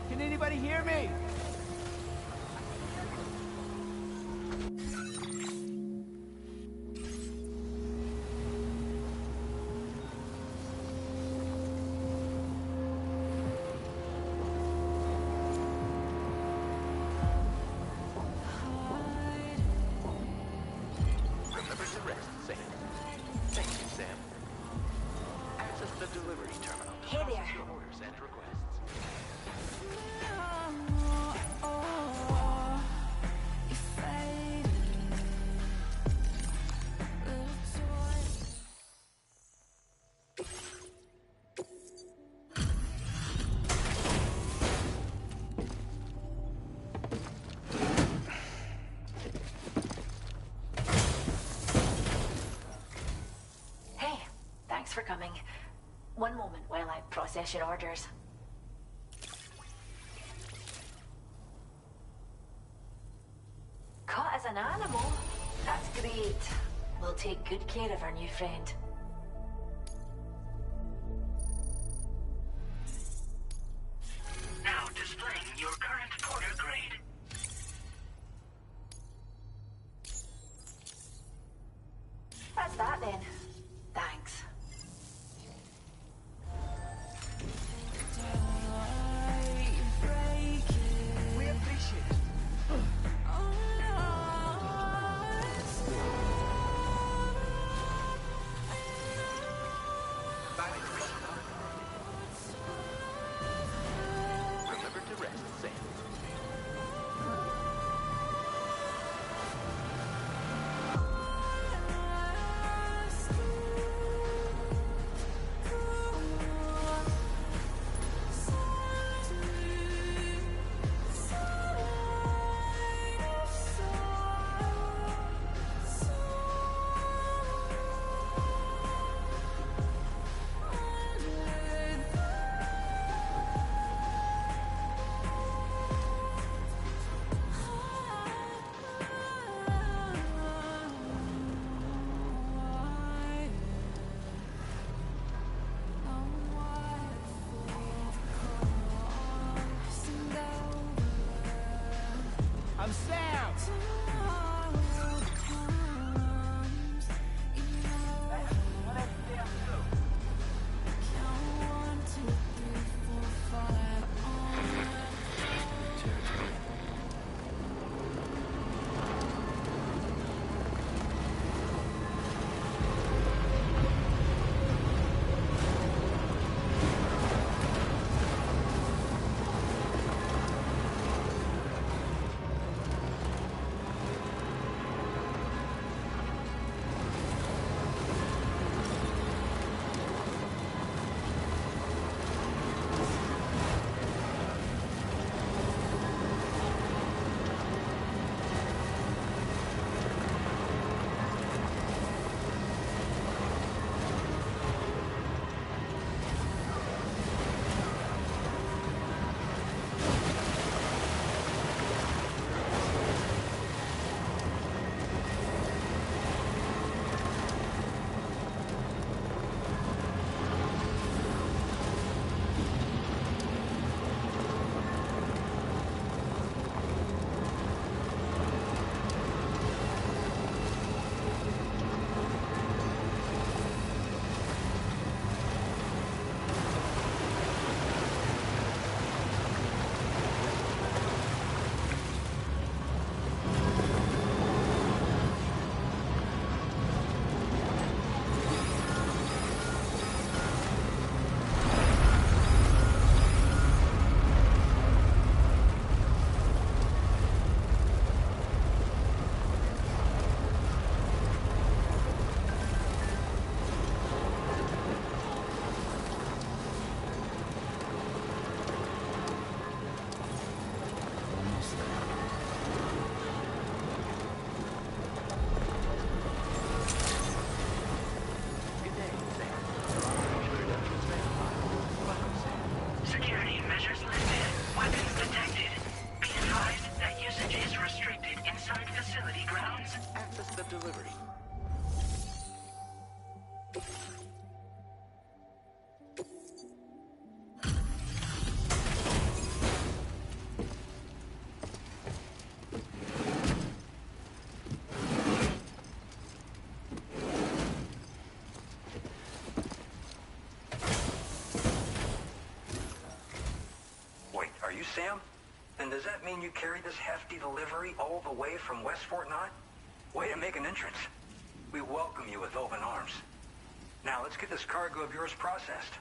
Can anybody hear me? Remember to rest, Sam. Thank you, Sam. Access the delivery terminal. Hey there. Your orders and requests. Hey, thanks for coming. One moment while I process your orders. Caught as an animal? That's great. We'll take good care of our new friend. Now displaying your current porter grade. That's that then. Thanks. We appreciate it. Sam, then does that mean you carried this hefty delivery all the way from West Fort Knott? Way to make an entrance. We welcome you with open arms. Now, let's get this cargo of yours processed.